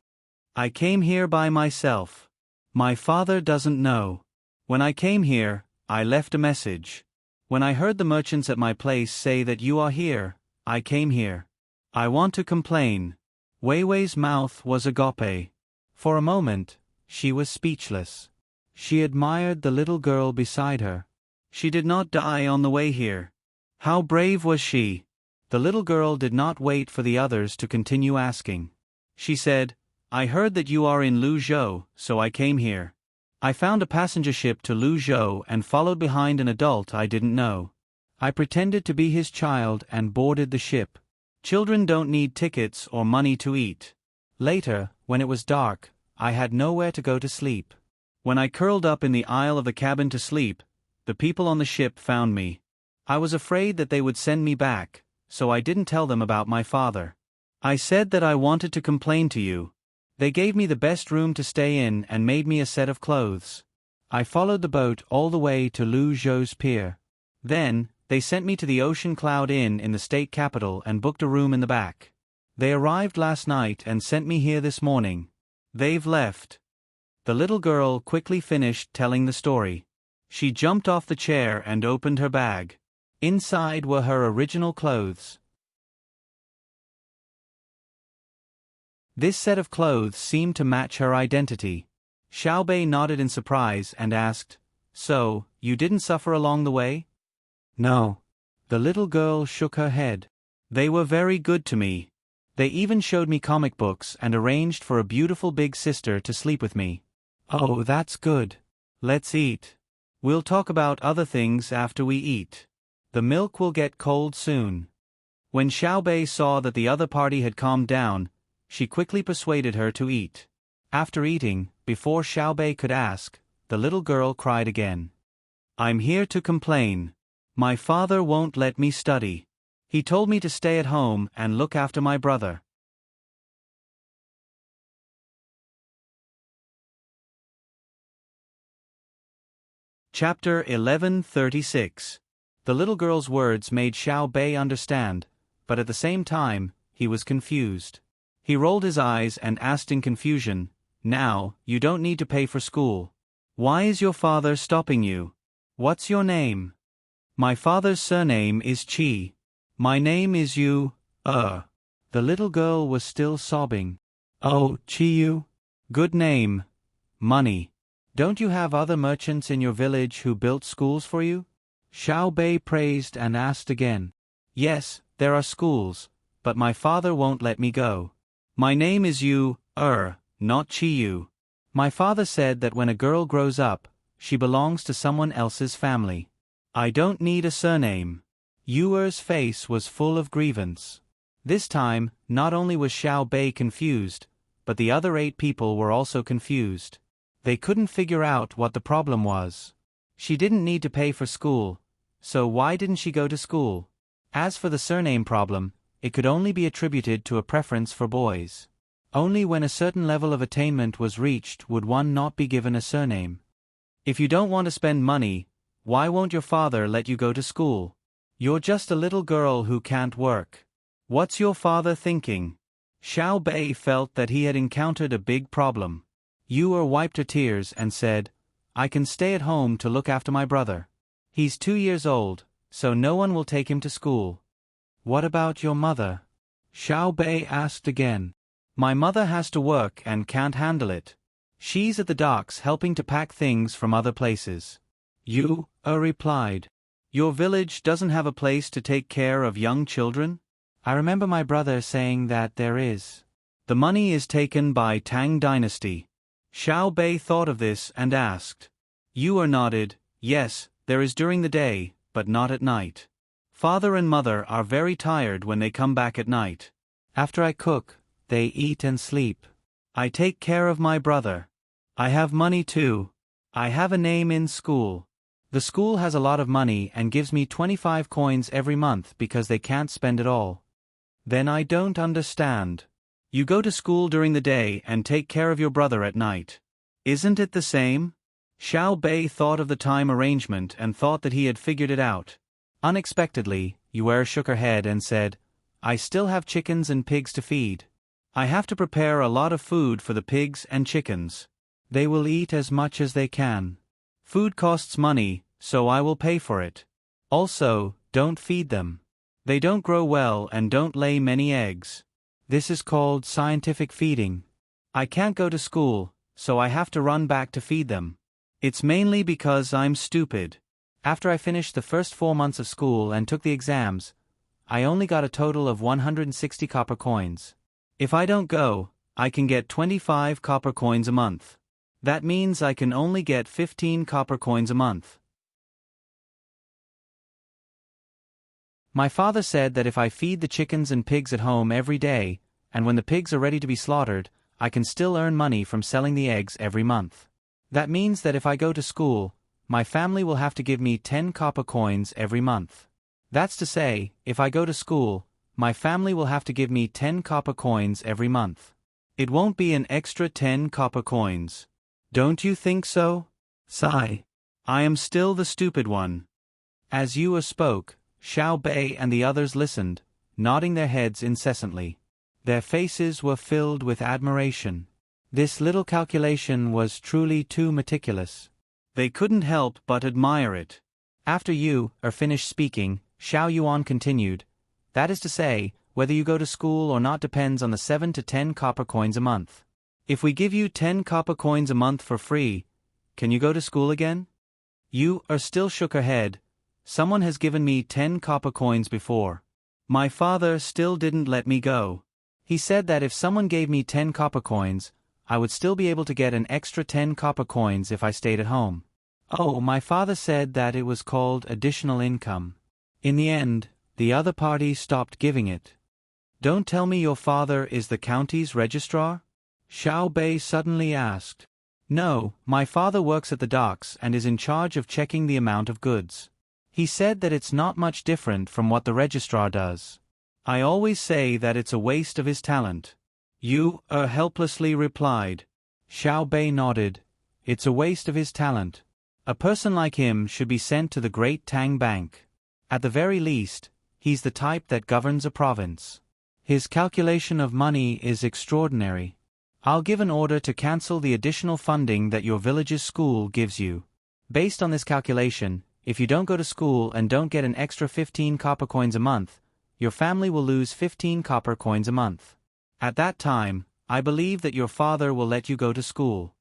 "I came here by myself. My father doesn't know. When I came here, I left a message. When I heard the merchants at my place say that you are here, I came here. I want to complain." Wei Wei's mouth was agape. For a moment, she was speechless. She admired the little girl beside her. She did not die on the way here. How brave was she? The little girl did not wait for the others to continue asking. She said, "I heard that you are in Luzhou, so I came here. I found a passenger ship to Luzhou and followed behind an adult I didn't know. I pretended to be his child and boarded the ship. Children don't need tickets or money to eat. Later, when it was dark, I had nowhere to go to sleep. When I curled up in the aisle of the cabin to sleep, the people on the ship found me. I was afraid that they would send me back, so I didn't tell them about my father. I said that I wanted to complain to you. They gave me the best room to stay in and made me a set of clothes. I followed the boat all the way to Lu Zhou's pier. Then, they sent me to the Ocean Cloud Inn in the state capital and booked a room in the back. They arrived last night and sent me here this morning. They've left. The little girl quickly finished telling the story. She jumped off the chair and opened her bag. Inside were her original clothes. This set of clothes seemed to match her identity. Xiaobei nodded in surprise and asked, "So, you didn't suffer along the way?" "No." The little girl shook her head. "They were very good to me. They even showed me comic books and arranged for a beautiful big sister to sleep with me." "Oh, that's good. Let's eat. We'll talk about other things after we eat. The milk will get cold soon." When Xiaobei saw that the other party had calmed down, she quickly persuaded her to eat. After eating, before Xiaobei could ask, the little girl cried again. "I'm here to complain. My father won't let me study. He told me to stay at home and look after my brother." Chapter 1136. The little girl's words made Xiaobei understand, but at the same time, he was confused. He rolled his eyes and asked in confusion, "Now, you don't need to pay for school. Why is your father stopping you? What's your name?" "My father's surname is Qi. My name is Yu. The little girl was still sobbing. "Oh, Qiyu? Good name. Money. Don't you have other merchants in your village who built schools for you?" Xiaobei praised and asked again. "Yes, there are schools, but my father won't let me go. My name is Yu, not Qiyu. My father said that when a girl grows up, she belongs to someone else's family. I don't need a surname." Yuer's face was full of grievance. This time, not only was Xiaobei confused, but the other 8 people were also confused. They couldn't figure out what the problem was. She didn't need to pay for school, so why didn't she go to school? As for the surname problem, it could only be attributed to a preference for boys. Only when a certain level of attainment was reached would one not be given a surname. If you don't want to spend money, why won't your father let you go to school? You're just a little girl who can't work. What's your father thinking? Xiaobei felt that he had encountered a big problem. Yuer wiped her tears and said, "I can stay at home to look after my brother. He's 2 years old, so no one will take him to school." "What about your mother?" Xiaobei asked again. "My mother has to work and can't handle it. She's at the docks helping to pack things from other places." Yu replied. "Your village doesn't have a place to take care of young children?" "I remember my brother saying that there is." "The money is taken by Tang Dynasty." Xiaobei thought of this and asked. Yu nodded, "Yes, there is during the day, but not at night. Father and mother are very tired when they come back at night. After I cook, they eat and sleep. I take care of my brother. I have money too. I have a name in school. The school has a lot of money and gives me 25 coins every month because they can't spend it all." "Then I don't understand. You go to school during the day and take care of your brother at night. Isn't it the same?" Xiaobei thought of the time arrangement and thought that he had figured it out. Unexpectedly, Yuer shook her head and said, "I still have chickens and pigs to feed. I have to prepare a lot of food for the pigs and chickens. They will eat as much as they can. Food costs money, so I will pay for it. Also, don't feed them. They don't grow well and don't lay many eggs. This is called scientific feeding. I can't go to school, so I have to run back to feed them. It's mainly because I'm stupid. After I finished the first 4 months of school and took the exams, I only got a total of 160 copper coins. If I don't go, I can get 25 copper coins a month. That means I can only get 15 copper coins a month. My father said that if I feed the chickens and pigs at home every day, and when the pigs are ready to be slaughtered, I can still earn money from selling the eggs every month. That means that if I go to school, my family will have to give me 10 copper coins every month. That's to say, if I go to school, my family will have to give me 10 copper coins every month. It won't be an extra 10 copper coins. Don't you think so? Sigh. I am still the stupid one. As Yu spoke, Xiao Bei and the others listened, nodding their heads incessantly. Their faces were filled with admiration. This little calculation was truly too meticulous. They couldn't help but admire it. After Yu finished speaking, Xiao Yuan continued, "That is to say, whether you go to school or not depends on the 7 to 10 copper coins a month. If we give you 10 copper coins a month for free, can you go to school again?" Yu still shook her head. "Someone has given me 10 copper coins before. My father still didn't let me go. He said that if someone gave me 10 copper coins, I would still be able to get an extra 10 copper coins if I stayed at home. Oh, my father said that it was called additional income. In the end, the other party stopped giving it." "Don't tell me your father is the county's registrar?" Xiao Bei suddenly asked. "No, my father works at the docks and is in charge of checking the amount of goods. He said that it's not much different from what the registrar does. I always say that it's a waste of his talent." Yu helplessly replied. Xiao Bei nodded. "It's a waste of his talent. A person like him should be sent to the great Tang Bank. At the very least, he's the type that governs a province. His calculation of money is extraordinary. I'll give an order to cancel the additional funding that your village's school gives you. Based on this calculation, if you don't go to school and don't get an extra 15 copper coins a month, your family will lose 15 copper coins a month. At that time, I believe that your father will let you go to school."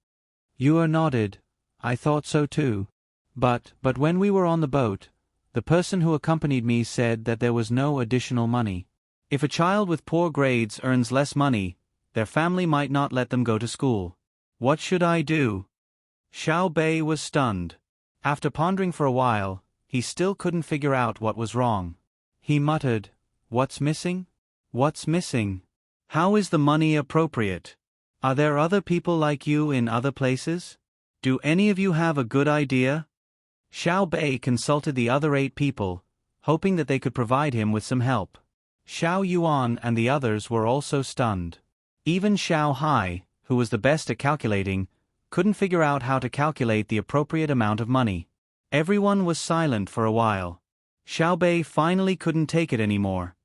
Yu nodded. "I thought so too. But when we were on the boat, the person who accompanied me said that there was no additional money. If a child with poor grades earns less money, their family might not let them go to school. What should I do?" Xiao Bei was stunned. After pondering for a while, he still couldn't figure out what was wrong. He muttered, "What's missing? What's missing? How is the money appropriate? Are there other people like you in other places? Do any of you have a good idea?" Xiao Bei consulted the other 8 people, hoping that they could provide him with some help. Xiao Yuan and the others were also stunned. Even Xiao Hai, who was the best at calculating, couldn't figure out how to calculate the appropriate amount of money. Everyone was silent for a while. Xiao Bei finally couldn't take it anymore.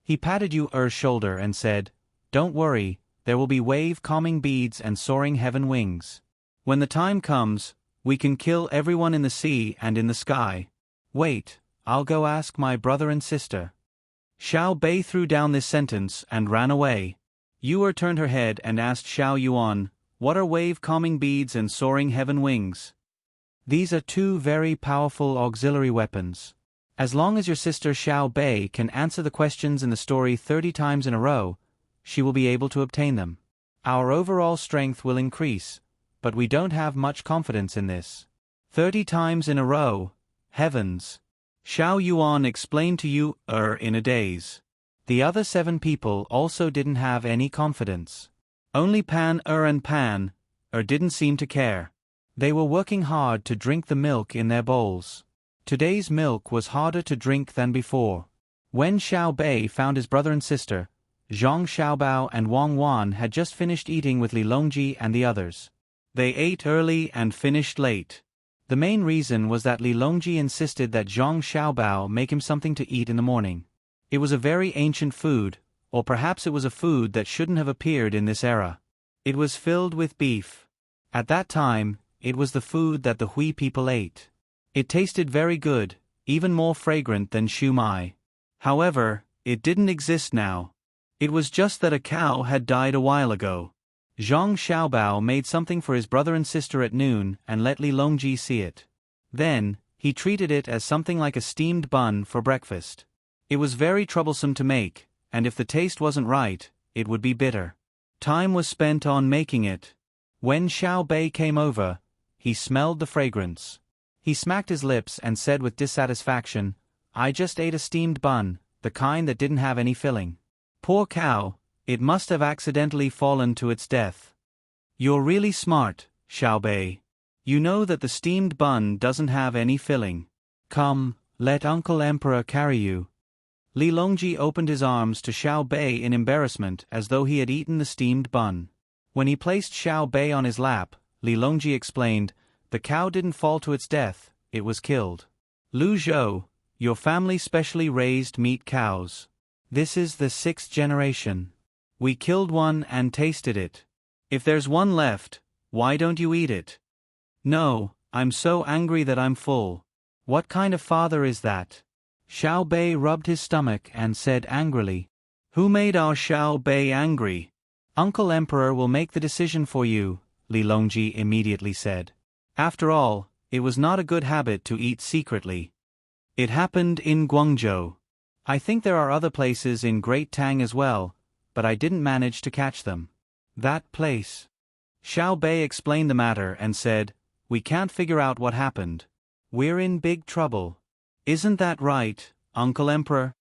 He patted Yu's shoulder and said, "Don't worry, there will be wave-calming beads and soaring heaven wings. When the time comes, we can kill everyone in the sea and in the sky. Wait, I'll go ask my brother and sister." Xiao Bei threw down this sentence and ran away. Yu turned her head and asked Xiao Yuan, "What are wave-calming beads and soaring heaven wings?" "These are 2 very powerful auxiliary weapons. As long as your sister Xiao Bei can answer the questions in the story 30 times in a row, she will be able to obtain them. Our overall strength will increase, but we don't have much confidence in this. 30 times in a row, heavens." Xiao Yuan explained to Yu in a daze. The other 7 people also didn't have any confidence. Only Pan and Pan didn't seem to care. They were working hard to drink the milk in their bowls. Today's milk was harder to drink than before. When Xiao Bei found his brother and sister, Zhang Xiaobao and Wang Wan had just finished eating with Li Longji and the others. They ate early and finished late. The main reason was that Li Longji insisted that Zhang Xiaobao make him something to eat in the morning. It was a very ancient food, or perhaps it was a food that shouldn't have appeared in this era. It was filled with beef. At that time, it was the food that the Hui people ate. It tasted very good, even more fragrant than shumai. However, it didn't exist now. It was just that a cow had died a while ago. Zhang Xiaobao made something for his brother and sister at noon and let Li Longji see it. Then, he treated it as something like a steamed bun for breakfast. It was very troublesome to make, and if the taste wasn't right, it would be bitter. Time was spent on making it. When Xiao Bei came over, he smelled the fragrance. He smacked his lips and said with dissatisfaction, "I just ate a steamed bun, the kind that didn't have any filling. Poor cow, it must have accidentally fallen to its death." "You're really smart, Xiao Bei. You know that the steamed bun doesn't have any filling. Come, Let Uncle Emperor carry you. Li Longji opened his arms to Xiao Bei in embarrassment as though he had eaten the steamed bun. When he placed Xiao Bei on his lap, Li Longji explained, "The cow didn't fall to its death, it was killed. Lu Zhou, your family specially raised meat cows. This is the 6th generation. We killed one and tasted it. If there's one left, why don't you eat it?" "No, I'm so angry that I'm full." "What kind of father is that?" Xiao Bei rubbed his stomach and said angrily, "Who made our Xiao Bei angry?" "Uncle Emperor will make the decision for you," Li Longji immediately said. After all, it was not a good habit to eat secretly. It happened in Guangzhou. I think there are other places in Great Tang as well, but I didn't manage to catch them. That place. Xiao Bei explained the matter and said, "We can't figure out what happened. We're in big trouble. Isn't that right, Uncle Emperor?"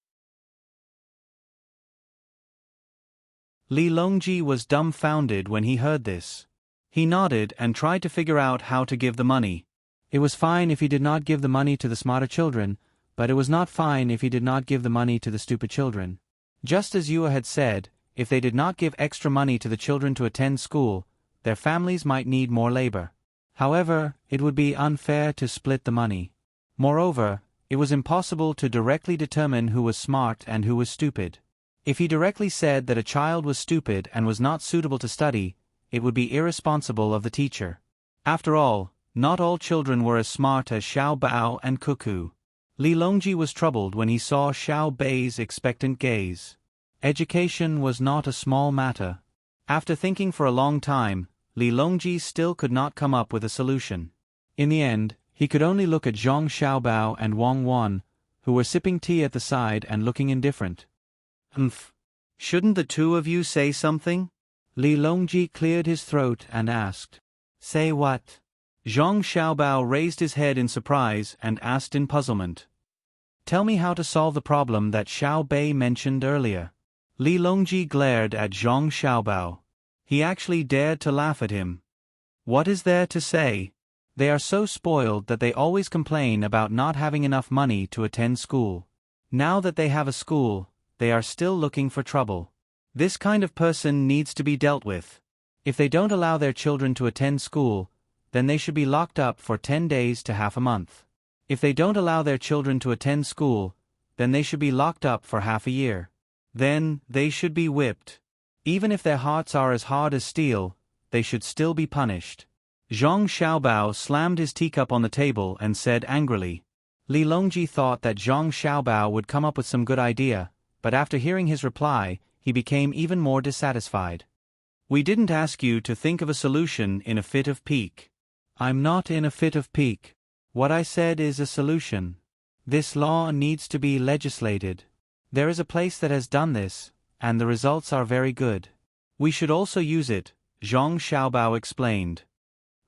Li Longji was dumbfounded when he heard this. He nodded and tried to figure out how to give the money. It was fine if he did not give the money to the smarter children, but it was not fine if he did not give the money to the stupid children. Just as Yua had said, if they did not give extra money to the children to attend school, their families might need more labor. However, it would be unfair to split the money. Moreover, it was impossible to directly determine who was smart and who was stupid. If he directly said that a child was stupid and was not suitable to study, it would be irresponsible of the teacher. After all, not all children were as smart as Xiao Bao and Cuckoo. Li Longji was troubled when he saw Xiao Bei's expectant gaze. Education was not a small matter. After thinking for a long time, Li Longji still could not come up with a solution. In the end, he could only look at Zhang Xiaobao and Wang Wan, who were sipping tea at the side and looking indifferent. Shouldn't the two of you say something?" Li Longji cleared his throat and asked. "Say what?" Zhang Xiaobao raised his head in surprise and asked in puzzlement. "Tell me how to solve the problem that Xiao Bei mentioned earlier." Li Longji glared at Zhang Xiaobao. He actually dared to laugh at him. What is there to say? They are so spoiled that they always complain about not having enough money to attend school. Now that they have a school, they are still looking for trouble. This kind of person needs to be dealt with. If they don't allow their children to attend school, then they should be locked up for 10 days to half a month. If they don't allow their children to attend school, then they should be locked up for half a year. Then, they should be whipped. Even if their hearts are as hard as steel, they should still be punished. Zhang Xiaobao slammed his teacup on the table and said angrily. Li Longji thought that Zhang Xiaobao would come up with some good idea, but after hearing his reply, he became even more dissatisfied. "We didn't ask you to think of a solution in a fit of pique." "I'm not in a fit of pique. What I said is a solution. This law needs to be legislated. There is a place that has done this, and the results are very good. We should also use it," Zhang Xiaobao explained.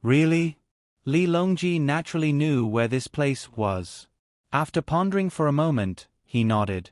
"Really?" Li Longji naturally knew where this place was. After pondering for a moment, he nodded.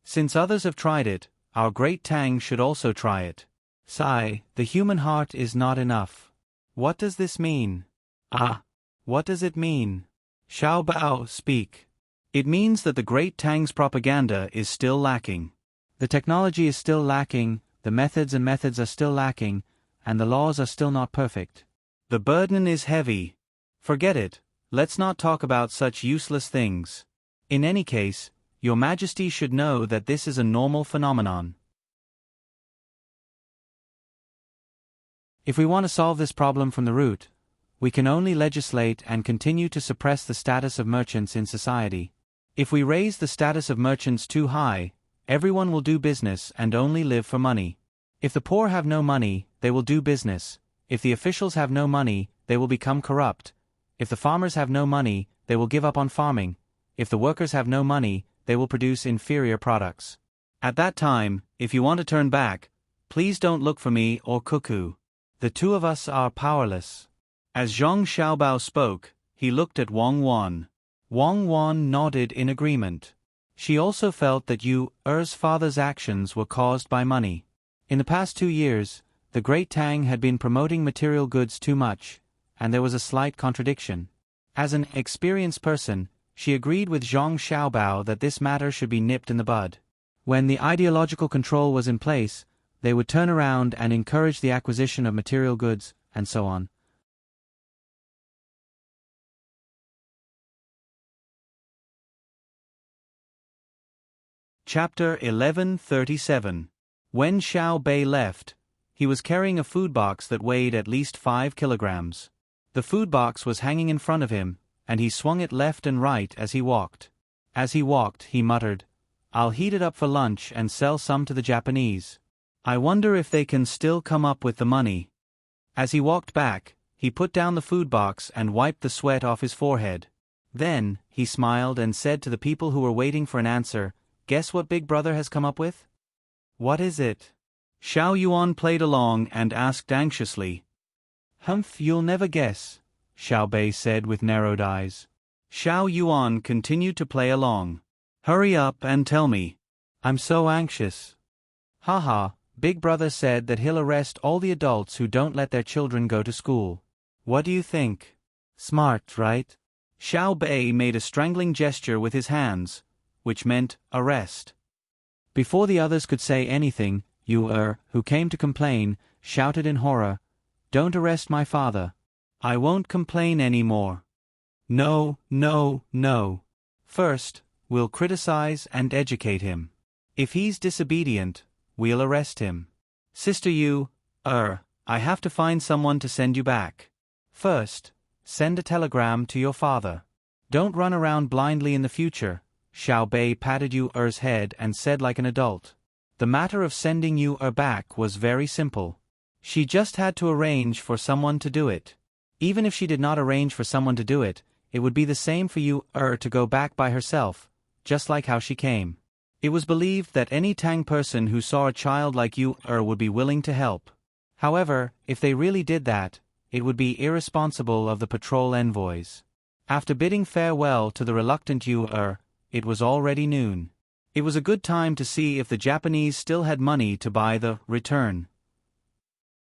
"Since others have tried it, our great Tang should also try it. Sigh, the human heart is not enough." "What does this mean?" "Ah, what does it mean?" "Xiao Bao, speak." "It means that the great Tang's propaganda is still lacking. The technology is still lacking, the methods are still lacking, and the laws are still not perfect. The burden is heavy. Forget it, let's not talk about such useless things. In any case, Your Majesty should know that this is a normal phenomenon. If we want to solve this problem from the root, we can only legislate and continue to suppress the status of merchants in society. If we raise the status of merchants too high, everyone will do business and only live for money. If the poor have no money, they will do business. If the officials have no money, they will become corrupt. If the farmers have no money, they will give up on farming. If the workers have no money, they will produce inferior products. At that time, if you want to turn back, please don't look for me or Cuckoo. The two of us are powerless. As Zhang Xiaobao spoke, he looked at Wang Wan. Wang Wan nodded in agreement. She also felt that Yu's father's actions were caused by money. In the past 2 years, the Great Tang had been promoting material goods too much, and there was a slight contradiction. As an experienced person, she agreed with Zhang Xiaobao that this matter should be nipped in the bud. When the ideological control was in place, they would turn around and encourage the acquisition of material goods, and so on. Chapter 1137. When Xiao Bei left, he was carrying a food box that weighed at least 5 kilograms. The food box was hanging in front of him, and he swung it left and right as he walked. As he walked, he muttered, "I'll heat it up for lunch and sell some to the Japanese. I wonder if they can still come up with the money." As he walked back, he put down the food box and wiped the sweat off his forehead. Then, he smiled and said to the people who were waiting for an answer, "Guess what Big Brother has come up with?" "What is it?" Xiao Yuan played along and asked anxiously. "Humph, you'll never guess," Xiao Bei said with narrowed eyes. Xiao Yuan continued to play along. "Hurry up and tell me. I'm so anxious." "Haha, Big Brother said that he'll arrest all the adults who don't let their children go to school. What do you think? Smart, right?" Xiao Bei made a strangling gesture with his hands, which meant arrest. Before the others could say anything, who came to complain, shouted in horror, "Don't arrest my father. I won't complain any more. No, no, no. First, we'll criticize and educate him. If he's disobedient, we'll arrest him. Sister I have to find someone to send you back. First, send a telegram to your father. Don't run around blindly in the future." Xiao Bei patted Er's head and said like an adult. The matter of sending Er back was very simple. She just had to arrange for someone to do it. Even if she did not arrange for someone to do it, it would be the same for Er to go back by herself, just like how she came. It was believed that any Tang person who saw a child like Er would be willing to help. However, if they really did that, it would be irresponsible of the patrol envoys. After bidding farewell to the reluctant it was already noon. It was a good time to see if the Japanese still had money to buy the return.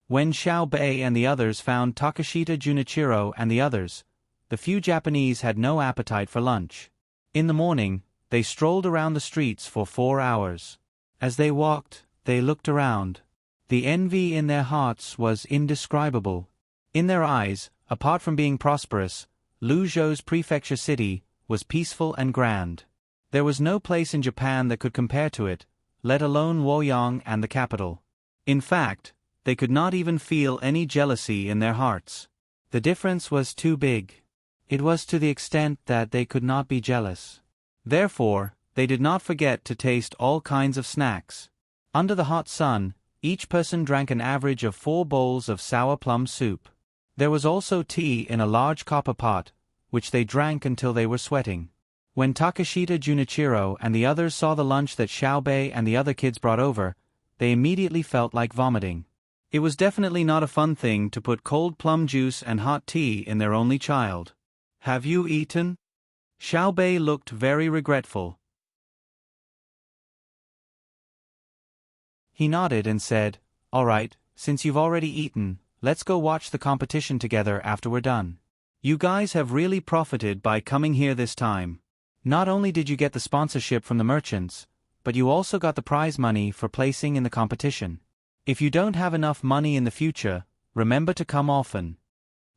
When Xiao Bei and the others found Takashita Junichiro and the others, the few Japanese had no appetite for lunch. In the morning, they strolled around the streets for 4 hours. As they walked, they looked around. The envy in their hearts was indescribable. In their eyes, apart from being prosperous, Luzhou's prefecture city was peaceful and grand. There was no place in Japan that could compare to it, let alone Luoyang and the capital. In fact, they could not even feel any jealousy in their hearts. The difference was too big. It was to the extent that they could not be jealous. Therefore, they did not forget to taste all kinds of snacks. Under the hot sun, each person drank an average of 4 bowls of sour plum soup. There was also tea in a large copper pot, which they drank until they were sweating. When Takashita Junichiro and the others saw the lunch that Xiao Bei and the other kids brought over, they immediately felt like vomiting. It was definitely not a fun thing to put cold plum juice and hot tea in their only child. "Have you eaten?" Xiao Bei looked very regretful. He nodded and said, "All right, since you've already eaten, let's go watch the competition together after we're done. You guys have really profited by coming here this time. Not only did you get the sponsorship from the merchants, but you also got the prize money for placing in the competition. If you don't have enough money in the future, remember to come often.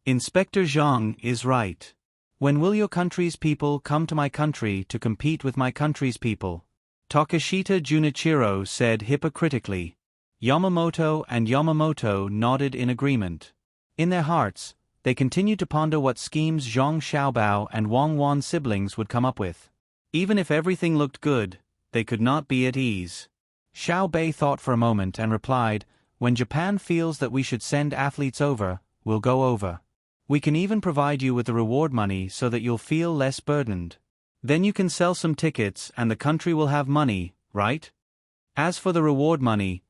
Inspector Zhang is right. When will your country's people come to my country to compete with my country's people?" Takashita Junichiro said hypocritically. Yamamoto and Yamamoto nodded in agreement. In their hearts, they continued to ponder what schemes Zhang Xiaobao and Wang Wan siblings would come up with. Even if everything looked good, they could not be at ease. Xiao Bei thought for a moment and replied, "When Japan feels that we should send athletes over, we'll go over. We can even provide you with the reward money so that you'll feel less burdened. Then you can sell some tickets and the country will have money, right? As for the reward money,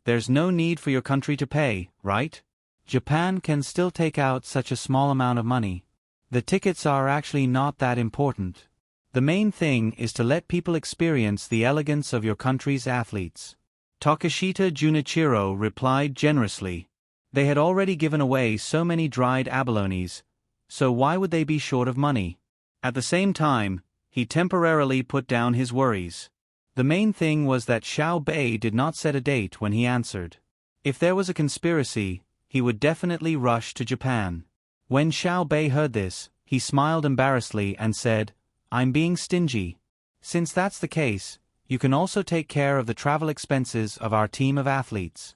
there's no need for your country to pay, right? Japan can still take out such a small amount of money. The tickets are actually not that important. The main thing is to let people experience the elegance of your country's athletes." Takashita Junichiro replied generously. They had already given away so many dried abalones, so why would they be short of money? At the same time, he temporarily put down his worries. The main thing was that Xiao Bei did not set a date when he answered. If there was a conspiracy, he would definitely rush to Japan. When Xiao Bei heard this, he smiled embarrassedly and said, "I'm being stingy. Since that's the case, you can also take care of the travel expenses of our team of athletes."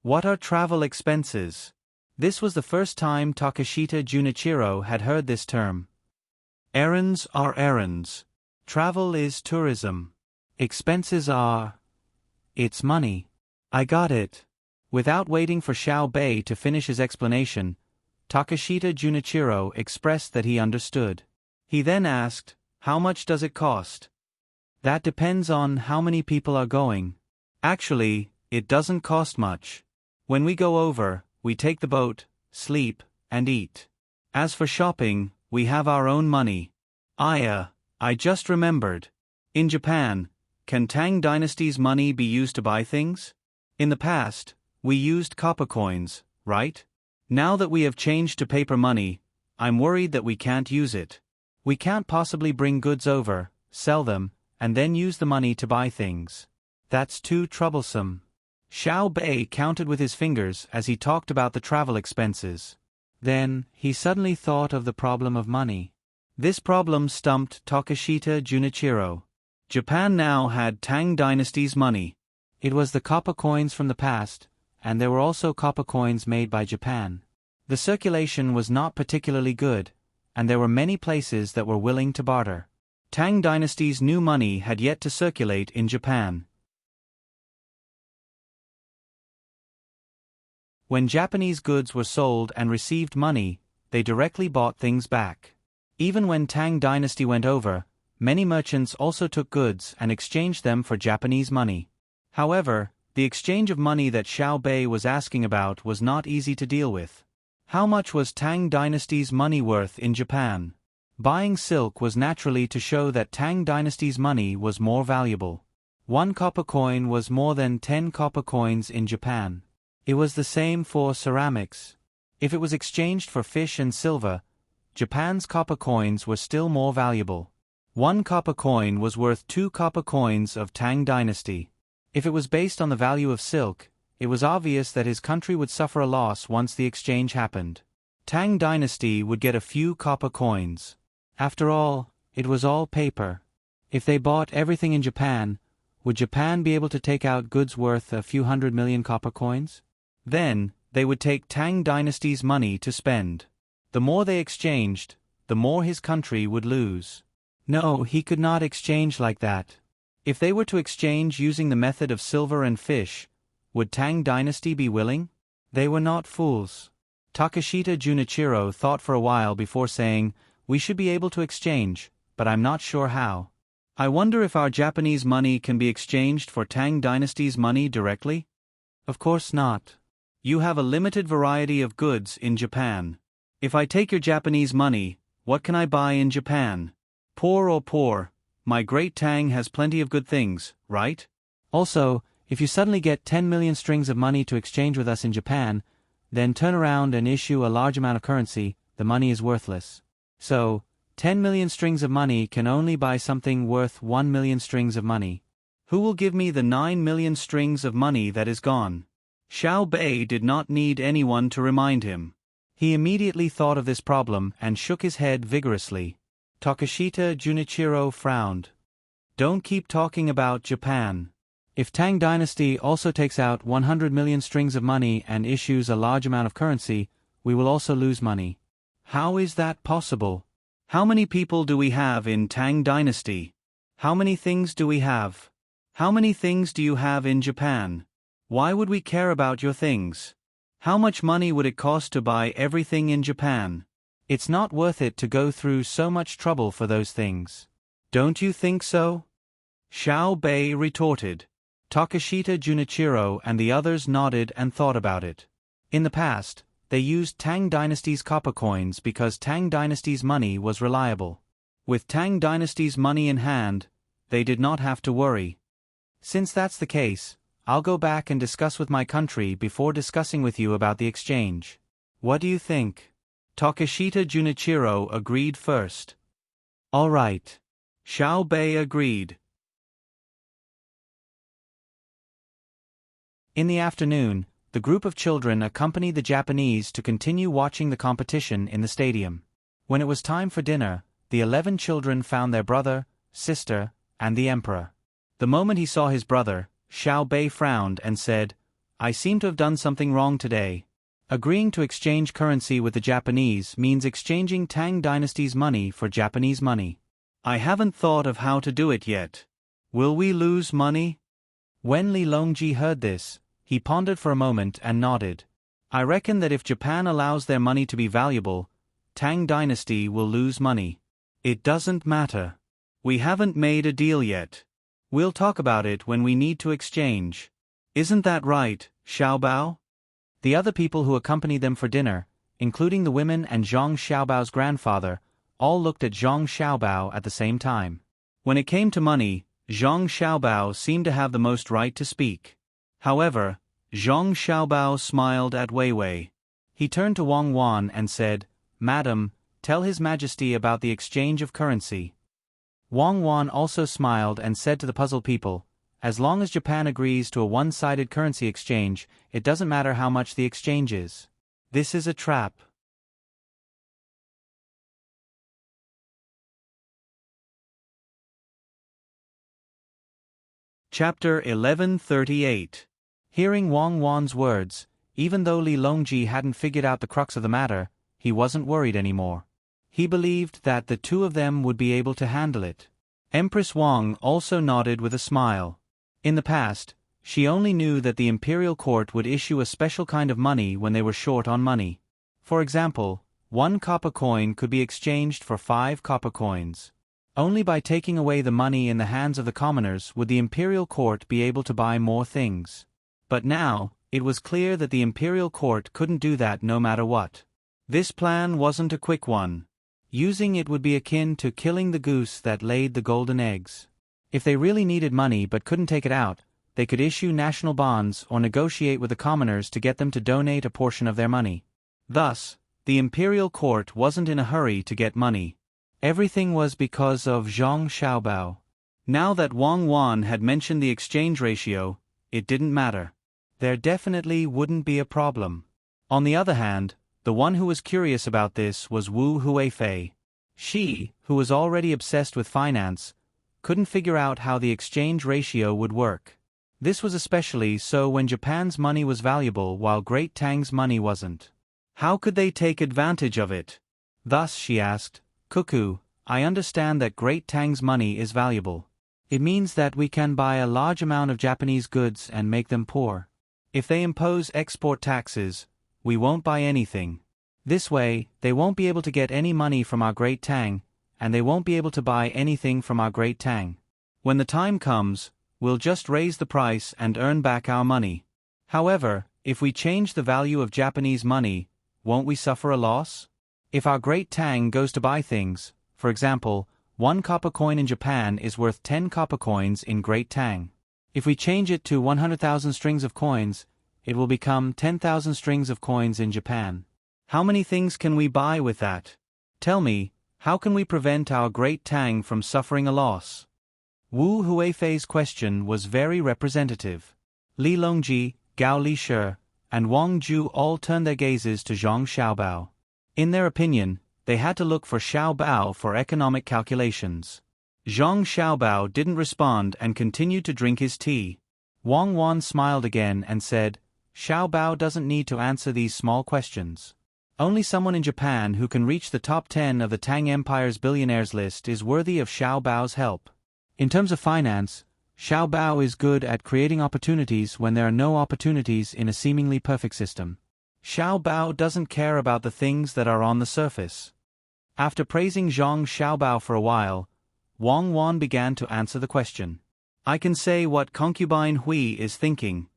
What are travel expenses? This was the first time Takashita Junichiro had heard this term. Errands are errands. Travel is tourism. Expenses are... it's money. I got it. Without waiting for Xiao Bei to finish his explanation, Takashita Junichiro expressed that he understood. He then asked, "How much does it cost?" "That depends on how many people are going. Actually, it doesn't cost much. When we go over, we take the boat, sleep, and eat. As for shopping, we have our own money. I just remembered. In Japan, can Tang Dynasty's money be used to buy things? In the past, we used copper coins, right? Now that we have changed to paper money, I'm worried that we can't use it. We can't possibly bring goods over, sell them, and then use the money to buy things. That's too troublesome." Xiao Bei counted with his fingers as he talked about the travel expenses. Then, he suddenly thought of the problem of money. This problem stumped Takashita Junichiro. Japan now had Tang Dynasty's money. It was the copper coins from the past, and there were also copper coins made by Japan. The circulation was not particularly good, and there were many places that were willing to barter. Tang Dynasty's new money had yet to circulate in Japan. When Japanese goods were sold and received money, they directly bought things back. Even when Tang Dynasty went over, many merchants also took goods and exchanged them for Japanese money. However, the exchange of money that Xiao Bei was asking about was not easy to deal with. How much was Tang Dynasty's money worth in Japan? Buying silk was naturally to show that Tang Dynasty's money was more valuable. 1 copper coin was more than 10 copper coins in Japan. It was the same for ceramics. If it was exchanged for fish and silver, Japan's copper coins were still more valuable. 1 copper coin was worth 2 copper coins of Tang Dynasty. If it was based on the value of silk, it was obvious that his country would suffer a loss once the exchange happened. Tang Dynasty would get a few copper coins. After all, it was all paper. If they bought everything in Japan, would Japan be able to take out goods worth a few 100 million copper coins? Then, they would take Tang Dynasty's money to spend. The more they exchanged, the more his country would lose. No, he could not exchange like that. If they were to exchange using the method of silver and fish, would Tang Dynasty be willing? They were not fools. Takashita Junichiro thought for a while before saying, "We should be able to exchange, but I'm not sure how. I wonder if our Japanese money can be exchanged for Tang Dynasty's money directly?" "Of course not. You have a limited variety of goods in Japan. If I take your Japanese money, what can I buy in Japan? Poor or poor, my great Tang has plenty of good things, right? Also, if you suddenly get 10 million strings of money to exchange with us in Japan, then turn around and issue a large amount of currency, the money is worthless. So, 10 million strings of money can only buy something worth 1 million strings of money. Who will give me the 9 million strings of money that is gone?" Xiao Bei did not need anyone to remind him. He immediately thought of this problem and shook his head vigorously. Takashita Junichiro frowned. "Don't keep talking about Japan. If Tang Dynasty also takes out 100 million strings of money and issues a large amount of currency, we will also lose money." "How is that possible? How many people do we have in Tang Dynasty? How many things do we have? How many things do you have in Japan? Why would we care about your things? How much money would it cost to buy everything in Japan? It's not worth it to go through so much trouble for those things. Don't you think so?" Xiao Bei retorted. Takashita Junichiro and the others nodded and thought about it. In the past, they used Tang Dynasty's copper coins because Tang Dynasty's money was reliable. With Tang Dynasty's money in hand, they did not have to worry. Since that's the case, I'll go back and discuss with my country before discussing with you about the exchange. What do you think? Takashita Junichiro agreed first. All right. Xiao Bei agreed. In the afternoon, the group of children accompanied the Japanese to continue watching the competition in the stadium. When it was time for dinner, the 11 children found their brother, sister, and the emperor. The moment he saw his brother, Xiao Bei frowned and said, "I seem to have done something wrong today. Agreeing to exchange currency with the Japanese means exchanging Tang Dynasty's money for Japanese money. I haven't thought of how to do it yet. Will we lose money?" When Li Longji heard this, he pondered for a moment and nodded. "I reckon that if Japan allows their money to be valuable, Tang Dynasty will lose money. It doesn't matter. We haven't made a deal yet. We'll talk about it when we need to exchange. Isn't that right, Xiao Bao?" The other people who accompanied them for dinner, including the women and Zhang Xiaobao's grandfather, all looked at Zhang Xiaobao at the same time. When it came to money, Zhang Xiaobao seemed to have the most right to speak. However, Zhang Xiaobao smiled at Wei Wei. He turned to Wang Wan and said, "Madam, tell His Majesty about the exchange of currency." Wang Wan also smiled and said to the puzzled people, "As long as Japan agrees to a one-sided currency exchange, it doesn't matter how much the exchange is. This is a trap." Chapter 1138. Hearing Wang Wan's words, even though Li Longji hadn't figured out the crux of the matter, he wasn't worried anymore. He believed that the two of them would be able to handle it. Empress Wang also nodded with a smile. In the past, she only knew that the imperial court would issue a special kind of money when they were short on money. For example, 1 copper coin could be exchanged for 5 copper coins. Only by taking away the money in the hands of the commoners would the imperial court be able to buy more things. But now, it was clear that the imperial court couldn't do that no matter what. This plan wasn't a quick one. Using it would be akin to killing the goose that laid the golden eggs. If they really needed money but couldn't take it out, they could issue national bonds or negotiate with the commoners to get them to donate a portion of their money. Thus, the imperial court wasn't in a hurry to get money. Everything was because of Zhang Xiaobao. Now that Wang Wan had mentioned the exchange ratio, it didn't matter. There definitely wouldn't be a problem. On the other hand, the one who was curious about this was Wu Huifei. She, who was already obsessed with finance, couldn't figure out how the exchange ratio would work. This was especially so when Japan's money was valuable while Great Tang's money wasn't. How could they take advantage of it? Thus she asked, "Cuckoo, I understand that Great Tang's money is valuable. It means that we can buy a large amount of Japanese goods and make them poor. If they impose export taxes, we won't buy anything. This way, they won't be able to get any money from our Great Tang, and they won't be able to buy anything from our Great Tang. When the time comes, we'll just raise the price and earn back our money. However, if we change the value of Japanese money, won't we suffer a loss? If our Great Tang goes to buy things, for example, 1 copper coin in Japan is worth 10 copper coins in Great Tang. If we change it to 100,000 strings of coins, it will become 10,000 strings of coins in Japan. How many things can we buy with that? Tell me, how can we prevent our Great Tang from suffering a loss?" Wu Huifei's question was very representative. Li Longji, Gao Lishi, and Wang Ju all turned their gazes to Zhang Xiaobao. In their opinion, they had to look for Xiaobao for economic calculations. Zhang Xiaobao didn't respond and continued to drink his tea. Wang Wan smiled again and said, "Xiaobao doesn't need to answer these small questions. Only someone in Japan who can reach the top 10 of the Tang Empire's billionaires list is worthy of Xiaobao's help. In terms of finance, Xiaobao is good at creating opportunities when there are no opportunities in a seemingly perfect system. Xiaobao doesn't care about the things that are on the surface." After praising Zhang Xiaobao for a while, Wang Wan began to answer the question. "I can say what concubine Hui is thinking.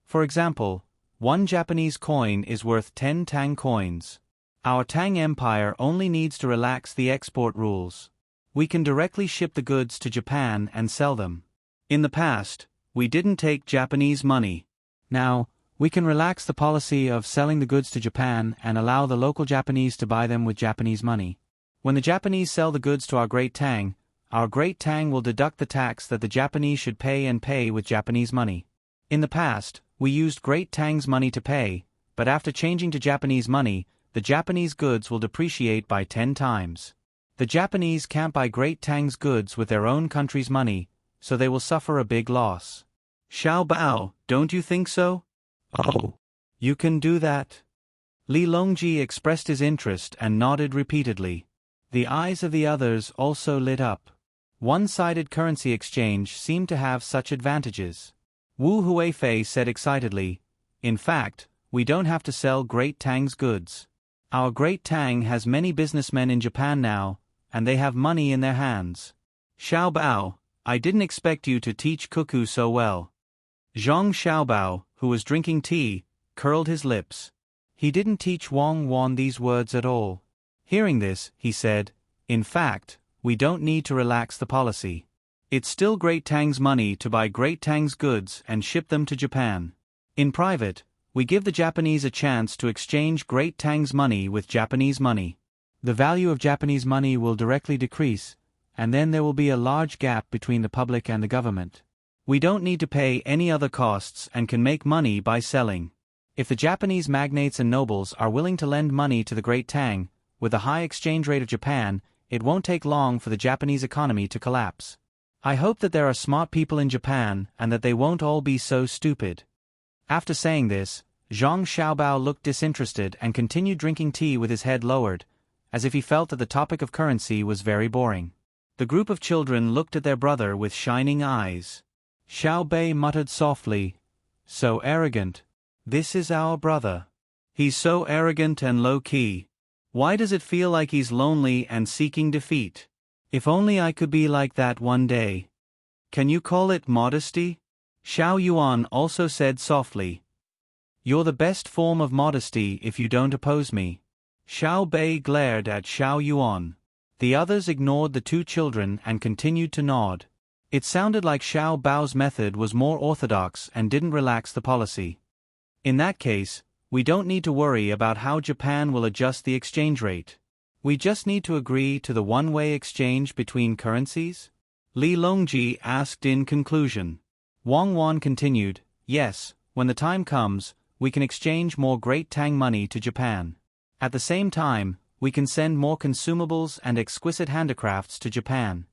For example, 1 Japanese coin is worth 10 Tang coins. Our Tang Empire only needs to relax the export rules. We can directly ship the goods to Japan and sell them. In the past, we didn't take Japanese money. Now, We can relax the policy of selling the goods to Japan and allow the local Japanese to buy them with Japanese money. When the Japanese sell the goods to our Great Tang will deduct the tax that the Japanese should pay and pay with Japanese money. In the past, we used Great Tang's money to pay, but after changing to Japanese money, the Japanese goods will depreciate by 10 times. The Japanese can't buy Great Tang's goods with their own country's money, so they will suffer a big loss. Xiao Bao, don't you think so? Oh. You can do that? Li Longji expressed his interest and nodded repeatedly. The eyes of the others also lit up. One-sided currency exchange seemed to have such advantages. Wu Huifei said excitedly, "In fact, we don't have to sell Great Tang's goods. Our Great Tang has many businessmen in Japan now, and they have money in their hands." Xiao Bao, I didn't expect you to teach Cuckoo so well. Zhang Xiaobao, who was drinking tea, curled his lips. He didn't teach Wang Wan these words at all. Hearing this, he said, "In fact, we don't need to relax the policy. It's still Great Tang's money to buy Great Tang's goods and ship them to Japan. In private, we give the Japanese a chance to exchange Great Tang's money with Japanese money. The value of Japanese money will directly decrease, and then there will be a large gap between the public and the government. We don't need to pay any other costs and can make money by selling. If the Japanese magnates and nobles are willing to lend money to the Great Tang, with the high exchange rate of Japan, it won't take long for the Japanese economy to collapse. I hope that there are smart people in Japan and that they won't all be so stupid." After saying this, Zhang Xiaobao looked disinterested and continued drinking tea with his head lowered, as if he felt that the topic of currency was very boring. The group of children looked at their brother with shining eyes. Xiao Bei muttered softly, "So arrogant. This is our brother. He's so arrogant and low-key. Why does it feel like he's lonely and seeking defeat? If only I could be like that one day. Can you call it modesty?" Xiao Yuan also said softly, "You're the best form of modesty if you don't oppose me." Xiao Bei glared at Xiao Yuan. The others ignored the two children and continued to nod. It sounded like Xiao Bao's method was more orthodox and didn't relax the policy. In that case, we don't need to worry about how Japan will adjust the exchange rate. We just need to agree to the one-way exchange between currencies? Li Longji asked in conclusion. Wang Wan continued, "Yes, when the time comes, we can exchange more Great Tang money to Japan. At the same time, we can send more consumables and exquisite handicrafts to Japan.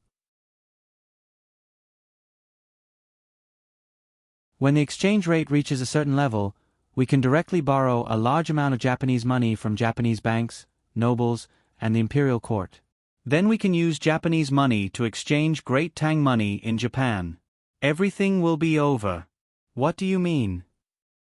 When the exchange rate reaches a certain level, we can directly borrow a large amount of Japanese money from Japanese banks, nobles, and the imperial court. Then we can use Japanese money to exchange Great Tang money in Japan. Everything will be over." "What do you mean?"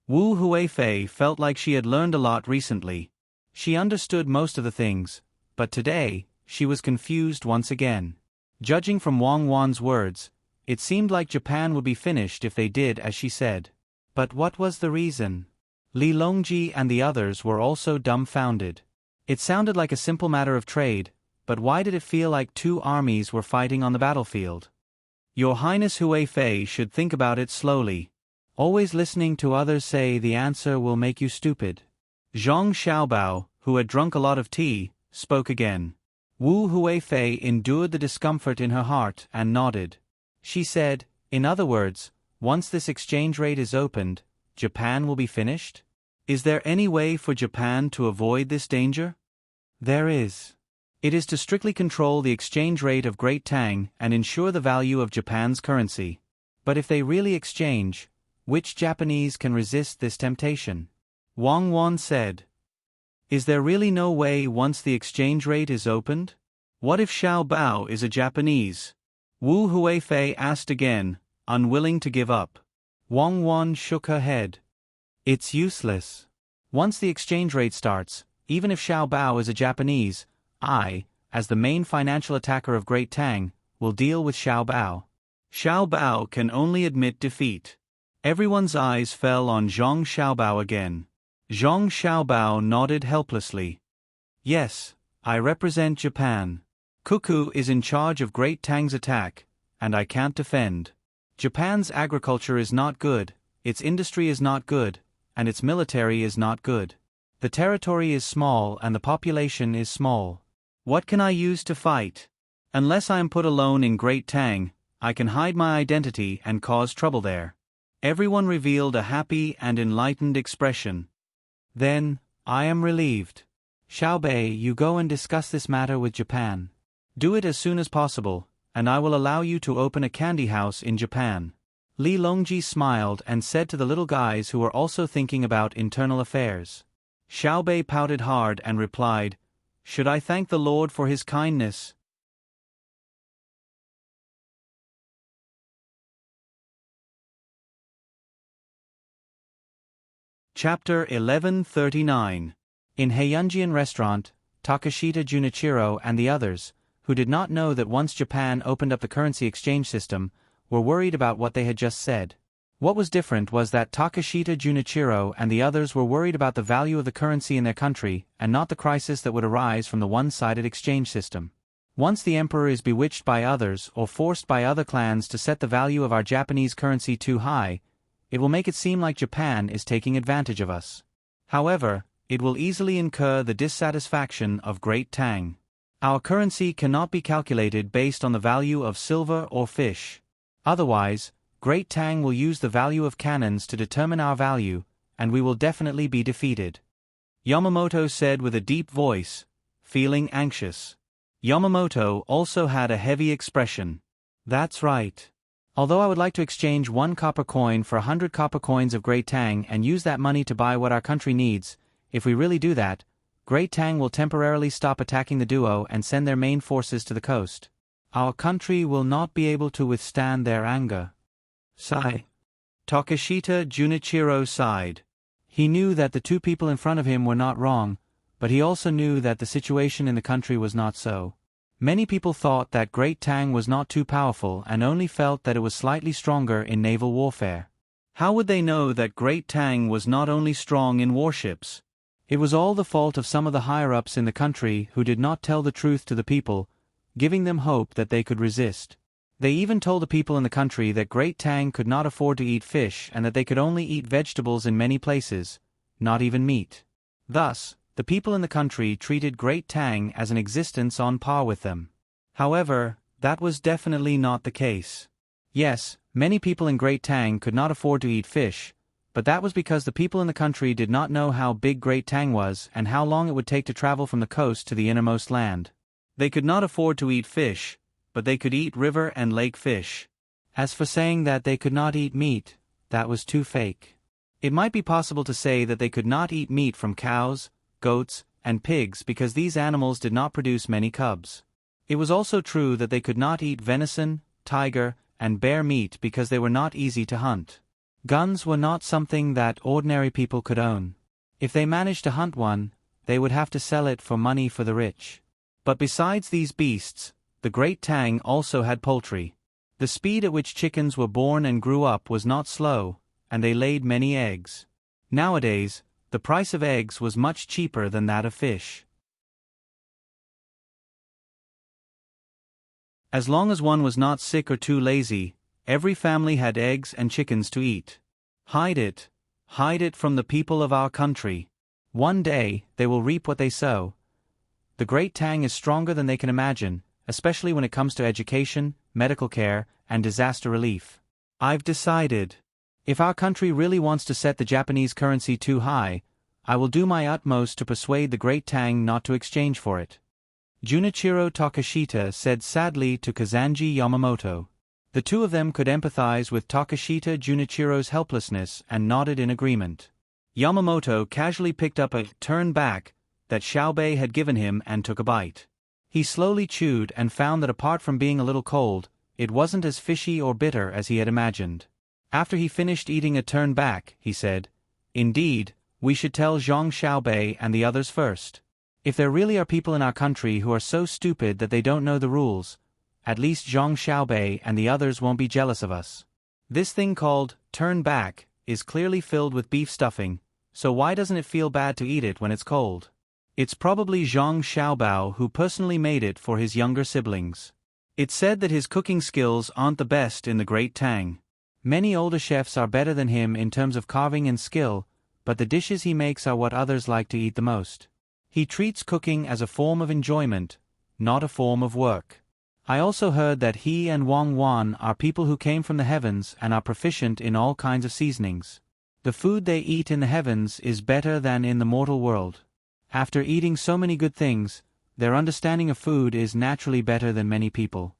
Wu Huifei felt like she had learned a lot recently. She understood most of the things, but today, she was confused once again. Judging from Wang Wan's words, it seemed like Japan would be finished if they did as she said. But what was the reason? Li Longji and the others were also dumbfounded. It sounded like a simple matter of trade, but why did it feel like two armies were fighting on the battlefield? Your Highness Huifei should think about it slowly. Always listening to others say the answer will make you stupid. Zhang Xiaobao, who had drunk a lot of tea, spoke again. Wu Huifei endured the discomfort in her heart and nodded. She said, "In other words, once this exchange rate is opened, Japan will be finished? Is there any way for Japan to avoid this danger?" "There is. It is to strictly control the exchange rate of Great Tang and ensure the value of Japan's currency. But if they really exchange, which Japanese can resist this temptation?" Wang Wan said. "Is there really no way once the exchange rate is opened? What if Xiao Bao is a Japanese?" Wu Huifei asked again, unwilling to give up. Wang Wan shook her head. "It's useless. Once the exchange rate starts, even if Xiao Bao is a Japanese, I, as the main financial attacker of Great Tang, will deal with Xiao Bao. Xiao Bao can only admit defeat." Everyone's eyes fell on Zhang Xiaobao again. Zhang Xiaobao nodded helplessly. "Yes, I represent Japan. Cuckoo is in charge of Great Tang's attack, and I can't defend. Japan's agriculture is not good, its industry is not good, and its military is not good. The territory is small and the population is small. What can I use to fight? Unless I am put alone in Great Tang, I can hide my identity and cause trouble there. Everyone revealed a happy and enlightened expression. Then, I am relieved. Xiaobei, you go and discuss this matter with Japan. Do it as soon as possible, and I will allow you to open a candy house in Japan. Li Longji smiled and said to the little guys who were also thinking about internal affairs. Xiaobei pouted hard and replied, "Should I thank the Lord for his kindness?" Chapter 1139. In Heiyunjian restaurant, Takashita Junichiro and the others, who did not know that once Japan opened up the currency exchange system, were worried about what they had just said. What was different was that Takashita Junichiro and the others were worried about the value of the currency in their country and not the crisis that would arise from the one-sided exchange system. Once the emperor is bewitched by others or forced by other clans to set the value of our Japanese currency too high, it will make it seem like Japan is taking advantage of us. However, it will easily incur the dissatisfaction of Great Tang. Our currency cannot be calculated based on the value of silver or fish. Otherwise, Great Tang will use the value of cannons to determine our value, and we will definitely be defeated. Yamamoto said with a deep voice, feeling anxious. Yamamoto also had a heavy expression. That's right. Although I would like to exchange 1 copper coin for 100 copper coins of Great Tang and use that money to buy what our country needs, if we really do that, Great Tang will temporarily stop attacking the duo and send their main forces to the coast. Our country will not be able to withstand their anger. Sigh. Takashita Junichiro sighed. He knew that the two people in front of him were not wrong, but he also knew that the situation in the country was not so. Many people thought that Great Tang was not too powerful and only felt that it was slightly stronger in naval warfare. How would they know that Great Tang was not only strong in warships? It was all the fault of some of the higher-ups in the country who did not tell the truth to the people, giving them hope that they could resist. They even told the people in the country that Great Tang could not afford to eat fish and that they could only eat vegetables in many places, not even meat. Thus, the people in the country treated Great Tang as an existence on par with them. However, that was definitely not the case. Yes, many people in Great Tang could not afford to eat fish, but that was because the people in the country did not know how big Great Tang was and how long it would take to travel from the coast to the innermost land. They could not afford to eat fish, but they could eat river and lake fish. As for saying that they could not eat meat, that was too fake. It might be possible to say that they could not eat meat from cows, goats, and pigs because these animals did not produce many cubs. It was also true that they could not eat venison, tiger, and bear meat because they were not easy to hunt. Guns were not something that ordinary people could own. If they managed to hunt one, they would have to sell it for money for the rich. But besides these beasts, the Great Tang also had poultry. The speed at which chickens were born and grew up was not slow, and they laid many eggs. Nowadays, the price of eggs was much cheaper than that of fish. As long as one was not sick or too lazy, every family had eggs and chickens to eat. Hide it from the people of our country. One day, they will reap what they sow. The Great Tang is stronger than they can imagine, especially when it comes to education, medical care, and disaster relief. I've decided. If our country really wants to set the Japanese currency too high, I will do my utmost to persuade the Great Tang not to exchange for it. Junichiro Takashita said sadly to Kazanji Yamamoto. The two of them could empathize with Takashita Junichiro's helplessness and nodded in agreement. Yamamoto casually picked up a turn back that Xiaobei had given him and took a bite. He slowly chewed and found that apart from being a little cold, it wasn't as fishy or bitter as he had imagined. After he finished eating a turn back, he said, "Indeed, we should tell Zhang Xiaobei and the others first. If there really are people in our country who are so stupid that they don't know the rules, at least Zhang Xiaobei and the others won't be jealous of us. This thing called turn back is clearly filled with beef stuffing, so why doesn't it feel bad to eat it when it's cold? It's probably Zhang Xiaobao who personally made it for his younger siblings. It's said that his cooking skills aren't the best in the Great Tang. Many older chefs are better than him in terms of carving and skill, but the dishes he makes are what others like to eat the most. He treats cooking as a form of enjoyment, not a form of work. I also heard that he and Wang Wan are people who came from the heavens and are proficient in all kinds of seasonings. The food they eat in the heavens is better than in the mortal world. After eating so many good things, their understanding of food is naturally better than many people.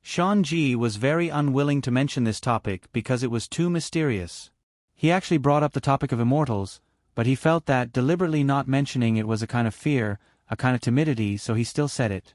Shanji was very unwilling to mention this topic because it was too mysterious. He actually brought up the topic of immortals, but he felt that deliberately not mentioning it was a kind of fear, a kind of timidity, so he still said it.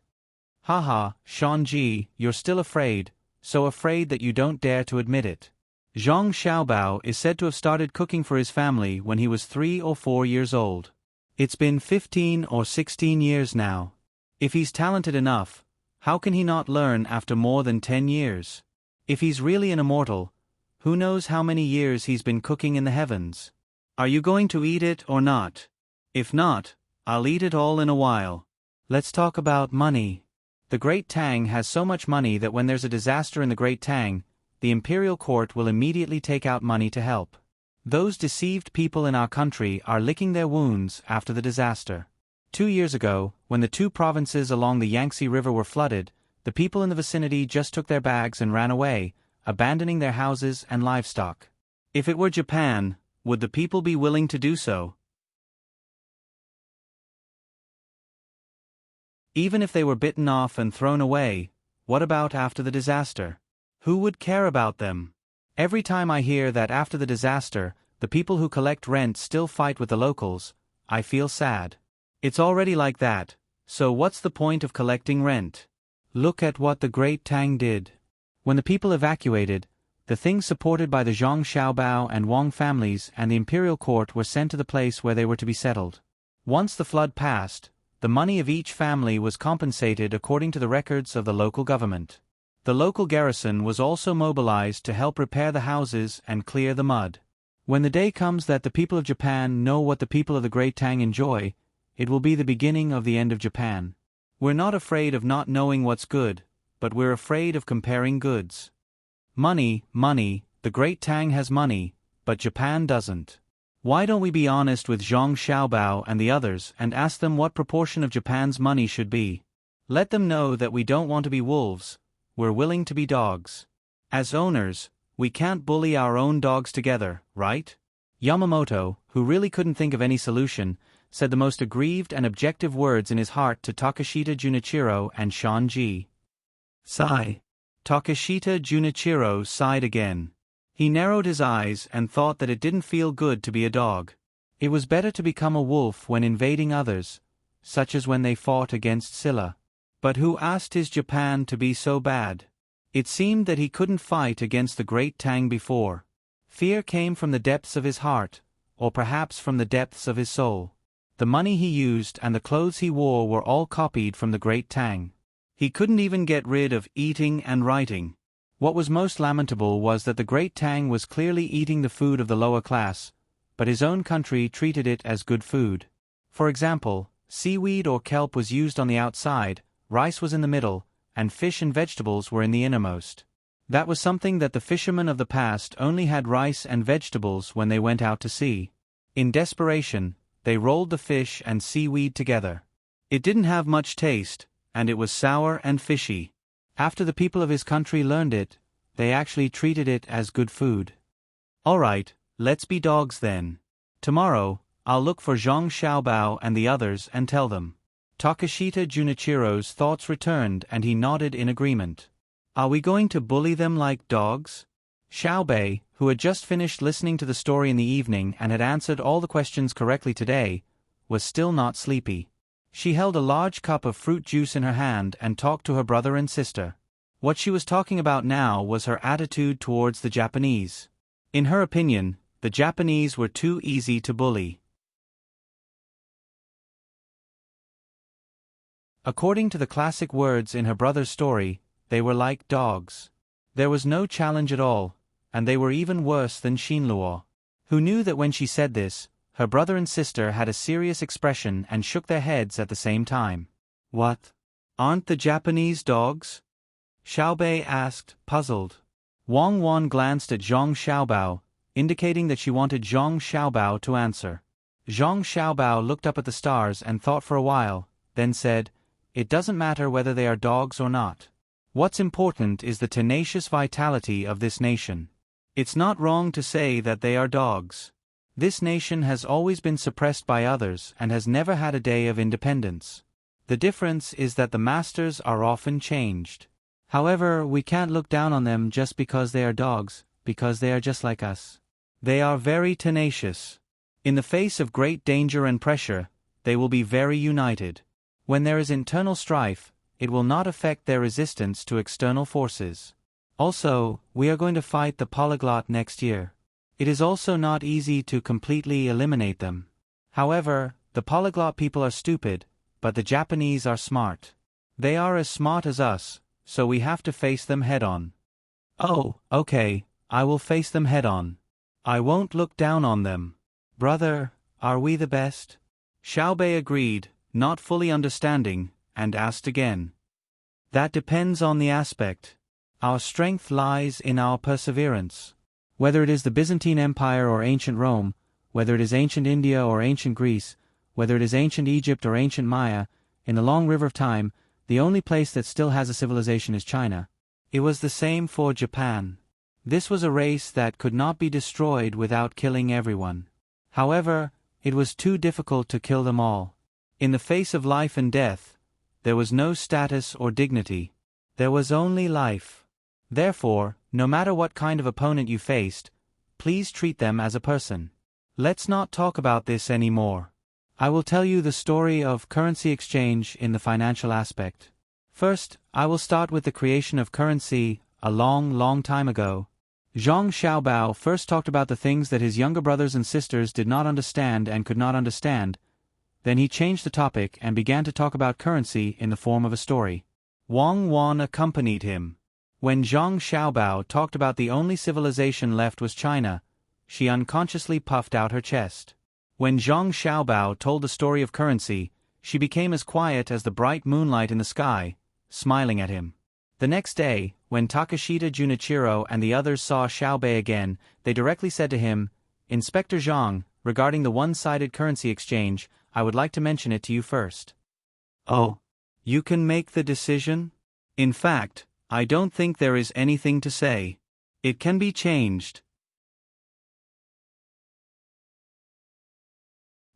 Haha, Shanji, you're still afraid, so afraid that you don't dare to admit it. Zhang Xiaobao is said to have started cooking for his family when he was 3 or 4 years old. It's been 15 or 16 years now. If he's talented enough, how can he not learn after more than 10 years? If he's really an immortal, who knows how many years he's been cooking in the heavens? Are you going to eat it or not? If not, I'll eat it all in a while. Let's talk about money. The Great Tang has so much money that when there's a disaster in the Great Tang, the imperial court will immediately take out money to help. Those deceived people in our country are licking their wounds after the disaster. 2 years ago, when the 2 provinces along the Yangtze River were flooded, the people in the vicinity just took their bags and ran away, abandoning their houses and livestock. If it were Japan, would the people be willing to do so? Even if they were bitten off and thrown away, what about after the disaster? Who would care about them? Every time I hear that after the disaster, the people who collect rent still fight with the locals, I feel sad. It's already like that, so what's the point of collecting rent? Look at what the Great Tang did. When the people evacuated, the things supported by the Zhang Xiaobao and Wang families and the imperial court were sent to the place where they were to be settled. Once the flood passed, the money of each family was compensated according to the records of the local government. The local garrison was also mobilized to help repair the houses and clear the mud. When the day comes that the people of Japan know what the people of the Great Tang enjoy, it will be the beginning of the end of Japan. We're not afraid of not knowing what's good, but we're afraid of comparing goods. Money, the Great Tang has money, but Japan doesn't. Why don't we be honest with Zhang Xiaobao and the others and ask them what proportion of Japan's money should be? Let them know that we don't want to be wolves, we're willing to be dogs. As owners, we can't bully our own dogs together, right? Yamamoto, who really couldn't think of any solution, said the most aggrieved and objective words in his heart to Takeshita Junichiro and Shanji. Sigh. Takeshita Junichiro sighed again. He narrowed his eyes and thought that it didn't feel good to be a dog. It was better to become a wolf when invading others, such as when they fought against Silla. But who asked his Japan to be so bad? It seemed that he couldn't fight against the Great Tang before. Fear came from the depths of his heart, or perhaps from the depths of his soul. The money he used and the clothes he wore were all copied from the Great Tang. He couldn't even get rid of eating and writing. What was most lamentable was that the Great Tang was clearly eating the food of the lower class, but his own country treated it as good food. For example, seaweed or kelp was used on the outside, rice was in the middle, and fish and vegetables were in the innermost. That was something that the fishermen of the past only had rice and vegetables when they went out to sea. In desperation, they rolled the fish and seaweed together. It didn't have much taste, and it was sour and fishy. After the people of his country learned it, they actually treated it as good food. All right, let's be dogs then. Tomorrow, I'll look for Zhang Xiaobao and the others and tell them. Takeshita Junichiro's thoughts returned and he nodded in agreement. Are we going to bully them like dogs? Xiaobei, who had just finished listening to the story in the evening and had answered all the questions correctly today, was still not sleepy. She held a large cup of fruit juice in her hand and talked to her brother and sister. What she was talking about now was her attitude towards the Japanese. In her opinion, the Japanese were too easy to bully. According to the classic words in her brother's story, they were like dogs. There was no challenge at all, and they were even worse than Shinluo, who knew that when she said this, her brother and sister had a serious expression and shook their heads at the same time. What? Aren't the Japanese dogs? Xiaobei asked, puzzled. Wang Wan glanced at Zhang Xiaobao, indicating that she wanted Zhang Xiaobao to answer. Zhang Xiaobao looked up at the stars and thought for a while, then said, "It doesn't matter whether they are dogs or not. What's important is the tenacious vitality of this nation. It's not wrong to say that they are dogs. This nation has always been suppressed by others and has never had a day of independence. The difference is that the masters are often changed. However, we can't look down on them just because they are dogs, because they are just like us. They are very tenacious. In the face of great danger and pressure, they will be very united. When there is internal strife, it will not affect their resistance to external forces. Also, we are going to fight the polyglot next year. It is also not easy to completely eliminate them. However, the polyglot people are stupid, but the Japanese are smart. They are as smart as us, so we have to face them head-on." "Oh, okay, I will face them head-on. I won't look down on them. Brother, are we the best?" Xiaobei agreed, not fully understanding, and asked again. "That depends on the aspect. Our strength lies in our perseverance. Whether it is the Byzantine Empire or ancient Rome, whether it is ancient India or ancient Greece, whether it is ancient Egypt or ancient Maya, in the long river of time, the only place that still has a civilization is China. It was the same for Japan. This was a race that could not be destroyed without killing everyone. However, it was too difficult to kill them all. In the face of life and death, there was no status or dignity. There was only life. Therefore, no matter what kind of opponent you faced, please treat them as a person. Let's not talk about this anymore. I will tell you the story of currency exchange in the financial aspect. First, I will start with the creation of currency a long time ago. Zhang Xiaobao first talked about the things that his younger brothers and sisters did not understand and could not understand. Then he changed the topic and began to talk about currency in the form of a story. Wang Wan accompanied him. When Zhang Xiaobao talked about the only civilization left was China, she unconsciously puffed out her chest. When Zhang Xiaobao told the story of currency, she became as quiet as the bright moonlight in the sky, smiling at him. The next day, when Takashita Junichiro and the others saw Xiaobei again, they directly said to him, "Inspector Zhang, regarding the one-sided currency exchange, I would like to mention it to you first." "Oh, you can make the decision? In fact, I don't think there is anything to say. It can be changed.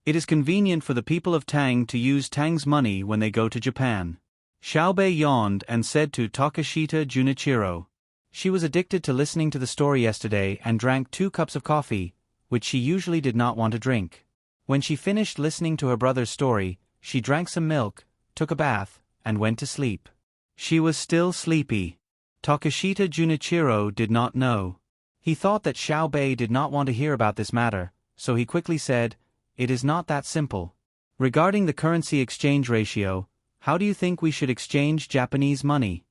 It is convenient for the people of Tang to use Tang's money when they go to Japan." Xiaobei yawned and said to Takashita Junichiro. She was addicted to listening to the story yesterday and drank 2 cups of coffee, which she usually did not want to drink. When she finished listening to her brother's story, she drank some milk, took a bath, and went to sleep. She was still sleepy. Takashita Junichiro did not know. He thought that Xiaobei did not want to hear about this matter, so he quickly said, "It is not that simple. Regarding the currency exchange ratio, how do you think we should exchange Japanese money?"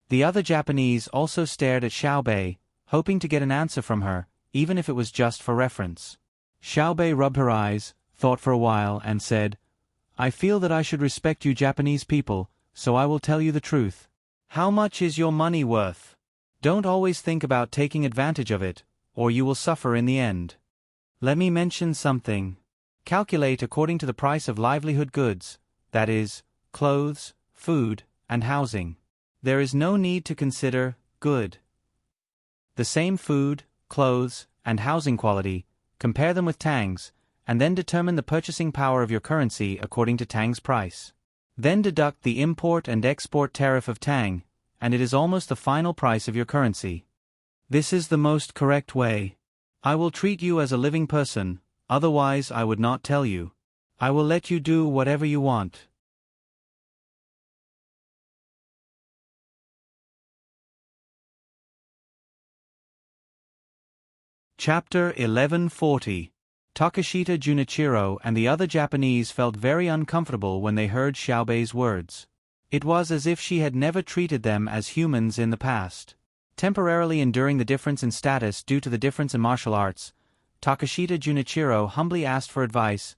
The other Japanese also stared at Xiaobei, hoping to get an answer from her, even if it was just for reference. Xiaobei rubbed her eyes, thought for a while, and said, "I feel that I should respect you Japanese people, so I will tell you the truth. How much is your money worth? Don't always think about taking advantage of it, or you will suffer in the end. Let me mention something. Calculate according to the price of livelihood goods, that is, clothes, food, and housing. There is no need to consider good. The same food, clothes, and housing quality, compare them with Tang's, and then determine the purchasing power of your currency according to Tang's price. Then deduct the import and export tariff of Tang, and it is almost the final price of your currency. This is the most correct way. I will treat you as a living person, otherwise I would not tell you. I will let you do whatever you want." Chapter 1140. Takashita Junichiro and the other Japanese felt very uncomfortable when they heard Xiaobei's words. It was as if she had never treated them as humans in the past. Temporarily enduring the difference in status due to the difference in martial arts, Takashita Junichiro humbly asked for advice.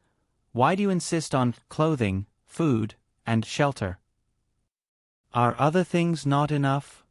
"Why do you insist on clothing, food, and shelter? Are other things not enough?"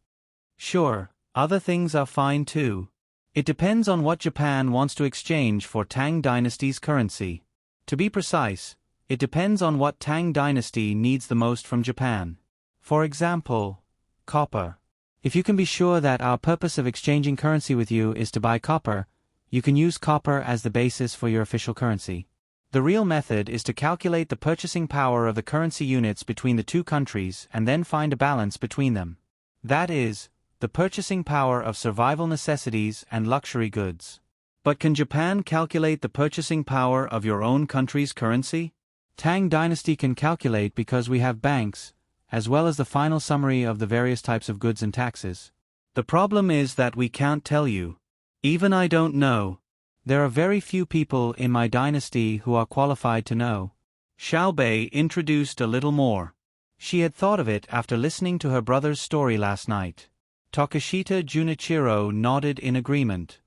"Sure, other things are fine too. It depends on what Japan wants to exchange for Tang Dynasty's currency. To be precise, it depends on what Tang Dynasty needs the most from Japan. For example, copper. If you can be sure that our purpose of exchanging currency with you is to buy copper, you can use copper as the basis for your official currency. The real method is to calculate the purchasing power of the currency units between the two countries and then find a balance between them. That is, the purchasing power of survival necessities and luxury goods. But can Japan calculate the purchasing power of your own country's currency? Tang Dynasty can calculate because we have banks, as well as the final summary of the various types of goods and taxes. The problem is that we can't tell you. Even I don't know. There are very few people in my dynasty who are qualified to know. Xiaobei introduced a little more. She had thought of it after listening to her brother's story last night. Takashita Junichiro nodded in agreement.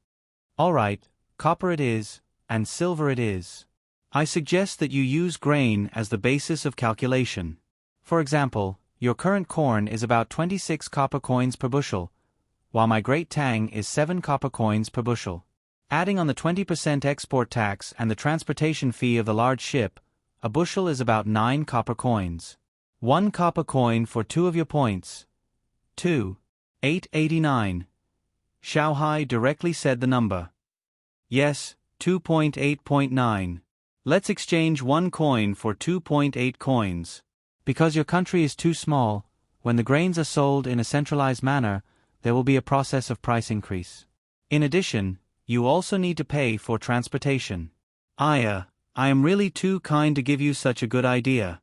All right, copper it is, and silver it is. I suggest that you use grain as the basis of calculation. For example, your current corn is about 26 copper coins per bushel, while my great Tang is 7 copper coins per bushel. Adding on the 20% export tax and the transportation fee of the large ship, a bushel is about 9 copper coins. 1 copper coin for 2 of your points. 2. 889. Xiaohai directly said the number. Yes, 2.8.9. Let's exchange 1 coin for 2.8 coins. Because your country is too small, when the grains are sold in a centralized manner, there will be a process of price increase. In addition, you also need to pay for transportation. I am really too kind to give you such a good idea.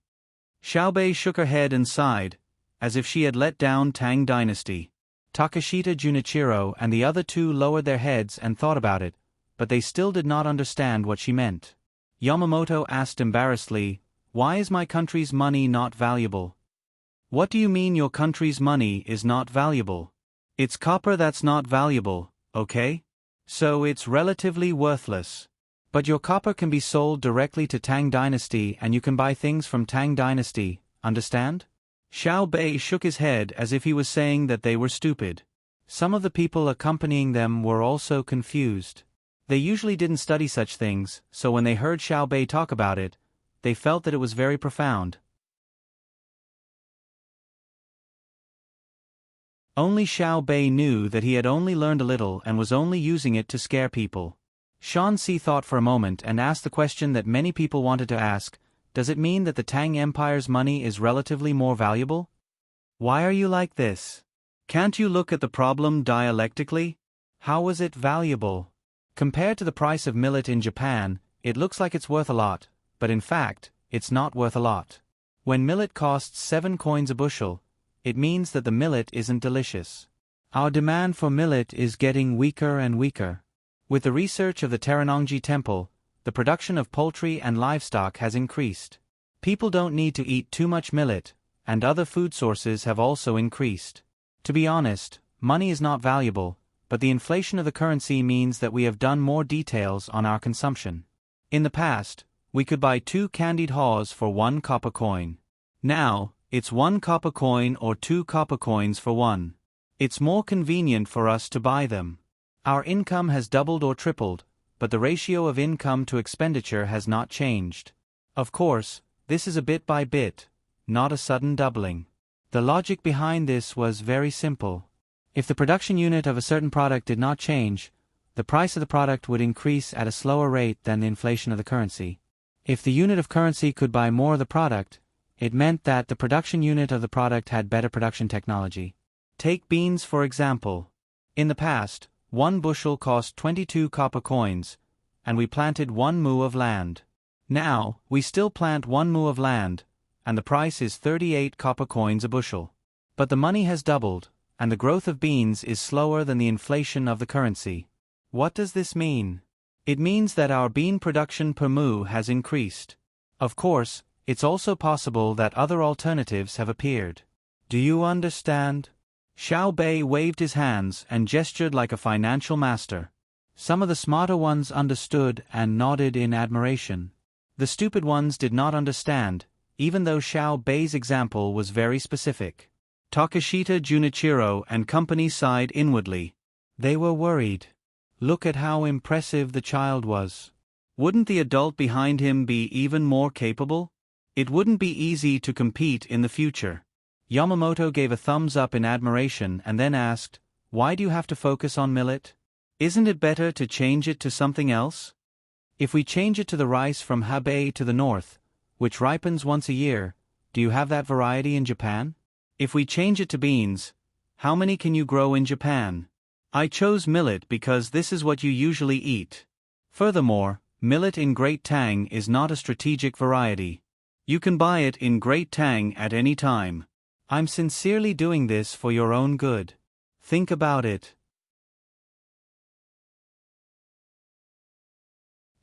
Xiaobei shook her head and sighed, as if she had let down Tang Dynasty. Takashita Junichiro and the other two lowered their heads and thought about it, but they still did not understand what she meant. Yamamoto asked embarrassedly, "Why is my country's money not valuable?" "What do you mean your country's money is not valuable?" "It's copper that's not valuable, okay? So it's relatively worthless. But your copper can be sold directly to Tang Dynasty and you can buy things from Tang Dynasty, understand?" Xiaobei shook his head as if he was saying that they were stupid. Some of the people accompanying them were also confused. They usually didn't study such things, so when they heard Xiaobei talk about it, they felt that it was very profound. Only Xiaobei knew that he had only learned a little and was only using it to scare people. Shanxi thought for a moment and asked the question that many people wanted to ask, does it mean that the Tang Empire's money is relatively more valuable? Why are you like this? Can't you look at the problem dialectically? How was it valuable? Compared to the price of millet in Japan, it looks like it's worth a lot, but in fact, it's not worth a lot. When millet costs 7 coins a bushel, it means that the millet isn't delicious. Our demand for millet is getting weaker and weaker. With the research of the Teranongji Temple, the production of poultry and livestock has increased. People don't need to eat too much millet, and other food sources have also increased. To be honest, money is not valuable, but the inflation of the currency means that we have done more details on our consumption. In the past, we could buy 2 candied haws for 1 copper coin. Now, it's 1 copper coin or 2 copper coins for 1. It's more convenient for us to buy them. Our income has doubled or tripled, but the ratio of income to expenditure has not changed. Of course, this is a bit by bit, not a sudden doubling. The logic behind this was very simple. If the production unit of a certain product did not change, the price of the product would increase at a slower rate than the inflation of the currency. If the unit of currency could buy more of the product, it meant that the production unit of the product had better production technology. Take beans for example. In the past, 1 bushel cost 22 copper coins, and we planted 1 mu of land. Now, we still plant 1 mu of land, and the price is 38 copper coins a bushel. But the money has doubled, and the growth of beans is slower than the inflation of the currency. What does this mean? It means that our bean production per mu has increased. Of course, it's also possible that other alternatives have appeared. Do you understand? Xiaobei waved his hands and gestured like a financial master. Some of the smarter ones understood and nodded in admiration. The stupid ones did not understand, even though Xiaobei's example was very specific. Takashita Junichiro and company sighed inwardly. They were worried. Look at how impressive the child was. Wouldn't the adult behind him be even more capable? It wouldn't be easy to compete in the future. Yamamoto gave a thumbs up in admiration and then asked, "Why do you have to focus on millet? Isn't it better to change it to something else? If we change it to the rice from Hebei to the north, which ripens once a year, do you have that variety in Japan? If we change it to beans, how many can you grow in Japan? I chose millet because this is what you usually eat. Furthermore, millet in Great Tang is not a strategic variety. You can buy it in Great Tang at any time. I'm sincerely doing this for your own good. Think about it.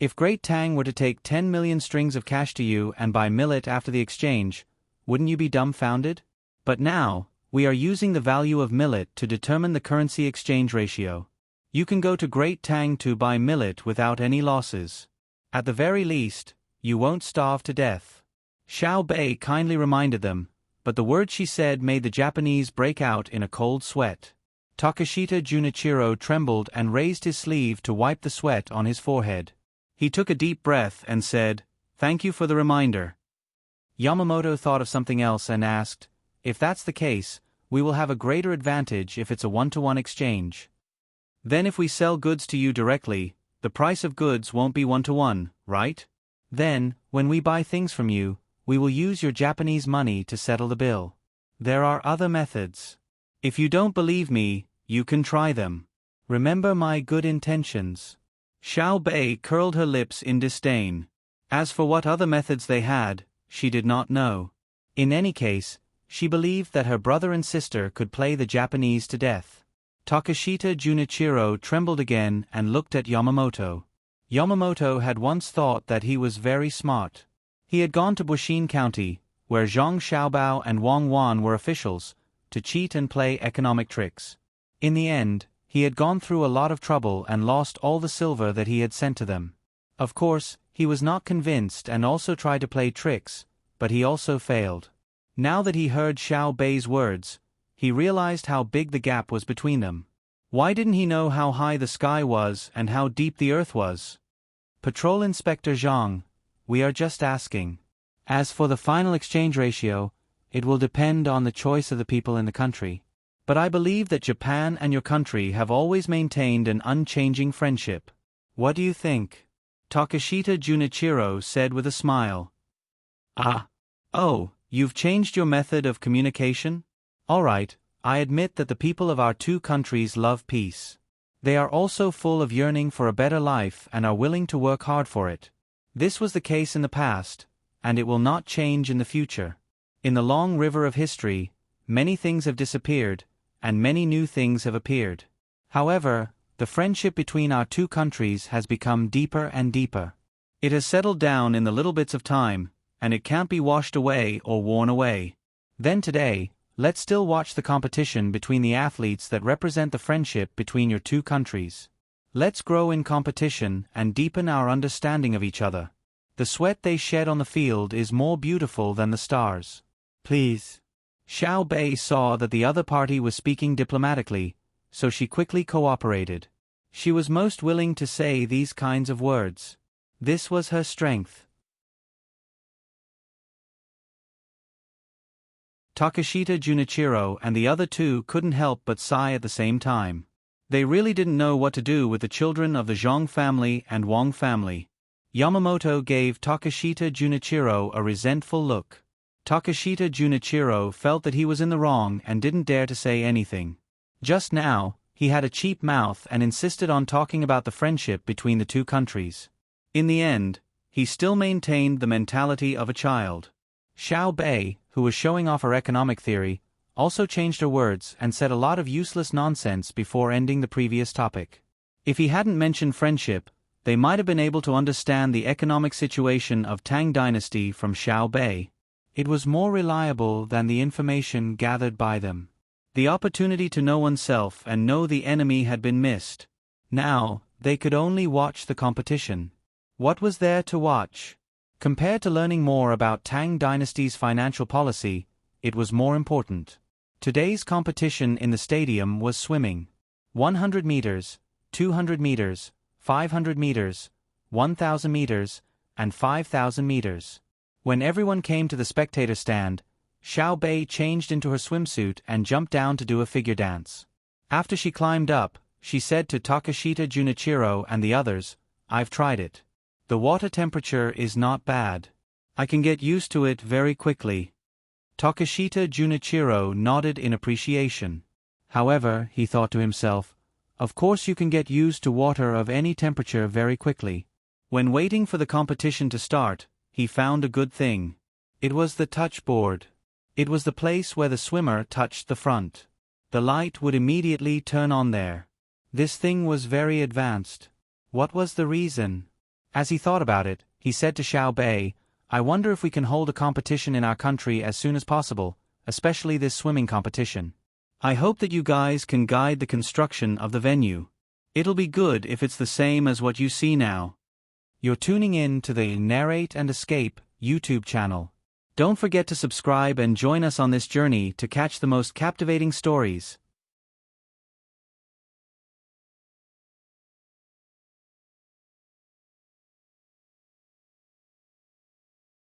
If Great Tang were to take 10 million strings of cash to you and buy millet after the exchange, wouldn't you be dumbfounded? But now, we are using the value of millet to determine the currency exchange ratio. You can go to Great Tang to buy millet without any losses. At the very least, you won't starve to death. Xiao Bei kindly reminded them, but the words she said made the Japanese break out in a cold sweat. Takashita Junichiro trembled and raised his sleeve to wipe the sweat on his forehead. He took a deep breath and said, "Thank you for the reminder." Yamamoto thought of something else and asked, "If that's the case, we will have a greater advantage if it's a one-to-one exchange. Then if we sell goods to you directly, the price of goods won't be one-to-one, right? Then, when we buy things from you, we will use your Japanese money to settle the bill. There are other methods. If you don't believe me, you can try them. Remember my good intentions." Xiao Bei curled her lips in disdain. As for what other methods they had, she did not know. In any case, she believed that her brother and sister could play the Japanese to death. Takashita Junichiro trembled again and looked at Yamamoto. Yamamoto had once thought that he was very smart. He had gone to Bushin County, where Zhang Xiaobao and Wang Wan were officials, to cheat and play economic tricks. In the end, he had gone through a lot of trouble and lost all the silver that he had sent to them. Of course, he was not convinced and also tried to play tricks, but he also failed. Now that he heard Xiao Bei's words, he realized how big the gap was between them. Why didn't he know how high the sky was and how deep the earth was? Patrol Inspector Zhang, we are just asking. As for the final exchange ratio, it will depend on the choice of the people in the country. But I believe that Japan and your country have always maintained an unchanging friendship. What do you think? Takashita Junichiro said with a smile. Oh, you've changed your method of communication? All right, I admit that the people of our two countries love peace. They are also full of yearning for a better life and are willing to work hard for it. This was the case in the past, and it will not change in the future. In the long river of history, many things have disappeared, and many new things have appeared. However, the friendship between our two countries has become deeper and deeper. It has settled down in the little bits of time, and it can't be washed away or worn away. Then today, let's still watch the competition between the athletes that represent the friendship between your two countries. Let's grow in competition and deepen our understanding of each other. The sweat they shed on the field is more beautiful than the stars. Please. Xiao Bei saw that the other party was speaking diplomatically, so she quickly cooperated. She was most willing to say these kinds of words. This was her strength. Takashita Junichiro and the other two couldn't help but sigh at the same time. They really didn't know what to do with the children of the Zhang family and Wang family. Yamamoto gave Takashita Junichiro a resentful look. Takashita Junichiro felt that he was in the wrong and didn't dare to say anything. Just now, he had a cheap mouth and insisted on talking about the friendship between the two countries. In the end, he still maintained the mentality of a child. Xiao Bei, who was showing off her economic theory, also changed her words and said a lot of useless nonsense before ending the previous topic. If he hadn't mentioned friendship, they might have been able to understand the economic situation of Tang Dynasty from Xiao Bei. It was more reliable than the information gathered by them. The opportunity to know oneself and know the enemy had been missed. Now, they could only watch the competition. What was there to watch? Compared to learning more about Tang Dynasty's financial policy, it was more important. Today's competition in the stadium was swimming. 100 meters, 200 meters, 500 meters, 1,000 meters, and 5,000 meters. When everyone came to the spectator stand, Xiao Bei changed into her swimsuit and jumped down to do a figure dance. After she climbed up, she said to Takashita Junichiro and the others, "I've tried it. The water temperature is not bad. I can get used to it very quickly." Takashita Junichiro nodded in appreciation. However, he thought to himself, of course you can get used to water of any temperature very quickly. When waiting for the competition to start, he found a good thing. It was the touch board. It was the place where the swimmer touched the front. The light would immediately turn on there. This thing was very advanced. What was the reason? As he thought about it, he said to Xiao Bei, "I wonder if we can hold a competition in our country as soon as possible, especially this swimming competition. I hope that you guys can guide the construction of the venue. It'll be good if it's the same as what you see now." You're tuning in to the Narrate and Escape YouTube channel. Don't forget to subscribe and join us on this journey to catch the most captivating stories.